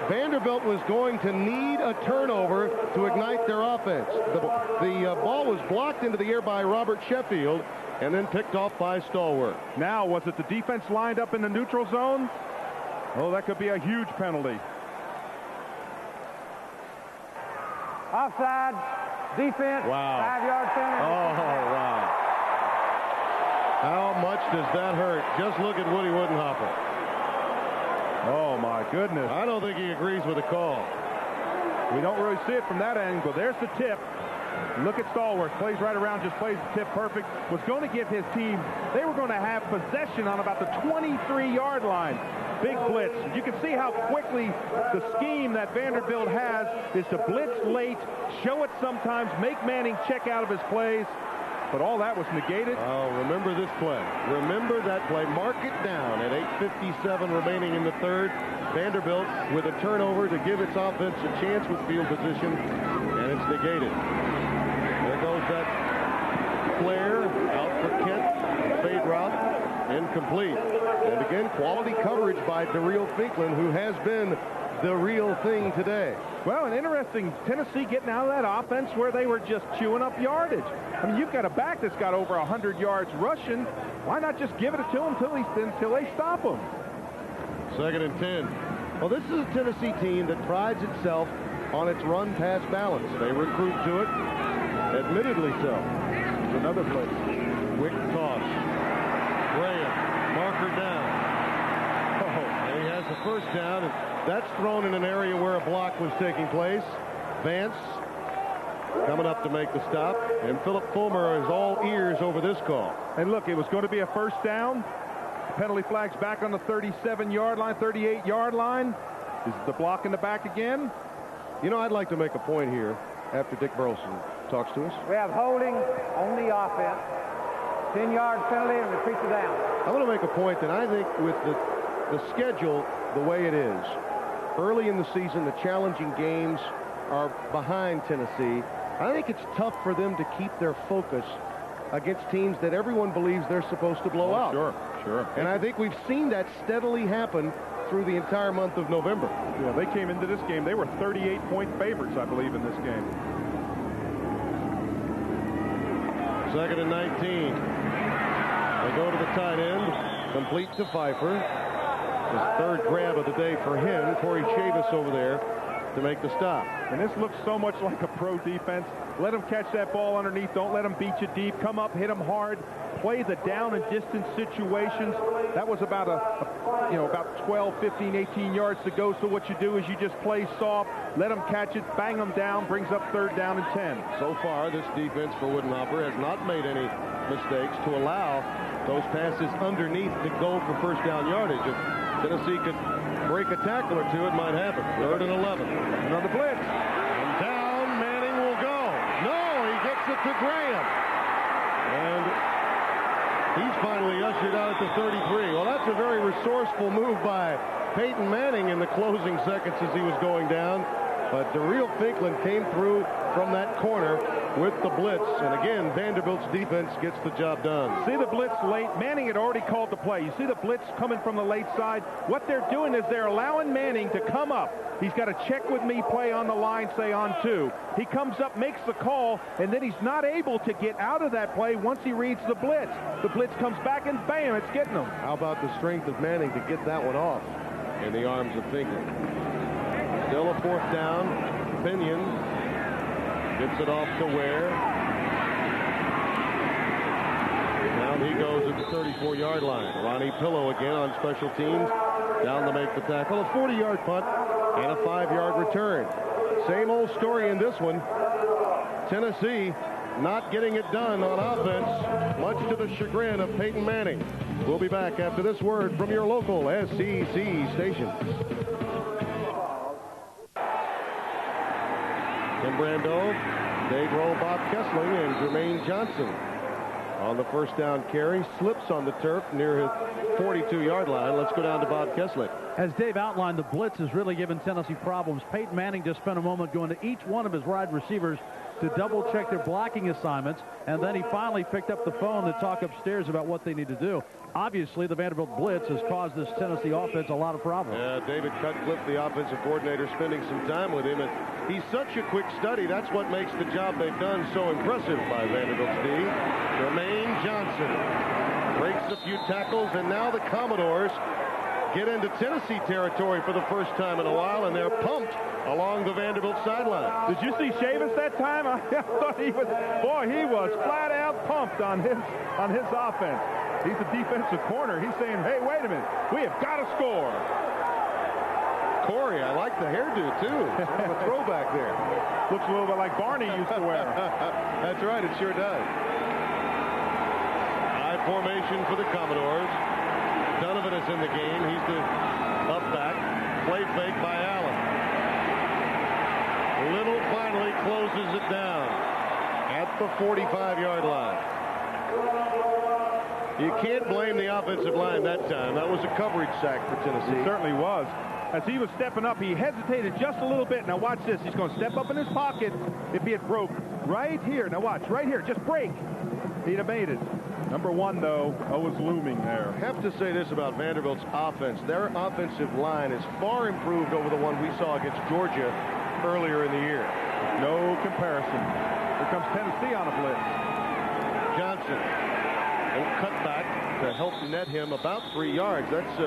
[SPEAKER 1] Vanderbilt was going to need a turnover to ignite their offense. The ball was blocked into the air by Robert Sheffield and then picked off by Stallworth.
[SPEAKER 2] Now, was it the defense lined up in the neutral zone? Oh, that could be a huge penalty.
[SPEAKER 13] Offside. Defense.
[SPEAKER 1] Wow.
[SPEAKER 13] 5-yard penalty.
[SPEAKER 1] Oh, wow. How much does that hurt? Just look at Woody Woodenhopper.
[SPEAKER 2] Oh, my goodness.
[SPEAKER 1] I don't think he agrees with the call.
[SPEAKER 2] We don't really see it from that angle. There's the tip. Look at Stallworth. Plays right around, just plays the tip perfect. Was going to give his team, they were going to have possession on about the 23-yard line. Big blitz. You can see how quickly the scheme that Vanderbilt has is to blitz late, show it sometimes, make Manning check out of his plays. But all that was negated.
[SPEAKER 1] Oh, remember this play. Remember that play. Mark it down at 8:57 remaining in the third. Vanderbilt with a turnover to give its offense a chance with field position, and it's negated. There goes that flare out for Kent. Fade route, incomplete. And again, quality coverage by DeReal Finklin, who has been the real thing today.
[SPEAKER 2] Well, and interesting, Tennessee getting out of that offense where they were just chewing up yardage. I mean, you've got a back that's got over 100 yards rushing. Why not just give it to him until they stop him?
[SPEAKER 1] 2nd and 10. Well, this is a Tennessee team that prides itself on its run-pass balance. They recruit to it, admittedly so. It's another blitz. Quick toss. Graham, marker down. Oh, and he has the first down, and that's thrown in an area where a block was taking place. Vance coming up to make the stop, and Philip Fulmer is all ears over this call.
[SPEAKER 2] And look, it was going to be a first down. Penalty flag's back on the 37-yard line, 38-yard line. Is the block in the back again?
[SPEAKER 1] You know, I'd like to make a point here after Dick Burleson talks to us.
[SPEAKER 13] We have holding on the offense. 10-yard penalty and retreat to down.
[SPEAKER 1] I want to make a point that I think with the schedule the way it is, early in the season, the challenging games are behind Tennessee. I think it's tough for them to keep their focus against teams that everyone believes they're supposed to blow out.
[SPEAKER 2] Sure.
[SPEAKER 1] And I think we've seen that steadily happen through the entire month of November.
[SPEAKER 2] Yeah, they came into this game. They were 38-point favorites, I believe, in this game.
[SPEAKER 1] 2nd and 19. They go to the tight end, complete to Pfeiffer. His third grab of the day for him. Corey Chavis over there to make the stop.
[SPEAKER 2] And this looks so much like a pro defense. Let them catch that ball underneath. Don't let them beat you deep. Come up, hit them hard. Play the down and distance situations. That was about about 12, 15, 18 yards to go. So what you do is you just play soft, let them catch it, bang them down, brings up 3rd down and 10.
[SPEAKER 1] So far, this defense for Woodenhopper has not made any mistakes to allow those passes underneath to go for first down yardage. If Tennessee could break a tackle or two, it might happen. 3rd and 11.
[SPEAKER 2] Another blitz.
[SPEAKER 1] And down Manning will go. No, he gets it to Graham. And he's finally ushered out at the 33. Well, that's a very resourceful move by Peyton Manning in the closing seconds as he was going down. But DeReal Finklin came through from that corner with the blitz. And again, Vanderbilt's defense gets the job done.
[SPEAKER 2] See the blitz late. Manning had already called the play. You see the blitz coming from the late side. What they're doing is they're allowing Manning to come up. He's got a check with me play on the line, say on 2. He comes up, makes the call, and then he's not able to get out of that play once he reads the blitz. The blitz comes back, and bam, it's getting him.
[SPEAKER 1] How about the strength of Manning to get that one off in the arms of Finklin? Still a 4th down. Pinion gets it off to Ware. Now he goes at the 34-yard line. Ronnie Pillow again on special teams. Down to make the tackle. A 40-yard punt and a 5-yard return. Same old story in this one. Tennessee not getting it done on offense, much to the chagrin of Peyton Manning. We'll be back after this word from your local SEC station. Tim Brando, Dave Rowe, Bob Kessling, and Jermaine Johnson on the first down carry. Slips on the turf near his 42-yard line. Let's go down to Bob Kessling.
[SPEAKER 12] As Dave outlined, the blitz has really given Tennessee problems. Peyton Manning just spent a moment going to each one of his wide receivers to double-check their blocking assignments, and then he finally picked up the phone to talk upstairs about what they need to do. Obviously, the Vanderbilt blitz has caused this Tennessee offense a lot of problems.
[SPEAKER 1] David Cutcliffe, the offensive coordinator, spending some time with him, and he's such a quick study. That's what makes the job they've done so impressive by Vanderbilt's D. Jermaine Johnson breaks a few tackles, and now the Commodores get into Tennessee territory for the first time in a while, and they're pumped along the Vanderbilt sideline.
[SPEAKER 2] Did you see Chavis that time? I thought he was flat out pumped on his offense. He's a defensive corner. He's saying, hey, wait a minute, we have got to score.
[SPEAKER 1] Corey, I like the hairdo too. Sort of a throwback there.
[SPEAKER 2] Looks a little bit like Barney used to wear.
[SPEAKER 1] That's right, it sure does. High formation for the Commodores. Donovan is in the game. He's the up back. Play fake by Allen. Little finally closes it down at the 45-yard line. You can't blame the offensive line that time. That was a coverage sack for Tennessee.
[SPEAKER 2] It certainly was. As he was stepping up, he hesitated just a little bit. Now watch this. He's going to step up in his pocket if he had broke right here. Now watch, right here. Just break. He'd have made it. Number 1, though, was looming there.
[SPEAKER 1] I have to say this about Vanderbilt's offense. Their offensive line is far improved over the one we saw against Georgia earlier in the year.
[SPEAKER 2] No comparison. Here comes Tennessee on a blitz.
[SPEAKER 1] Johnson, a cut back to help net him about 3 yards. That's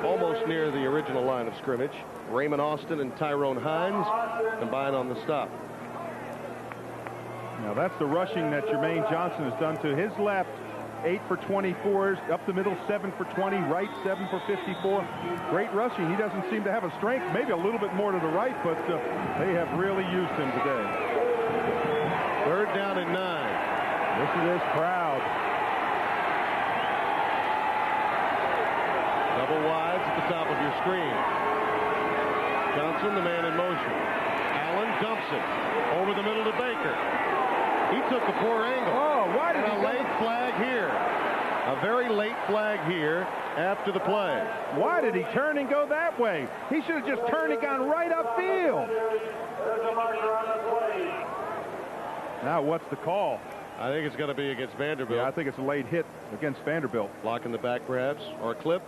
[SPEAKER 1] almost near the original line of scrimmage. Raymond Austin and Tyrone Hines combine on the stop.
[SPEAKER 2] Now that's the rushing that Jermaine Johnson has done to his left. 8 for 24, up the middle, 7 for 20, right, 7 for 54. Great rushing. He doesn't seem to have a strength, maybe a little bit more to the right, but they have really used him today.
[SPEAKER 1] 3rd down and 9.
[SPEAKER 2] Listen to this crowd.
[SPEAKER 1] Double wides at the top of your screen. Johnson, the man in motion. Allen dumps it over the middle to Baker. He took a poor angle.
[SPEAKER 2] Oh, why did
[SPEAKER 1] a late flag here? A very late flag here after the play.
[SPEAKER 2] Why did he turn and go that way? He should have just turned and gone right upfield. Now, what's the call?
[SPEAKER 1] I think it's going to be against Vanderbilt.
[SPEAKER 2] Yeah, I think it's a late hit against Vanderbilt.
[SPEAKER 1] Block in the back, perhaps, or a clip.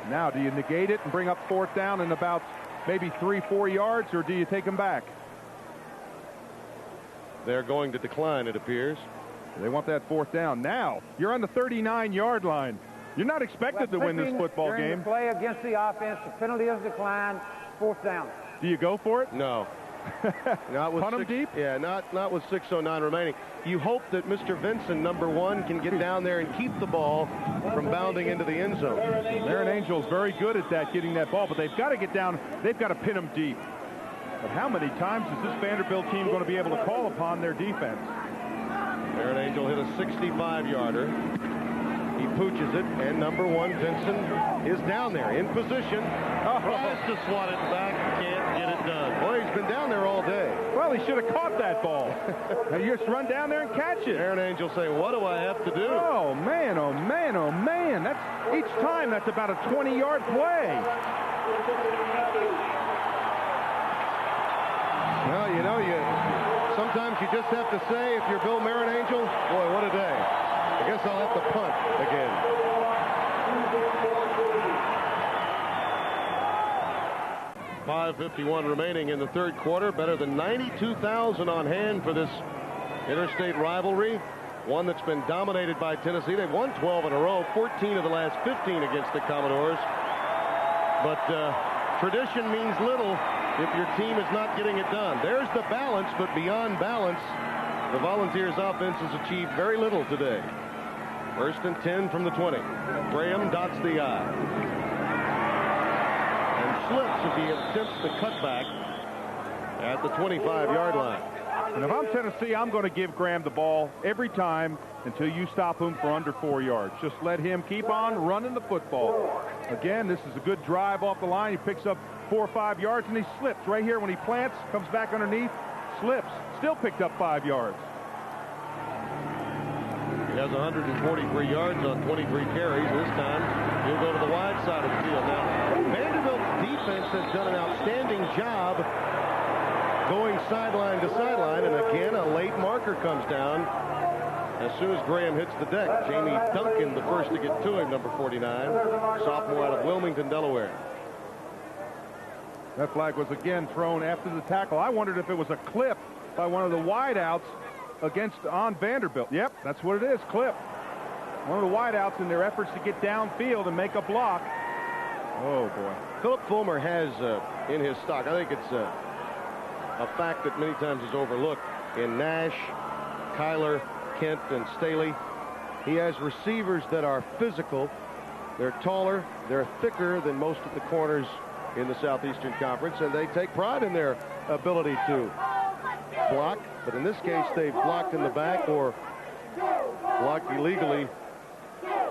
[SPEAKER 2] Now, do you negate it and bring up 4th down in about maybe 3-4 yards, or do you take him back?
[SPEAKER 1] They're going to decline, it appears.
[SPEAKER 2] They want that 4th down. Now, you're on the 39-yard line. You're not expected to win this football game.
[SPEAKER 13] The play against the offense, the penalty is declined, 4th down.
[SPEAKER 2] Do you go for it?
[SPEAKER 1] No. Not with
[SPEAKER 2] Punt him deep?
[SPEAKER 1] Yeah, not with 6:09 remaining. You hope that Mr. Vinson, number 1, can get down there and keep the ball from bounding into the end zone.
[SPEAKER 2] Marin Angel's very good at that, getting that ball, but they've got to get down. They've got to pin him deep. But how many times is this Vanderbilt team going to be able to call upon their defense?
[SPEAKER 1] Marin Angel hit a 65-yarder. He pooches it, and number 1, Vinson, is down there in position. Tries to swat it back, can't get it done. Boy, he's been down there all day.
[SPEAKER 2] Well, he should have caught that ball. Now you just run down there and catch it.
[SPEAKER 1] Marin Angel saying, what do I have to do?
[SPEAKER 2] Oh, man, oh, man, oh, man. That's each time that's about a 20-yard play.
[SPEAKER 1] Well, you know, sometimes you just have to say, if you're Bill Marin Angel, boy, what a day. I guess I'll have to punt again. .551 remaining in the 3rd quarter. Better than 92,000 on hand for this interstate rivalry. One that's been dominated by Tennessee. They've won 12 in a row, 14 of the last 15 against the Commodores. But Tradition means little if your team is not getting it done. There's the balance, but beyond balance, the Volunteers offense has achieved very little today. 1st and 10 from the 20. Graham dots the I. And slips as he attempts the cutback at the 25-yard line.
[SPEAKER 2] And if I'm Tennessee, I'm going to give Graham the ball every time until you stop him for under 4 yards. Just let him keep on running the football. Again, this is a good drive off the line. He picks up 4 or 5 yards, and he slips right here when he plants, comes back underneath, slips, still picked up 5 yards.
[SPEAKER 1] He has 143 yards on 23 carries. This time, he'll go to the wide side of the field. Now, Vanderbilt's defense has done an outstanding job going sideline to sideline, and again, a late marker comes down as soon as Graham hits the deck. Jamie Duncan, the first to get to him, number 49, sophomore out of Wilmington, Delaware.
[SPEAKER 2] That flag was again thrown after the tackle. I wondered if it was a clip by one of the wideouts on Vanderbilt. Yep, that's what it is, clip. One of the wideouts in their efforts to get downfield and make a block. Oh, boy.
[SPEAKER 1] Philip Fulmer has in his stock, I think it's a fact that many times is overlooked, in Nash, Kyler, Kent, and Staley. He has receivers that are physical. They're taller, they're thicker than most of the corners in the Southeastern Conference, and they take pride in their ability to block. But in this case, they've blocked in the back or blocked illegally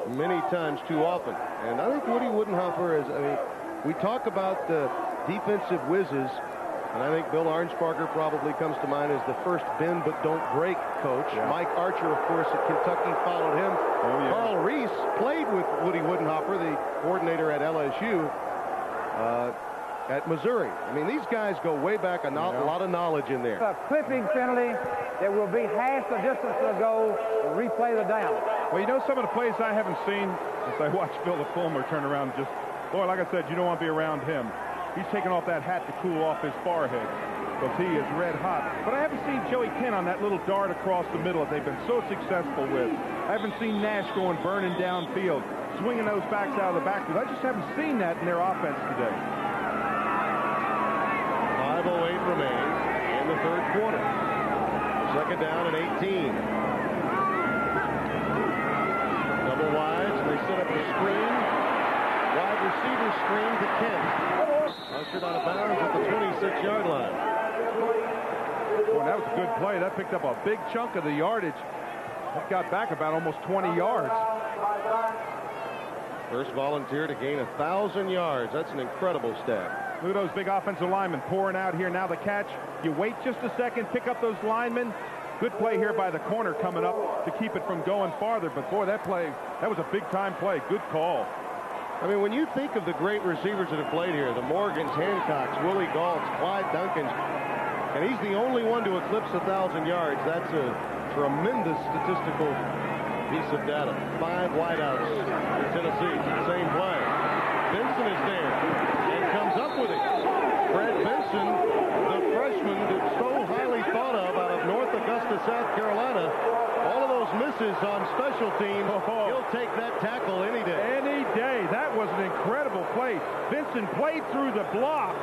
[SPEAKER 1] many times too often. And I think Woody Woodenhofer is, I mean, we talk about defensive whizzes, and I think Bill Arnsparger probably comes to mind as the first bend but don't break coach. Yeah. Mike Archer, of course, at Kentucky followed him. Oh, yeah. Carl Reese played with Woody Woodenhofer, the coordinator at LSU, at Missouri. I mean, these guys go way back, a lot of knowledge in there.
[SPEAKER 13] A clipping penalty that will be half the distance to go and replay the down.
[SPEAKER 2] Well, you know, some of the plays I haven't seen as I watch Philip Fulmer turn around, just, boy, like I said, you don't want to be around him. He's taking off that hat to cool off his forehead because he is red hot. But I haven't seen Joey Kent on that little dart across the middle that they've been so successful with. I haven't seen Nash going burning downfield, swinging those backs out of the backfield. I just haven't seen that in their offense today.
[SPEAKER 1] 5:08 remains in the third quarter. 2nd down and 18. Double wides, and they set up a screen. Wide receiver screen to Kent. Ushered out of bounds at the 26-yard line.
[SPEAKER 2] Boy, that was a good play. That picked up a big chunk of the yardage. That got back about almost 20 yards.
[SPEAKER 1] First volunteer to gain 1,000 yards. That's an incredible stat.
[SPEAKER 2] Look at those big offensive linemen pouring out here. Now the catch. You wait just a second, pick up those linemen. Good play here by the corner coming up to keep it from going farther. But, boy, that play, that was a big-time play. Good call.
[SPEAKER 1] I mean, when you think of the great receivers that have played here, the Morgans, Hancocks, Willie Gaults, Clyde Duncans, and he's the only one to eclipse 1,000 yards. That's a tremendous statistical piece of data. 5 wideouts for Tennessee. Same play. Benson is there and comes up with it. Fred Benson, the freshman that's so highly thought of out of North Augusta, South Carolina. All of those misses on special teams, he'll take that tackle any day.
[SPEAKER 2] Any day. That was an incredible play. Benson played through the block.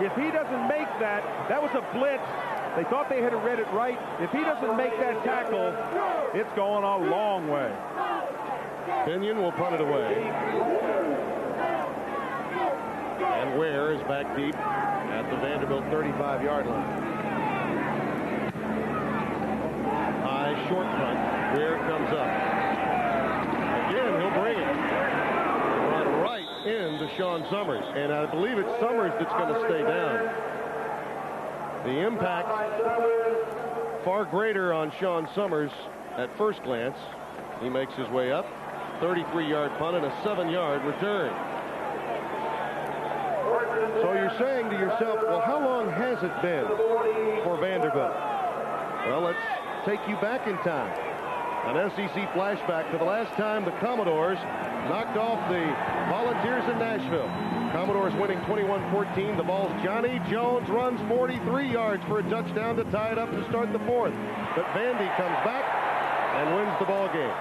[SPEAKER 2] If he doesn't make that, that was a blitz. They thought they had read it right. If he doesn't make that tackle, it's going a long way.
[SPEAKER 1] Pinion will punt it away. And Ware is back deep at the Vanderbilt 35-yard line. High short front. Ware comes up. Again, he'll bring it. Run right into Sean Summers. And I believe it's Summers that's going to stay down. The impact far greater on Sean Summers at first glance. He makes his way up. 33-yard punt and a 7-yard return. So you're saying to yourself, well, how long has it been for Vanderbilt? Well, let's take you back in time. An SEC flashback to the last time the Commodores knocked off the Volunteers in Nashville. Commodores winning 21-14. The ball's Johnny Jones runs 43 yards for a touchdown to tie it up to start the fourth. But Vandy comes back and wins the ball game.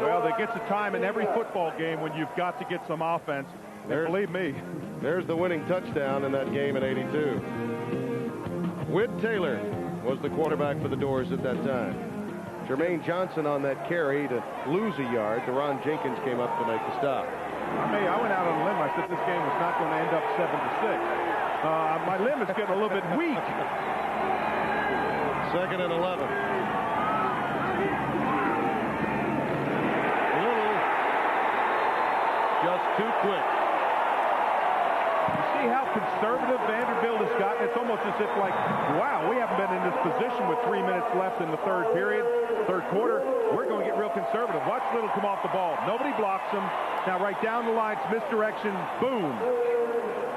[SPEAKER 2] Well, they get the time in every football game when you've got to get some offense. And believe me.
[SPEAKER 1] There's the winning touchdown in that game in '82. Whit Taylor was the quarterback for the Doors at that time. Jermaine Johnson on that carry to lose a yard. Deron Jenkins came up to make the stop.
[SPEAKER 2] I went out on a limb. I said this game was not going to end up 7-6. My limb is getting a little bit weak.
[SPEAKER 1] 2nd and 11. Just too quick.
[SPEAKER 2] You see how conservative Vanderbilt has gotten? It's almost as if like, wow, we haven't been in this position with 3 minutes left in the third quarter. We're going to get real conservative. Watch Little come off the ball. Nobody blocks him. Now right down the line, it's misdirection. Boom.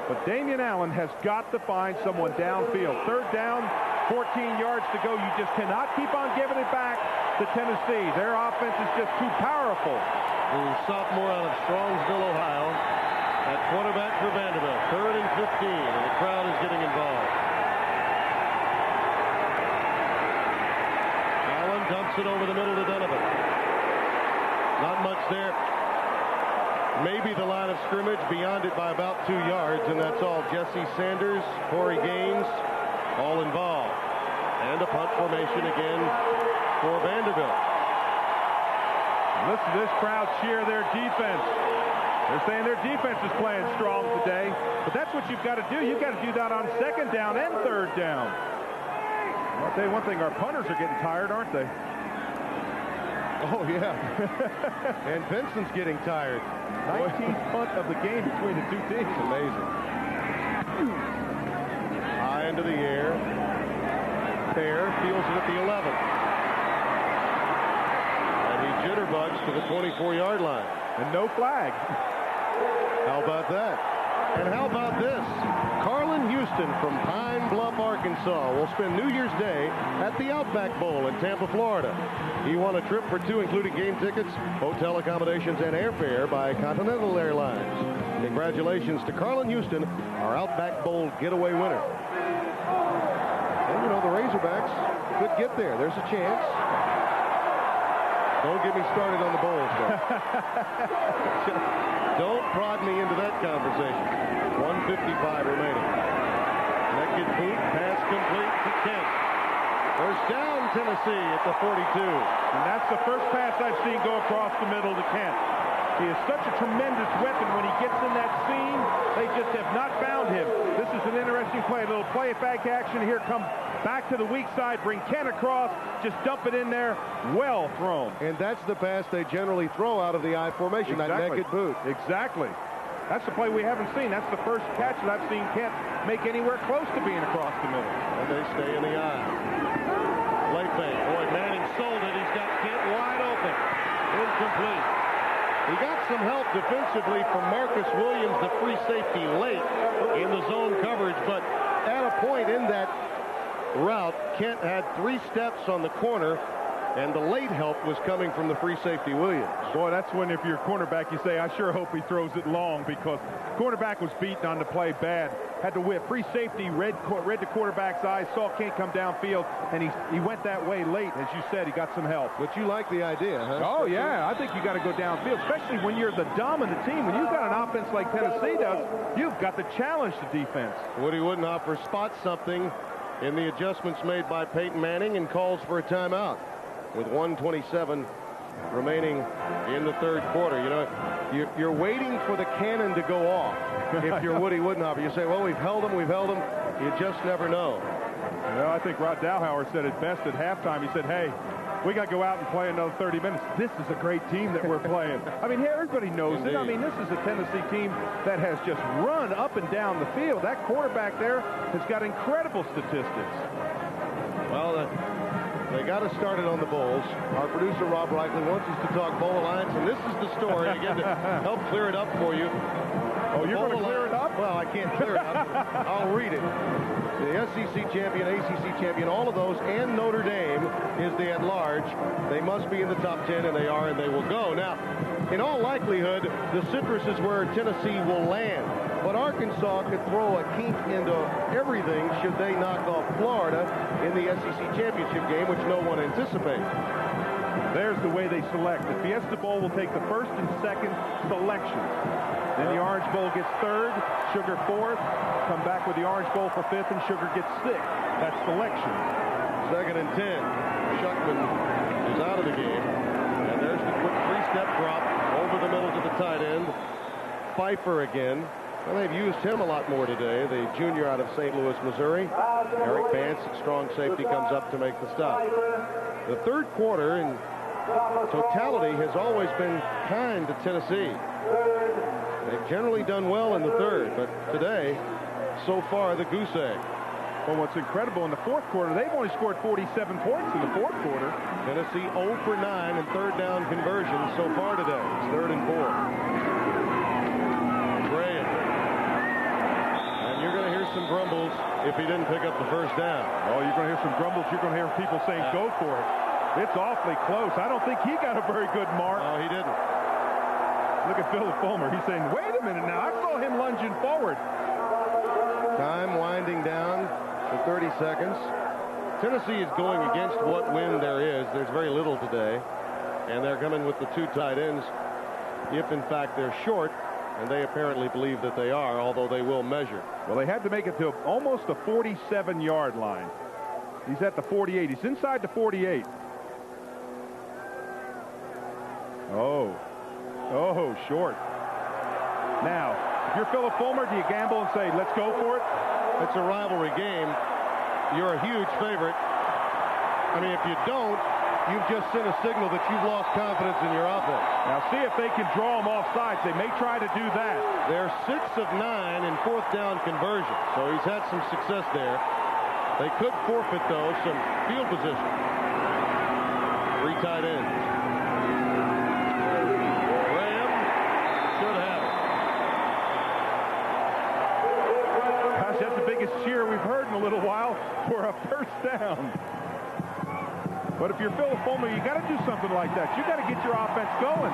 [SPEAKER 2] But Damian Allen has got to find someone downfield. 3rd down, 14 yards to go. You just cannot keep on giving it back to Tennessee. Their offense is just too powerful.
[SPEAKER 1] The sophomore out of Strongsville, Ohio, at quarterback for Vanderbilt. 3rd and 15, and the crowd is getting involved. Allen dumps it over the middle to Donovan. Not much there. Maybe the line of scrimmage, beyond it by about 2 yards, and that's all. Jesse Sanders, Corey Gaines, all involved. And a punt formation again for Vanderbilt.
[SPEAKER 2] Listen to this crowd cheer their defense. They're saying their defense is playing strong today, but that's what you've got to do. You've got to do that on 2nd down and 3rd down. I'll tell you one thing, our punters are getting tired, aren't they?
[SPEAKER 1] Oh, yeah. And Vincent's getting tired.
[SPEAKER 2] 19th punt of the game between the two teams.
[SPEAKER 1] Amazing. High into the air. Fair fields it at the 11. And he jitterbugs to the 24-yard line.
[SPEAKER 2] And no flag.
[SPEAKER 1] How about that? And how about this? Carlin Houston from Pine Bluff, Arkansas will spend New Year's Day at the Outback Bowl in Tampa, Florida. He won a trip for 2, including game tickets, hotel accommodations, and airfare by Continental Airlines. Congratulations to Carlin Houston, our Outback Bowl getaway winner. And, you know, the Razorbacks could get there. There's a chance. Don't get me started on the Bowls, though. Don't prod me into that conversation. 1:55 remaining. Naked boot, pass complete to Kent. First down, Tennessee at the 42.
[SPEAKER 2] And that's the first pass I've seen go across the middle to Kent. He is such a tremendous weapon. When he gets in that seam, they just have not found him. This is an interesting play. A little play it back action. Here come back to the weak side. Bring Kent across. Just dump it in there. Well thrown.
[SPEAKER 1] And that's the pass they generally throw out of the I formation,
[SPEAKER 2] exactly.
[SPEAKER 1] That naked boot.
[SPEAKER 2] Exactly. That's the play we haven't seen. That's the first catch that I've seen Kent make anywhere close to being across the middle.
[SPEAKER 1] And they stay in the I. Late fake. Boy, Manning sold it. He's got Kent wide open. Incomplete. He got some help defensively from Marcus Williams, the free safety, late in the zone coverage. But at a point in that route, Kent had 3 steps on the corner, and the late help was coming from the free safety Williams.
[SPEAKER 2] Boy, that's when if you're a cornerback, you say, I sure hope he throws it long, because cornerback was beaten on the play bad. Had to whip. Free safety read the quarterback's eyes, saw Kent come downfield, and he went that way late. As you said, he got some help.
[SPEAKER 1] But you like the idea, huh?
[SPEAKER 2] Oh, yeah. I think you got to go downfield, especially when you're the dominant team. When you've got an offense like Tennessee does, you've got to challenge the defense.
[SPEAKER 1] Woody Woodenhofer spots something in the adjustments made by Peyton Manning and calls for a timeout with 1:27 remaining in the 3rd quarter. You know, you're waiting for the cannon to go off. If you're Woody Woodenhofer, you say, well, we've held them. You just never know.
[SPEAKER 2] Well, I think Rod Dowhauer said it best at halftime. He said, hey, we got to go out and play another 30 minutes. This is a great team that we're playing. I mean, everybody knows
[SPEAKER 1] Indeed.
[SPEAKER 2] it. I mean, this is a Tennessee team that has just run up and down the field. That quarterback there has got incredible statistics.
[SPEAKER 1] Well, they got us started on the Bowls. Our producer, Rob Reichley, wants us to talk Bowl Alliance, and this is the story, again, to help clear it up for you.
[SPEAKER 2] Oh, you're going to clear it up?
[SPEAKER 1] Well, I can't clear it up. I'll read it. The SEC champion, ACC champion, all of those, and Notre Dame is the at-large. They must be in the top 10, and they are, and they will go. Now, in all likelihood, the Citrus is where Tennessee will land. But Arkansas could throw a kink into everything should they knock off Florida in the SEC championship game, which no one anticipates.
[SPEAKER 2] There's the way they select. The Fiesta Bowl will take the first and second selections. Then the Orange Bowl gets third, Sugar fourth, come back with the Orange Bowl for fifth, and Sugar gets sixth. That's selection.
[SPEAKER 1] 2nd and 10. Shuckman is out of the game. And there's the quick 3-step drop over the middle to the tight end. Pfeiffer again. Well, they've used him a lot more today. The junior out of St. Louis, Missouri. Eric Vance, strong safety, comes up to make the stop. The third quarter in totality has always been kind to Tennessee. They've generally done well in the third, but today, so far, the goose egg.
[SPEAKER 2] Well, what's incredible, in the fourth quarter, they've only scored 47 points in the fourth quarter.
[SPEAKER 1] Tennessee 0 for 9 in third down conversions so far today. It's 3rd and 4. Graham. And you're going to hear some grumbles if he didn't pick up the first down.
[SPEAKER 2] Oh, you're going to hear some grumbles. You're going to hear people saying, go for it. It's awfully close. I don't think he got a very good mark.
[SPEAKER 1] No, he didn't.
[SPEAKER 2] Look at Philip Fulmer. He's saying, wait a minute now. I saw him lunging forward.
[SPEAKER 1] Time winding down to 30 seconds. Tennessee is going against what wind there is. There's very little today. And they're coming with the 2 tight ends if, in fact, they're short. And they apparently believe that they are, although they will measure.
[SPEAKER 2] Well, they had to make it to almost the 47-yard line. He's at the 48. He's inside the 48. Oh, short. Now, if you're Philip Fulmer, do you gamble and say, let's go for it?
[SPEAKER 1] It's a rivalry game. You're a huge favorite. I mean, if you don't, you've just sent a signal that you've lost confidence in your offense.
[SPEAKER 2] Now, see if they can draw them off sides. They may try to do that.
[SPEAKER 1] They're 6 of 9 in 4th down conversion, so he's had some success there. They could forfeit, though, some field position. 3 tight ends. Graham should have it.
[SPEAKER 2] Gosh, that's the biggest cheer we've heard in a little while for a first down. But if you're Philip Fulmer, you got to do something like that. You got to get your offense going.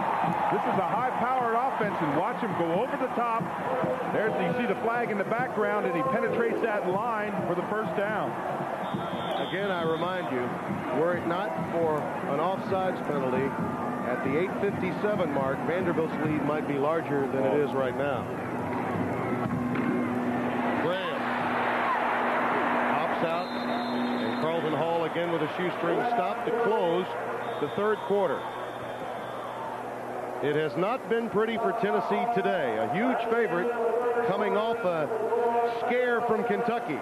[SPEAKER 2] This is a high-powered offense, and watch him go over the top. There's, you see the flag in the background, and he penetrates that line for the first down.
[SPEAKER 1] Again, I remind you, were it not for an offsides penalty at the 8:57 mark, Vanderbilt's lead might be larger than it is right now. Graham hops out. Carlton Hall again with a shoestring stop to close the third quarter. It has not been pretty for Tennessee today. A huge favorite coming off a scare from Kentucky.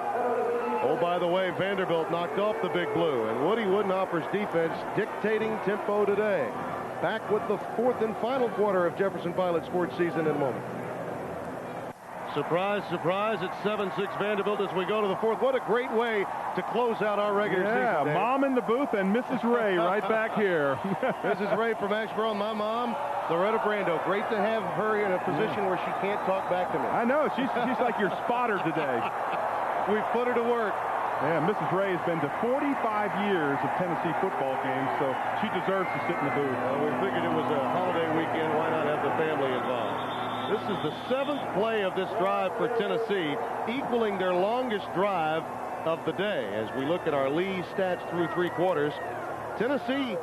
[SPEAKER 1] Oh, by the way, Vanderbilt knocked off the Big Blue, and Woody Woodenhopper's defense dictating tempo today. Back with the 4th and final quarter of Jefferson Pilot sports season in a moment. Surprise, surprise, it's 7-6 Vanderbilt as we go to the 4th. What a great way to close out our regular season.
[SPEAKER 2] Yeah, Mom in the booth and Mrs. Ray right back here.
[SPEAKER 1] Mrs. Ray from Asheboro, and my mom, Loretta Brando. Great to have her in a position where she can't talk back to me.
[SPEAKER 2] I know. She's like your spotter today.
[SPEAKER 1] We've put her to work.
[SPEAKER 2] Yeah, Mrs. Ray has been to 45 years of Tennessee football games, so she deserves to sit in the booth.
[SPEAKER 1] Well, we figured it was a holiday weekend. Why not have the family involved? This is the 7th play of this drive for Tennessee, equaling their longest drive of the day. As we look at our Lee stats through 3 quarters, Tennessee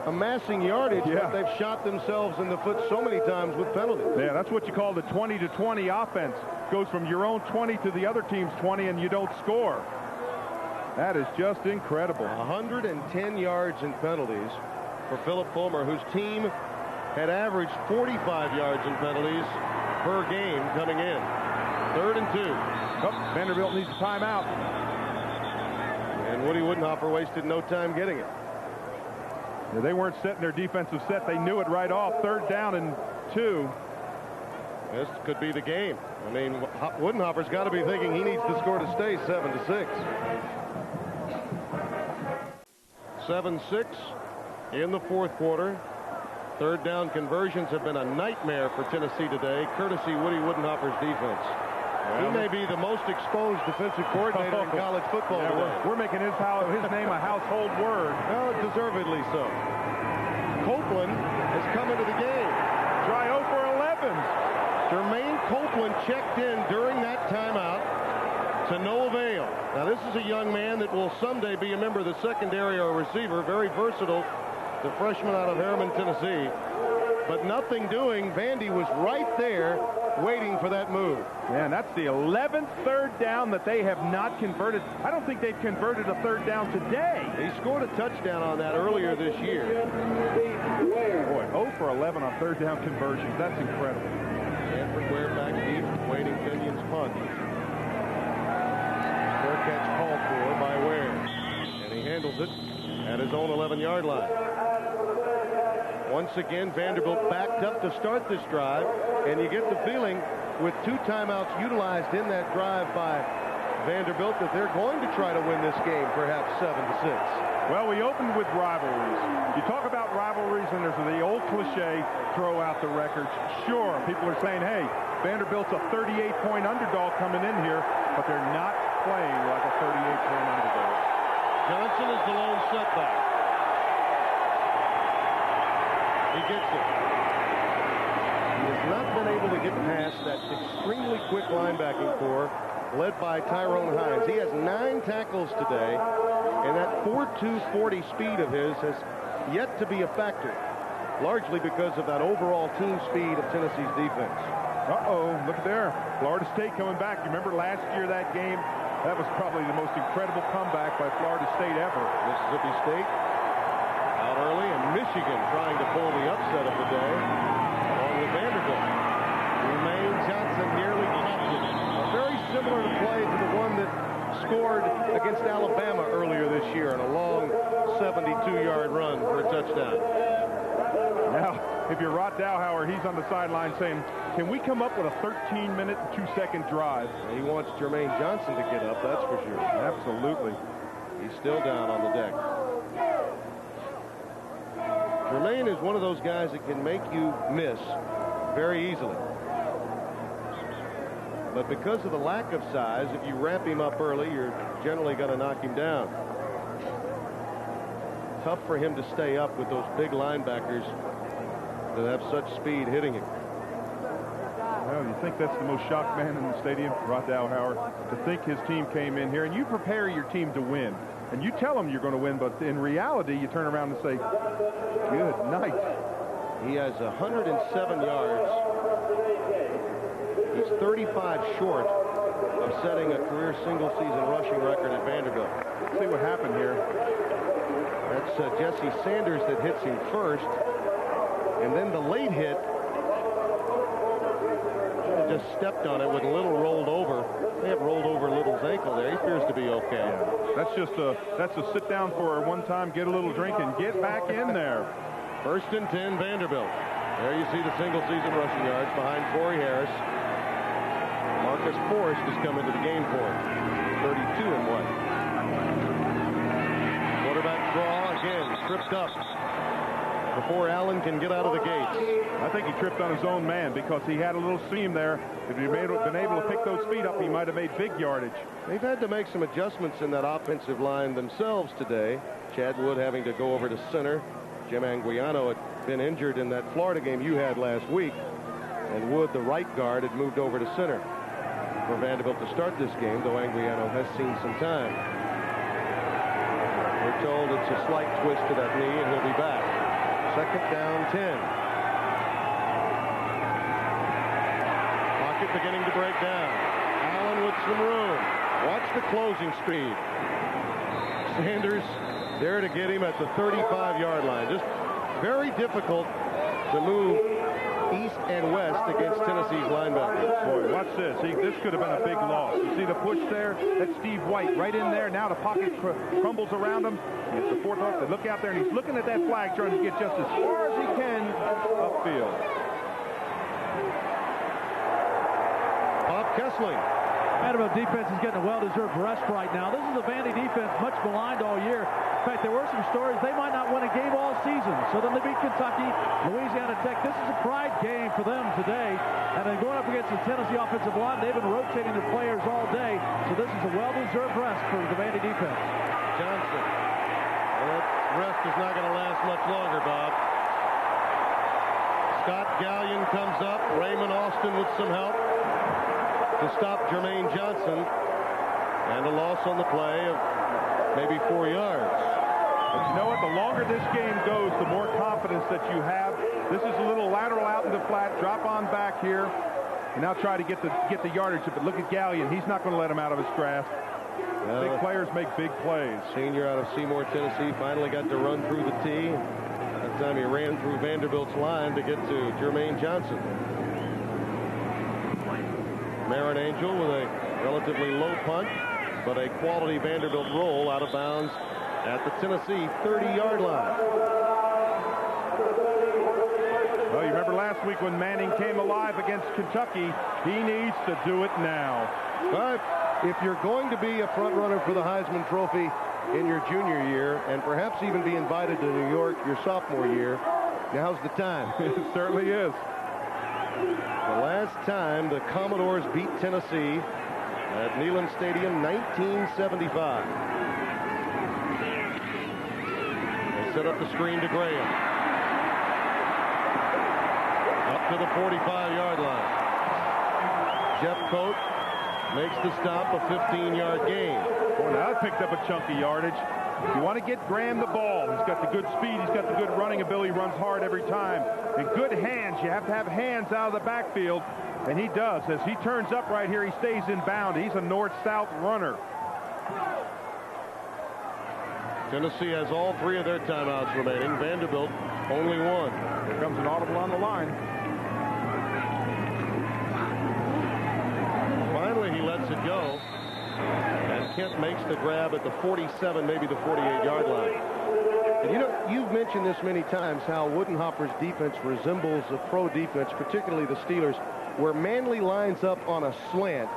[SPEAKER 1] amassing yardage, but they've shot themselves in the foot so many times with penalties.
[SPEAKER 2] Yeah, that's what you call the 20-to-20 offense. Goes from your own 20 to the other team's 20, and you don't score. That is just incredible.
[SPEAKER 1] 110 yards in penalties for Philip Fulmer, whose team had averaged 45 yards in penalties per game coming in. 3rd and 2.
[SPEAKER 2] Oh, Vanderbilt needs a timeout.
[SPEAKER 1] And Woody Woodenhopper wasted no time getting it.
[SPEAKER 2] Yeah, they weren't setting their defensive set. They knew it right off. 3rd down and 2.
[SPEAKER 1] This could be the game. I mean, Woodenhopper's got to be thinking he needs to score to stay 7-6. 7-6 in the 4th quarter. 3rd down conversions have been a nightmare for Tennessee today, courtesy Woody Woodenhopper's defense. He may be the most exposed defensive coordinator in college football today.
[SPEAKER 2] We're making his name a household word.
[SPEAKER 1] Well, deservedly so. Copeland has come into the game.
[SPEAKER 2] Try 0 for 11.
[SPEAKER 1] Jermaine Copeland checked in during that timeout to no avail. Now, this is a young man that will someday be a member of the secondary or receiver, very versatile the freshman out of Harriman, Tennessee. But nothing doing. Vandy was right there waiting for that move.
[SPEAKER 2] Yeah, and that's the 11th third down that they have not converted. I don't think they've converted a third down today.
[SPEAKER 1] He scored a touchdown on that earlier this year.
[SPEAKER 2] Boy, 0 for 11 on third down conversions. That's incredible.
[SPEAKER 1] Sanford Ware back deep, waiting Kenyon's punt. Fair catch called for by Ware. And he handles it at his own 11-yard line. Once again, Vanderbilt backed up to start this drive, and you get the feeling with 2 timeouts utilized in that drive by Vanderbilt that they're going to try to win this game, perhaps 7-6.
[SPEAKER 2] Well, we opened with rivalries. You talk about rivalries, and there's the old cliche, throw out the records. Sure, people are saying, hey, Vanderbilt's a 38-point underdog coming in here, but they're not playing like a 38-point underdog.
[SPEAKER 1] Johnson is the lone setback. He gets it. He has not been able to get past that extremely quick linebacking core led by Tyrone Hines. He has 9 tackles today, and that 4.2 40 speed of his has yet to be a factor, largely because of that overall team speed of Tennessee's defense.
[SPEAKER 2] Uh-oh, look at there. Florida State coming back. You remember last year that game? That was probably the most incredible comeback by Florida State ever.
[SPEAKER 1] Mississippi State out early, and Michigan trying to pull the upset of the day, along with Vanderbilt. Jermaine Johnson nearly topped it. Very similar to play to the one that scored against Alabama earlier this year in a long 72-yard run for a touchdown.
[SPEAKER 2] Now, if you're Rod Dowhauer, he's on the sideline saying, can we come up with a 13-minute, 2-second drive?
[SPEAKER 1] He wants Jermaine Johnson to get up, that's for sure.
[SPEAKER 2] Absolutely.
[SPEAKER 1] He's still down on the deck. Jermaine is one of those guys that can make you miss very easily. But because of the lack of size, if you ramp him up early, you're generally going to knock him down. Tough for him to stay up with those big linebackers that have such speed hitting him.
[SPEAKER 2] Well, you think that's the most shocked man in the stadium, Rod Dowhauer, to think his team came in here, and you prepare your team to win. And you tell them you're going to win, but in reality, you turn around and say, good night.
[SPEAKER 1] He has 107 yards. He's 35 short of setting a career single-season rushing record at Vanderbilt.
[SPEAKER 2] Let's see what happened here.
[SPEAKER 1] That's Jesse Sanders that hits him first. And then the late hit, he just stepped on it with Little rolled over. They have rolled over Little's ankle there. He appears to be okay.
[SPEAKER 2] Yeah. That's a sit down for one time, get a little drink, and get back in there.
[SPEAKER 1] 1st and 10, Vanderbilt. There you see the single-season rushing yards behind Corey Harris. Marcus Forrest has come into the game for him. 32 and 1. Quarterback draw again, tripped up before Allen can get out of the gates.
[SPEAKER 2] I think he tripped on his own man because he had a little seam there. If he'd been able to pick those feet up, he might have made big yardage.
[SPEAKER 1] They've had to make some adjustments in that offensive line themselves today. Chad Wood having to go over to center. Jim Anguiano had been injured in that Florida game you had last week. And Wood, the right guard, had moved over to center for Vanderbilt to start this game, though Anguiano has seen some time. We're told it's a slight twist to that knee, and he'll be back. 2nd down, 10. Pocket beginning to break down. Allen with some room. Watch the closing speed. Sanders there to get him at the 35-yard line. Just very difficult to move east and west against Tennessee's linebackers.
[SPEAKER 2] Boy, watch this. See, this could have been a big loss. You see the push there? That's Steve White right in there. Now the pocket crumbles around him. He gets the 4th off. They look out there, and he's looking at that flag, trying to get just as far as he can upfield.
[SPEAKER 1] Bob Kessling.
[SPEAKER 12] Vanderbilt defense is getting a well-deserved rest right now. This is a Vandy defense much maligned all year. In fact, there were some stories they might not win a game all season. So then they beat Kentucky, Louisiana Tech. This is a pride game for them today. And then going up against the Tennessee offensive line, they've been rotating their players all day. So this is a well-deserved rest for the Vandy defense.
[SPEAKER 1] Johnson. Well, that rest is not going to last much longer, Bob. Scott Gallion comes up. Raymond Austin with some help to stop Jermaine Johnson, and a loss on the play of maybe 4 yards.
[SPEAKER 2] But you know what? The longer this game goes, the more confidence that you have. This is a little lateral out in the flat, drop on back here, and now try to get the yardage. But look at Gallion. He's not going to let him out of his grasp. Big players make big plays.
[SPEAKER 1] Senior out of Seymour, Tennessee, finally got to run through the tee. That time he ran through Vanderbilt's line to get to Jermaine Johnson. Marin Angel with a relatively low punt, but a quality Vanderbilt roll out of bounds at the Tennessee 30-yard line.
[SPEAKER 2] Well, you remember last week when Manning came alive against Kentucky. He needs to do it now.
[SPEAKER 1] But if you're going to be a front runner for the Heisman Trophy in your junior year and perhaps even be invited to New York your sophomore year, now's the time.
[SPEAKER 2] It certainly is.
[SPEAKER 1] The last time the Commodores beat Tennessee at Neyland Stadium, 1975. They set up the screen to Graham. Up to the 45-yard line. Jeff Coate makes the stop, a 15-yard gain.
[SPEAKER 2] Boy, now that picked up a chunky yardage. You want to get Graham the ball. He's got the good speed. He's got the good running ability. He runs hard every time. And good hands. You have to have hands out of the backfield. And he does. As he turns up right here, he stays in bound. He's a north-south runner.
[SPEAKER 1] Tennessee has all three of their timeouts remaining. Vanderbilt only one.
[SPEAKER 2] Here comes an audible on the line.
[SPEAKER 1] Finally, he lets it go. And Kent makes the grab at the 47, maybe the 48-yard line. And you know, you've mentioned this many times, how Woodenhopper's defense resembles a pro defense, particularly the Steelers, where Manley lines up on a slant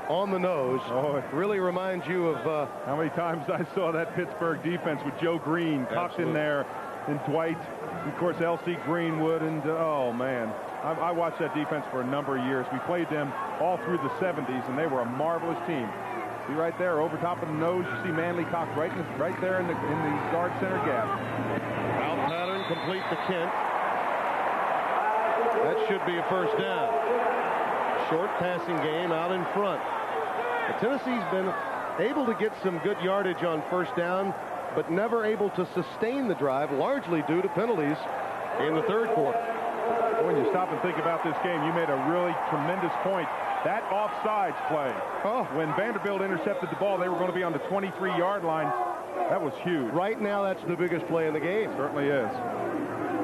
[SPEAKER 1] on the nose.
[SPEAKER 2] Oh, it
[SPEAKER 1] really reminds you of...
[SPEAKER 2] how many times I saw that Pittsburgh defense with Joe Green tucked in there, and Dwight, of course, L.C. Greenwood, and oh, man. I watched that defense for a number of years. We played them all through the 70s, and they were a marvelous team. See right there, over top of the nose, you see Manley cocked right there in the guard center gap.
[SPEAKER 1] Out pattern complete to Kent. That should be a first down. Short passing game out in front. But Tennessee's been able to get some good yardage on first down, but never able to sustain the drive, largely due to penalties in the third quarter.
[SPEAKER 2] When you stop and think about this game, you made a really tremendous point. That offsides play. When Vanderbilt intercepted the ball, they were going to be on the 23-yard line. That was huge.
[SPEAKER 1] Right now, that's the biggest play in the game.
[SPEAKER 2] Certainly is.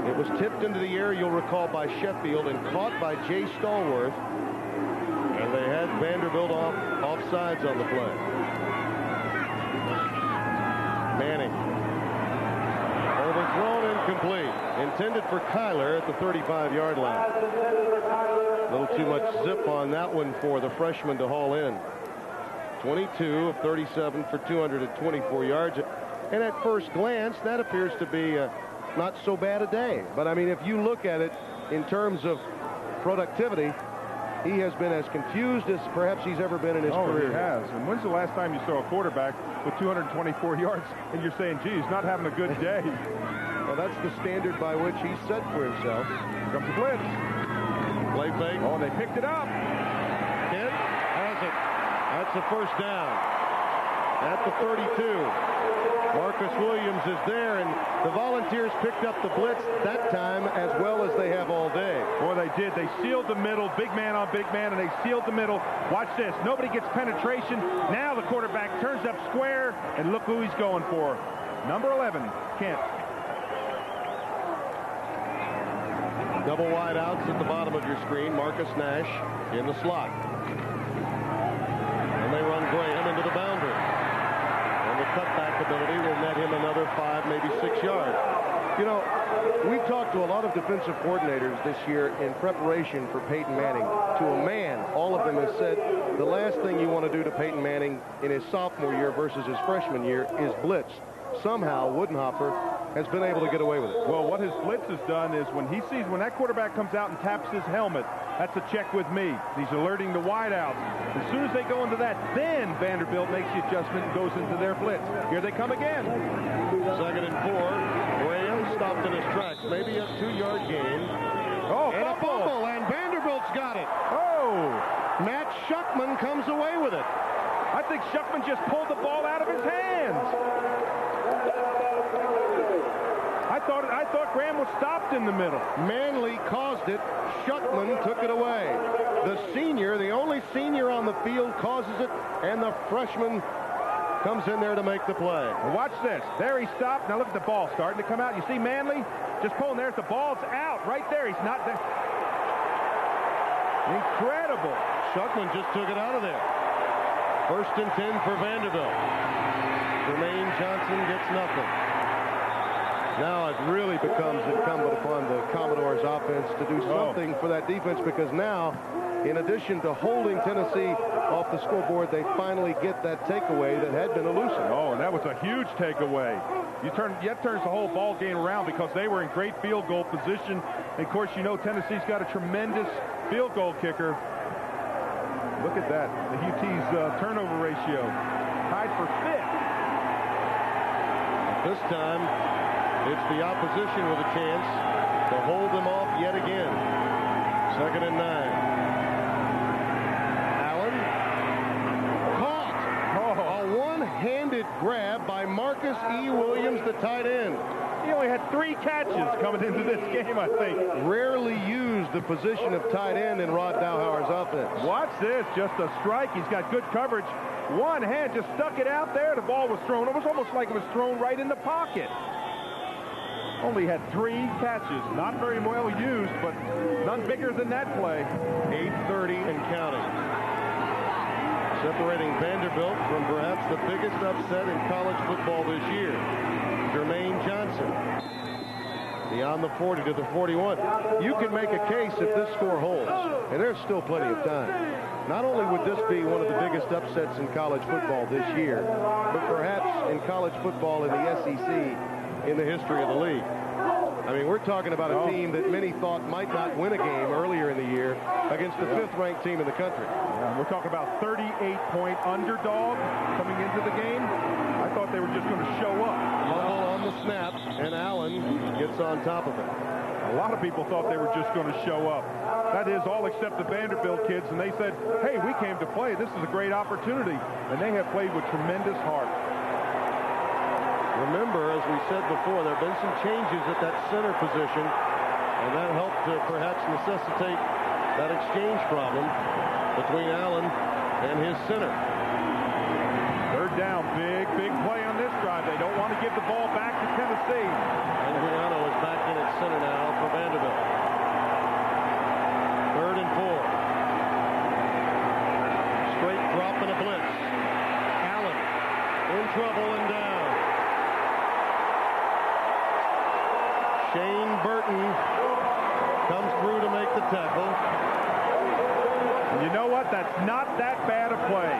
[SPEAKER 1] It was tipped into the air, you'll recall, by Sheffield and caught by Jay Stallworth. And they had Vanderbilt offsides on the play. Manning. Overthrown, incomplete. Intended for Kyler at the 35-yard line. A little too much zip on that one for the freshman to haul in. 22 of 37 for 224 yards. And at first glance, that appears to be not so bad a day. But, I mean, if you look at it in terms of productivity, he has been as confused as perhaps he's ever been in his career.
[SPEAKER 2] He has. And when's the last time you saw a quarterback with 224 yards and you're saying, gee, he's not having a good day?
[SPEAKER 1] Well, that's the standard by which he's set for himself.
[SPEAKER 2] Here comes the blitz.
[SPEAKER 1] Play fake.
[SPEAKER 2] Oh, they picked it up.
[SPEAKER 1] Kent has it. That's a first down. At the 32. Marcus Williams is there, and the Volunteers picked up the blitz that time as well as they have all day.
[SPEAKER 2] Boy, they did. They sealed the middle, big man on big man, and they sealed the middle. Watch this. Nobody gets penetration. Now the quarterback turns up square, and look who he's going for. Number 11, Kent.
[SPEAKER 1] Double wide outs at the bottom of your screen. Marcus Nash in the slot. And they run Graham into the boundary. And the cutback ability will net him another 5, maybe 6 yards. You know, we've talked to a lot of defensive coordinators this year in preparation for Peyton Manning. To a man, all of them have said the last thing you want to do to Peyton Manning in his sophomore year versus his freshman year is blitz. Somehow, Woodenhopper has been able to get away with it.
[SPEAKER 2] Well, what his blitz has done is when that quarterback comes out and taps his helmet, that's a check with me. He's alerting the wideouts. As soon as they go into that, then Vanderbilt makes the adjustment and goes into their blitz. Here they come again.
[SPEAKER 1] 2nd and 4. Graham stopped in his tracks. Maybe a 2-yard gain.
[SPEAKER 2] Oh,
[SPEAKER 1] and a fumble, and Vanderbilt's got it.
[SPEAKER 2] Oh!
[SPEAKER 1] Matt Schuckman comes away with it.
[SPEAKER 2] I think think Shuckman just pulled the ball out of his hands. I thought Graham was stopped in the middle.
[SPEAKER 1] Manley caused it. Shuckman took it away. The senior, the only senior on the field, causes it, and the freshman comes in there to make the play.
[SPEAKER 2] Watch this. There he stopped. Now look at the ball starting to come out. You see Manley just pulling there. The ball's out right there. He's not there. Incredible.
[SPEAKER 1] Shuckman just took it out of there. 1st and 10 for Vanderbilt. Jermaine Johnson gets nothing. Now it really becomes incumbent upon the Commodores offense to do something for that defense, because now, in addition to holding Tennessee off the scoreboard, they finally get that takeaway that had been elusive.
[SPEAKER 2] Oh, and that was a huge takeaway. That turns the whole ball game around, because they were in great field goal position. And of course, you know Tennessee's got a tremendous field goal kicker. Look at that. The UT's turnover ratio tied for 5th.
[SPEAKER 1] This time, it's the opposition with a chance to hold them off yet again. 2nd and 9. Allen caught. A one-handed grab by Marcus E. Williams, the tight end.
[SPEAKER 2] He only had 3 catches coming into this game, I think.
[SPEAKER 1] Rarely used the position of tight end in Rod Dowhauer's offense.
[SPEAKER 2] Watch this. Just a strike. He's got good coverage. One hand just stuck it out there. The ball was thrown. It was almost like it was thrown right in the pocket. Only had 3 catches. Not very well used, but none bigger than that play.
[SPEAKER 1] 8:30 and counting. Separating Vanderbilt from perhaps the biggest upset in college football this year. Jermaine Johnson. Beyond the 40 to the 41. You can make a case if this score holds, and there's still plenty of time. Not only would this be one of the biggest upsets in college football this year, but perhaps in college football in the SEC in the history of the league. I mean, we're talking about a team that many thought might not win a game earlier in the year against the 5th-ranked team in the country.
[SPEAKER 2] Yeah, we're talking about 38-point underdog coming into the game. I thought they were just going to show up.
[SPEAKER 1] Fumble on the snap, and Allen gets on top of it.
[SPEAKER 2] A lot of people thought they were just going to show up. That is, all except the Vanderbilt kids, and they said, hey, we came to play. This is a great opportunity. And they have played with tremendous heart.
[SPEAKER 1] Remember, as we said before, there have been some changes at that center position, and that helped to perhaps necessitate that exchange problem between Allen and his center.
[SPEAKER 2] 3rd down, big play on this drive. They don't want to give the ball back to Tennessee.
[SPEAKER 1] Anguiano is back in at center now for Vanderbilt. 3rd and 4. Straight drop and a blitz. Allen in trouble and down. Shane Burton comes through to make the tackle.
[SPEAKER 2] And you know what? That's not that bad a play,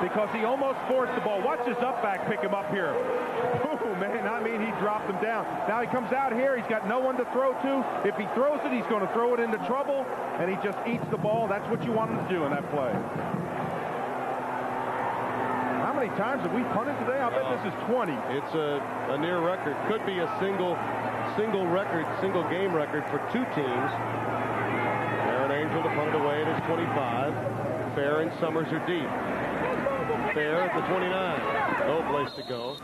[SPEAKER 2] because he almost forced the ball. Watch his up back pick him up here. Oh, man, I mean, he dropped him down. Now he comes out here. He's got no one to throw to. If he throws it, he's going to throw it into trouble, and he just eats the ball. That's what you want him to do in that play. How many times have we punted today? I bet this is 20.
[SPEAKER 1] It's a near record. Could be a single game record for 2 teams. Aaron Angel to punt it away at his 25. Fair and Summers are deep. Fair at the 29. No place to go.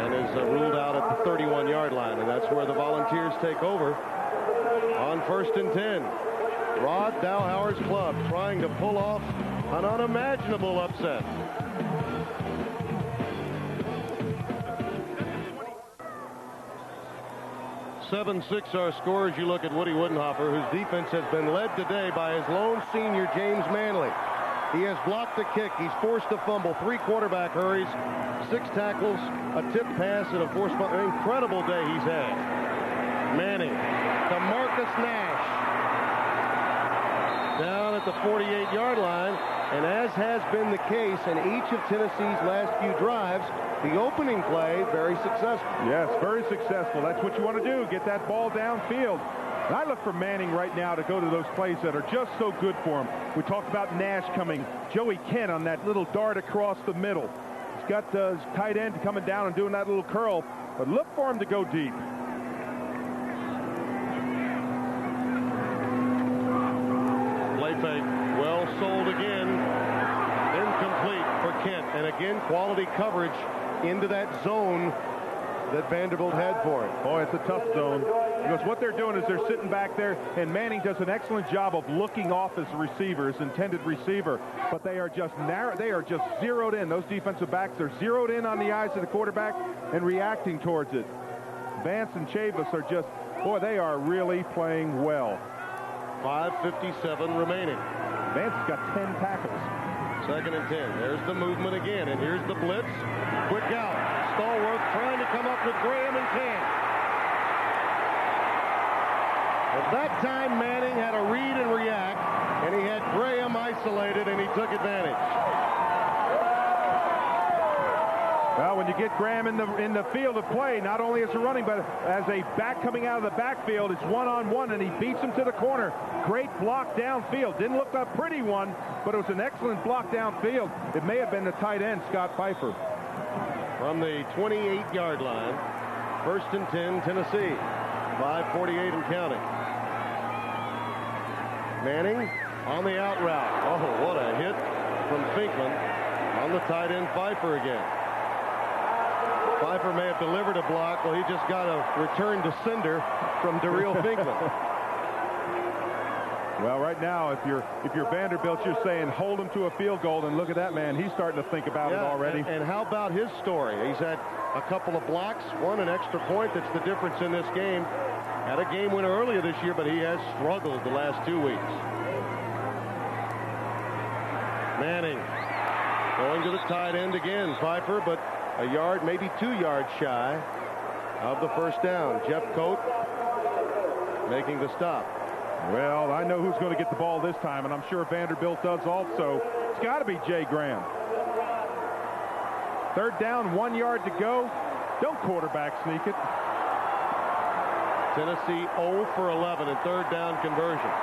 [SPEAKER 1] And is ruled out at the 31-yard line. And that's where the Volunteers take over on 1st and 10. Rod Dowhauer's club trying to pull off an unimaginable upset. (7-6) our score as you look at Woody Woodenhofer, whose defense has been led today by his lone senior, James Manley. He has blocked the kick. He's forced a fumble, 3 quarterback hurries, 6 tackles, a tip pass, and a forced fumble. An incredible day he's had. Manning to Marcus Nash. Down at the 48-yard line, and as has been the case in each of Tennessee's last few drives, the opening play, very successful.
[SPEAKER 2] Yes, very successful. That's what you want to do, get that ball downfield. And I look for Manning right now to go to those plays that are just so good for him. We talked about Nash coming. Joey Kent on that little dart across the middle. He's got his tight end coming down and doing that little curl, but look for him to go deep.
[SPEAKER 1] Play fake, well sold again. Incomplete. again, quality coverage into that zone that Vanderbilt had for him.
[SPEAKER 2] Boy, it's a tough zone, because what they're doing is they're sitting back there, and Manning does an excellent job of looking off his receiver, his intended receiver, but they are just narrow. They are just zeroed in. Those defensive backs are zeroed in on the eyes of the quarterback and reacting towards it. Vance and Chavis are just, boy, they are really playing well.
[SPEAKER 1] 5:57 remaining.
[SPEAKER 2] Vance has got 10 tackles.
[SPEAKER 1] 2nd and 10. There's the movement again, and here's the blitz. Quick out. Stallworth trying to come up with Graham and can't. At that time, Manning had a read and react, and he had Graham isolated, and he took advantage.
[SPEAKER 2] Well, when you get Graham in the field of play, not only as a running, but as a back coming out of the backfield, it's one-on-one, and he beats him to the corner. Great block downfield. Didn't look a pretty one, but it was an excellent block downfield. It may have been the tight end, Scott Pfeiffer.
[SPEAKER 1] From the 28-yard line, 1st and 10, Tennessee. 5:48 and counting. Manning on the out route. Oh, what a hit from Finkman on the tight end Pfeiffer again. Pfeiffer may have delivered a block. Well, he just got a return to sender from Daryl Finkman.
[SPEAKER 2] Well, right now, if you're Vanderbilt, you're saying hold him to a field goal, and look at that, man. He's starting to think about it already.
[SPEAKER 1] And how about his story? He's had a couple of blocks, won an extra point. That's the difference in this game. Had a game winner earlier this year, but he has struggled the last 2 weeks. Manning going to the tight end again. Pfeiffer, but a yard, maybe 2 yards shy of the first down. Jeff Coat making the stop.
[SPEAKER 2] Well, I know who's going to get the ball this time, and I'm sure Vanderbilt does also. It's got to be Jay Graham. 3rd down, 1 yard to go. Don't quarterback sneak it.
[SPEAKER 1] Tennessee 0 for 11 in 3rd down conversions.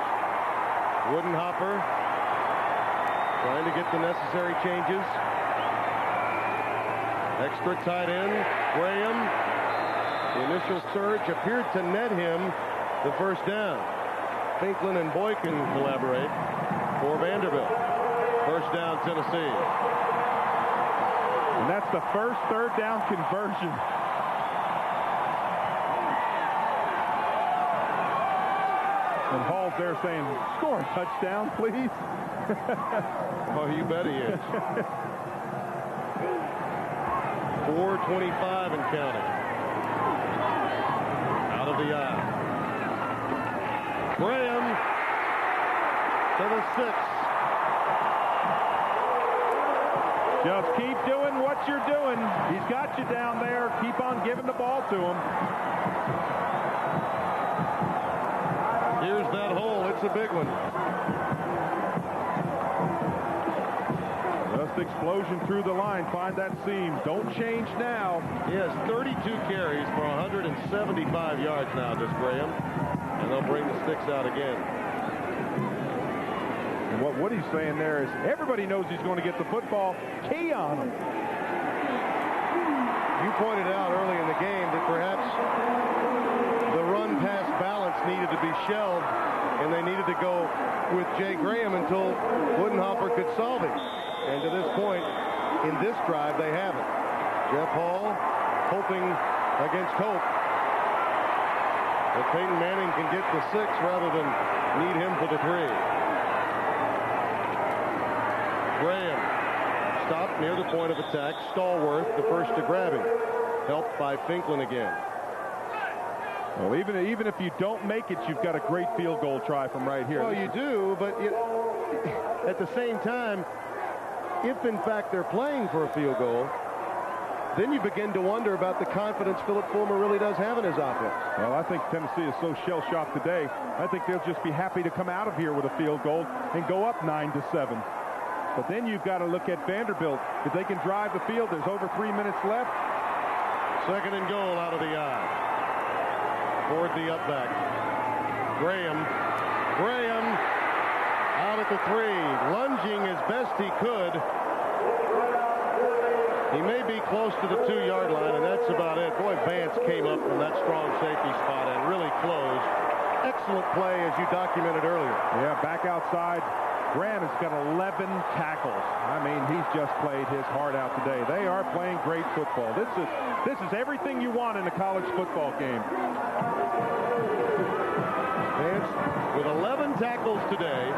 [SPEAKER 1] Woodenhopper trying to get the necessary changes. Extra tight end, Graham. The initial surge appeared to net him the first down. Finklin and Boykin collaborate for Vanderbilt. 1st down, Tennessee.
[SPEAKER 2] And that's the first 3rd down conversion. And Hall's there saying, score a touchdown, please.
[SPEAKER 1] Oh, you bet he is. 4:25 and counting. Out of the eye. Graham to the 6.
[SPEAKER 2] Just keep doing what you're doing. He's got you down there. Keep on giving the ball to him.
[SPEAKER 1] Here's that hole. It's a big one.
[SPEAKER 2] Just explosion through the line. Find that seam. Don't change now.
[SPEAKER 1] He has 32 carries for 175 yards now, does Graham. And they'll bring the sticks out again.
[SPEAKER 2] And what he's saying there is everybody knows he's going to get the football. Key on him.
[SPEAKER 1] You pointed out early in the game that perhaps the run-pass balance needed to be shelved, and they needed to go with Jay Graham until Woodenhopper could solve it. And to this point, in this drive, they haven't. Jeff Hall hoping against hope that Peyton Manning can get the 6 rather than need him for the 3. Graham stopped near the point of attack. Stallworth, the first to grab him. Helped by Finklin again.
[SPEAKER 2] Well, even if you don't make it, you've got a great field goal try from right here.
[SPEAKER 1] Well, you do, but at the same time, if in fact they're playing for a field goal, then you begin to wonder about the confidence Philip Fulmer really does have in his offense.
[SPEAKER 2] Well, I think Tennessee is so shell-shocked today. I think they'll just be happy to come out of here with a field goal and go up 9-7. But then you've got to look at Vanderbilt. If they can drive the field, there's over 3 minutes left.
[SPEAKER 1] 2nd and goal out of the eye. Toward the up back. Graham out at the 3, lunging as best he could. He may be close to the 2-yard line, and that's about it. Boy, Vance came up from that strong safety spot and really closed. Excellent play, as you documented earlier.
[SPEAKER 2] Yeah, back outside. Graham has got 11 tackles. I mean, he's just played his heart out today. They are playing great football. This is everything you want in a college football game.
[SPEAKER 1] Vance with 11 tackles today,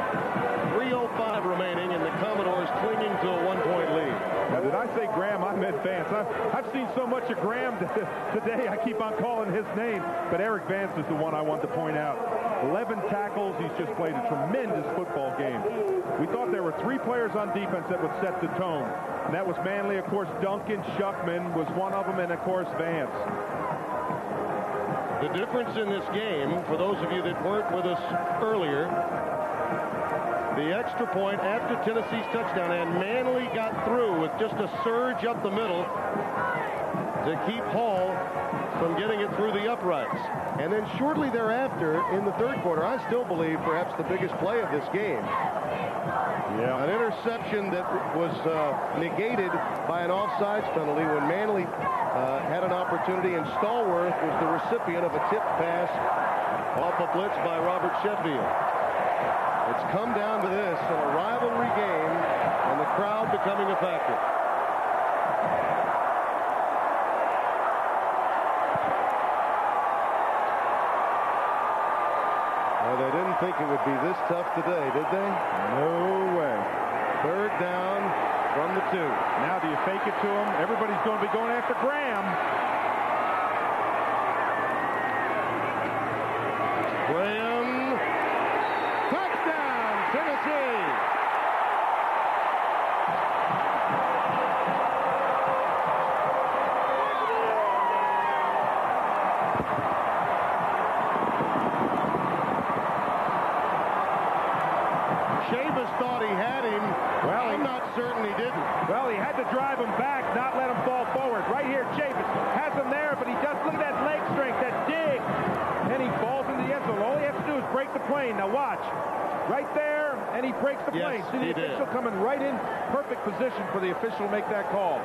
[SPEAKER 1] 3:05 remaining, and the Commodores clinging to a 1-point lead.
[SPEAKER 2] Now, did I say Graham? I meant Vance. I've seen so much of Graham today, I keep on calling his name. But Eric Vance is the one I want to point out. 11 tackles. He's just played a tremendous football game. We thought there were 3 players on defense that would set the tone. And that was Manley, of course. Duncan Shuckman was one of them, and, of course, Vance.
[SPEAKER 1] The difference in this game, for those of you that weren't with us earlier, the extra point after Tennessee's touchdown, and Manley got through with just a surge up the middle to keep Hall from getting it through the uprights. And then shortly thereafter, in the third quarter, I still believe perhaps the biggest play of this game. Yeah. An interception that was negated by an offsides penalty when Manley had an opportunity, and Stallworth was the recipient of a tipped pass off a blitz by Robert Sheffield. It's come down to this, in a rivalry game, and the crowd becoming a factor. Well, they didn't think it would be this tough today, did they?
[SPEAKER 2] No way.
[SPEAKER 1] Third down from the 2.
[SPEAKER 2] Now do you fake it to him? Everybody's going to be going after Graham.
[SPEAKER 1] Graham. Touchdown, Tennessee. Chavis thought he had him. Well, I'm not certain he didn't.
[SPEAKER 2] Well, he had to drive him back, not let him fall forward. Right here, Chavis has him there, but he does. Look at that leg strength, that dig. And he falls into the end zone. All he has to do is break the plane. Now watch. Right there, and he breaks the plane. See the official coming right in perfect position for the official to make that call.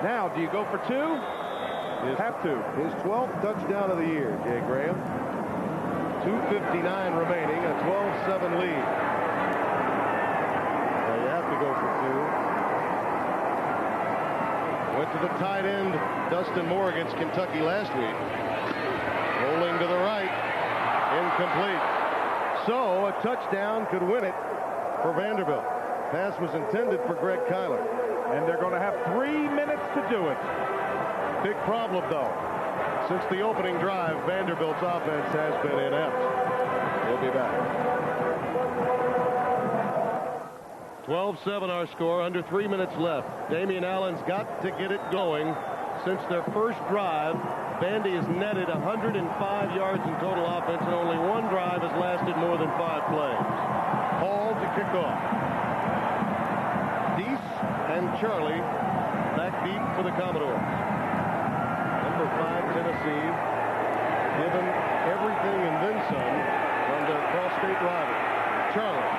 [SPEAKER 2] Now, do you go for 2? Have to.
[SPEAKER 1] His 12th touchdown of the year, Jay Graham. 2:59 remaining, a 12-7 lead. Well, you have to go for 2. Went to the tight end, Dustin Moore, against Kentucky last week. Rolling to the right, incomplete. So a touchdown could win it for Vanderbilt. Pass was intended for Greg Kyler.
[SPEAKER 2] And they're going to have 3 minutes to do it.
[SPEAKER 1] Big problem, though. Since the opening drive, Vanderbilt's offense has been inept. We'll be back. 12-7 our score, under 3 minutes left. Damian Allen's got to get it going. Since their first drive, Vandy has netted 105 yards in total offense, and only one drive has lasted more than 5 plays. Hall to kick off. Deese and Charlie back deep for the Commodores. Number 5 Tennessee, given everything and then some from their cross-state rival. Charlie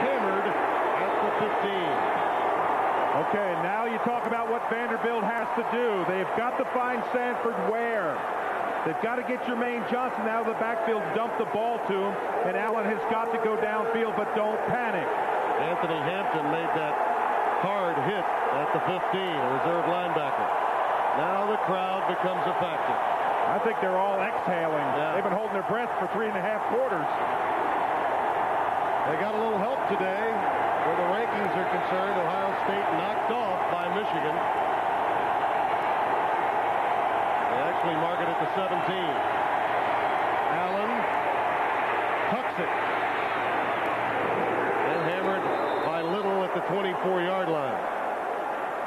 [SPEAKER 1] hammered at the 15.
[SPEAKER 2] Okay, now you talk about what Vanderbilt has to do. They've got to find Sanford Ware. They've got to get Jermaine Johnson out of the backfield, dump the ball to him, and Allen has got to go downfield, but don't panic.
[SPEAKER 1] Anthony Hampton made that hard hit at the 15, a reserve linebacker. Now the crowd becomes a factor.
[SPEAKER 2] I think they're all exhaling. Yeah. They've been holding their breath for 3.5 quarters.
[SPEAKER 1] They got a little help today. Where the rankings are concerned, Ohio State knocked off by Michigan. They actually mark it at the 17. Allen tucks it. And hammered by Little at the 24-yard line.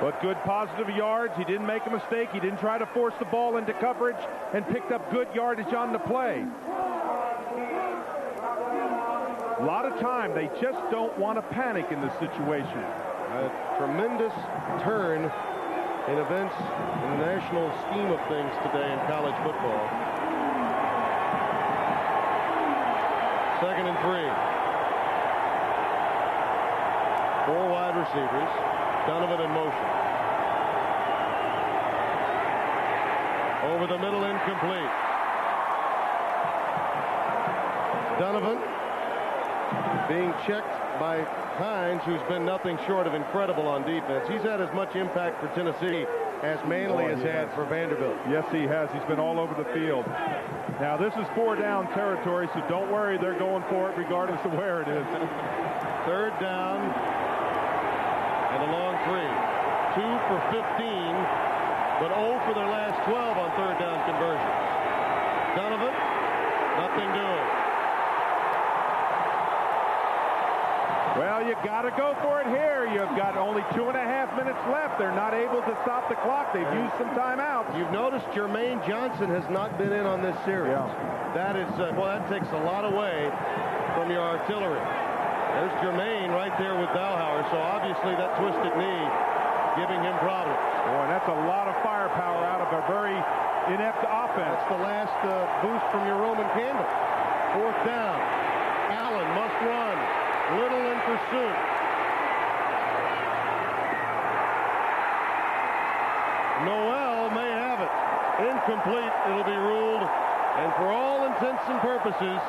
[SPEAKER 2] But good positive yards. He didn't make a mistake. He didn't try to force the ball into coverage, and picked up good yardage on the play. A lot of time, they just don't want to panic in this situation.
[SPEAKER 1] A tremendous turn in events in the national scheme of things today in college football. 2nd and 3. 4 wide receivers. Donovan in motion. Over the middle, incomplete. Donovan being checked by Hines, who's been nothing short of incredible on defense. He's had as much impact for Tennessee as Manley has had for Vanderbilt.
[SPEAKER 2] Yes, he has. He's been all over the field. Now, this is 4-down territory, so don't worry. They're going for it regardless of where it is.
[SPEAKER 1] 3rd down and a long 3. 2 for 15, but 0 for their last 12 on 3rd down conversions. Donovan, nothing doing.
[SPEAKER 2] Well, you got to go for it here. You've got only 2.5 minutes left. They're not able to stop the clock. They've used some timeouts.
[SPEAKER 1] You've noticed Jermaine Johnson has not been in on this series.
[SPEAKER 2] Yeah.
[SPEAKER 1] That is, well, that takes a lot away from your artillery. There's Jermaine right there with Bauhauer, so obviously that twisted knee giving him problems.
[SPEAKER 2] Boy, that's a lot of firepower out of a very inept offense.
[SPEAKER 1] That's the last boost from your Roman candle. 4th down. Allen must run. Little in pursuit. Noel may have it. Incomplete, it'll be ruled. And for all intents and purposes,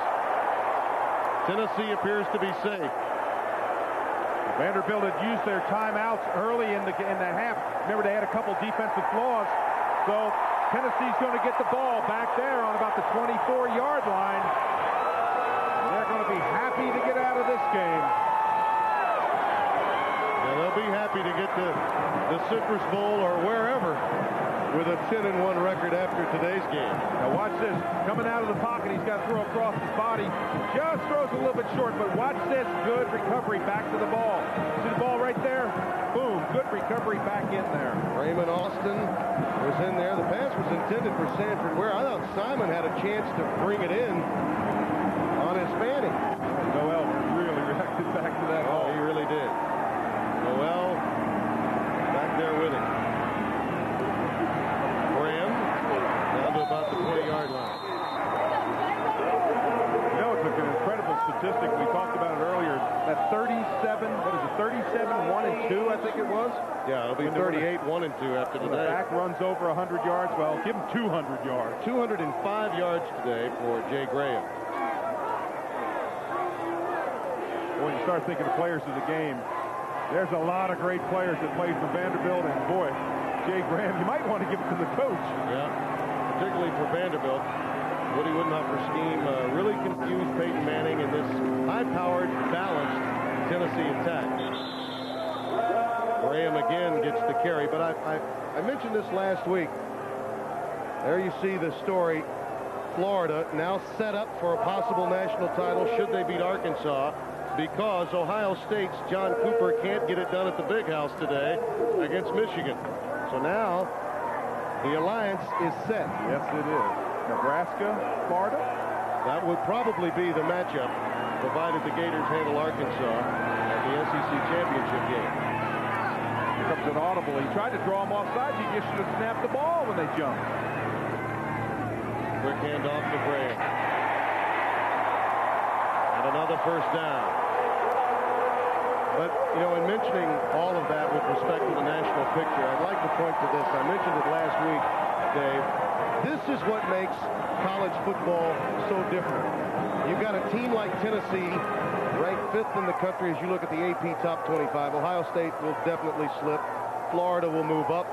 [SPEAKER 1] Tennessee appears to be safe.
[SPEAKER 2] Vanderbilt had used their timeouts early in the half. Remember, they had a couple defensive flaws. So Tennessee's going to get the ball back there on about the 24-yard line. And they're going to be happy to get out of this game.
[SPEAKER 1] Yeah, they'll be happy to get to the Citrus Bowl or wherever with a 10-1 record after today's game.
[SPEAKER 2] Now watch this. Coming out of the pocket, he's got to throw across his body. Just throws a little bit short, but watch this. Good recovery back to the ball. See the ball right there? Boom. Good recovery back in there.
[SPEAKER 1] Raymond Austin was in there. The pass was intended for Sanford Ware. I thought Simon had a chance to bring it in on his fanning.
[SPEAKER 2] Noel really reacted back to that ball.
[SPEAKER 1] He really did. Noel back there with him. Graham down to about the 20-yard line.
[SPEAKER 2] You know, it's an incredible statistic. We talked about it earlier. That 37, what is it, 37, 1 and 2, I think it was?
[SPEAKER 1] Yeah, it'll be 38, 1 and 2 after today.
[SPEAKER 2] The back runs over 100 yards. Well, give him 200 yards.
[SPEAKER 1] 205 yards today for Jay Graham.
[SPEAKER 2] When you start thinking of players of the game, there's a lot of great players that played for Vanderbilt, and boy, Jay Graham, you might want to give it to the coach.
[SPEAKER 1] Yeah, particularly for Vanderbilt. Woody Woodenhofer's scheme really confused Peyton Manning in this high-powered, balanced Tennessee attack. Graham again gets the carry, but I mentioned this last week. There you see the story. Florida now set up for a possible national title should they beat Arkansas, because Ohio State's John Cooper can't get it done at the Big House today against Michigan. So now the alliance is set.
[SPEAKER 2] Yes, it is. Nebraska, Florida?
[SPEAKER 1] That would probably be the matchup, provided the Gators handle Arkansas at the SEC championship game.
[SPEAKER 2] Here comes an audible. He tried to draw him offside. You just should have snapped the ball when they jumped.
[SPEAKER 1] Quick handoff to Graham. And another first down. But, you know, in mentioning all of that with respect to the national picture, I'd like to point to this. I mentioned it last week, Dave. This is what makes college football so different. You've got a team like Tennessee, ranked 5th in the country as you look at the AP Top 25. Ohio State will definitely slip. Florida will move up.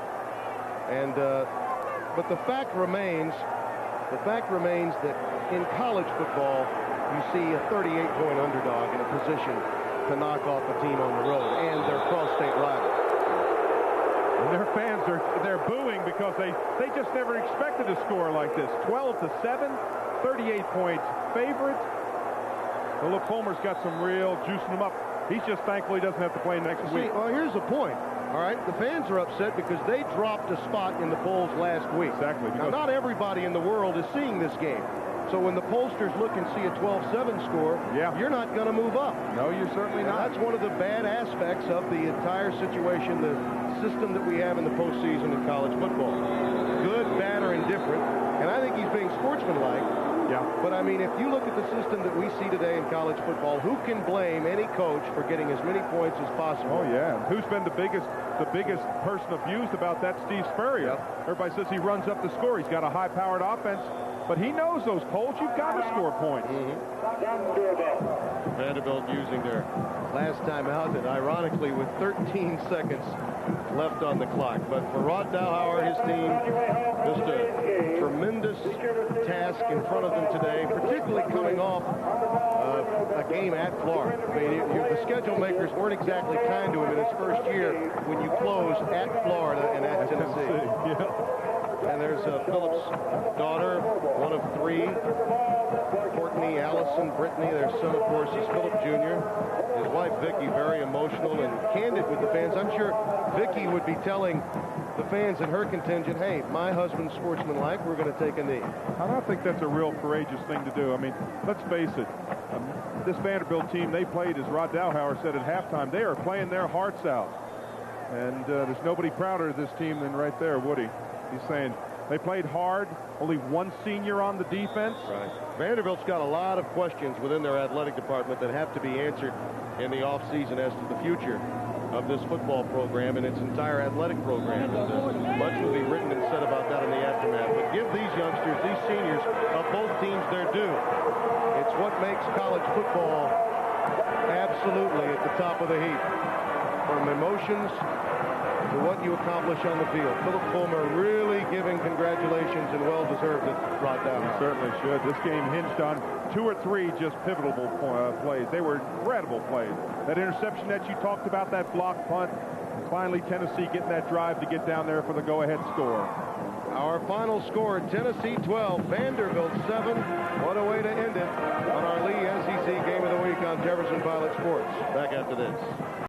[SPEAKER 1] And but the fact remains that in college football, you see a 38-point underdog in a position to knock off a team on the road and their cross-state rivals.
[SPEAKER 2] And their fans they're booing because they just never expected a score like this. 12-7, 38-point favorite. Well, look, Fulmer's got some real juicing him up. He's just thankful he doesn't have to play next week.
[SPEAKER 1] Well, here's the point. All right, the fans are upset because they dropped a spot in the polls last week.
[SPEAKER 2] Exactly.
[SPEAKER 1] Now, not everybody in the world is seeing this game. So when the pollsters look and see a 12-7 score, you're not going to move up.
[SPEAKER 2] No, you're certainly not.
[SPEAKER 1] That's one of the bad aspects of the entire situation, the system that we have in the postseason in college football. Good, bad, or indifferent. And I think he's being sportsmanlike.
[SPEAKER 2] Yeah.
[SPEAKER 1] But, I mean, if you look at the system that we see today in college football, who can blame any coach for getting as many points as possible?
[SPEAKER 2] Oh, yeah. Who's been the biggest person abused about that? Steve Spurrier. Everybody says he runs up the score. He's got a high-powered offense. But he knows those, Colt. You've got to score points.
[SPEAKER 1] Vanderbilt using their last time out, and ironically with 13 seconds left on the clock. But for Rod Dowhauer, his team, just a tremendous task in front of them today, particularly coming off a game at Florida. I mean, the schedule makers weren't exactly kind to him in his first year when you close at Florida and at Tennessee. And there's Phillips' daughter, one of three, Courtney, Allison, Brittany. Their son, of course, is Philip Jr. His wife, Vicky, very emotional and candid with the fans. I'm sure Vicky would be telling the fans in her contingent, hey, my husband's sportsmanlike, we're going to take a knee.
[SPEAKER 2] I don't think that's a real courageous thing to do. I mean, let's face it. This Vanderbilt team, they played, as Rod Dowhauer said at halftime, they are playing their hearts out. And there's nobody prouder of this team than right there, Woody. He's saying they played hard, only one senior on the defense.
[SPEAKER 1] Right. Vanderbilt's got a lot of questions within their athletic department that have to be answered in the offseason as to the future of this football program and its entire athletic program. And, much will be written and said about that in the aftermath. But give these youngsters, these seniors of both teams their due. It's what makes college football absolutely at the top of the heap. From emotions to what you accomplish on the field. Philip Fulmer really giving congratulations and well-deserved at Rod Dowhauer.
[SPEAKER 2] Certainly should. This game hinged on 2 or 3 just pivotal plays. They were incredible plays. That interception that you talked about, that block punt, and finally Tennessee getting that drive to get down there for the go-ahead score.
[SPEAKER 1] Our final score, Tennessee 12, Vanderbilt 7. What a way to end it on our Lee SEC Game of the Week on Jefferson Pilot Sports. Back after this.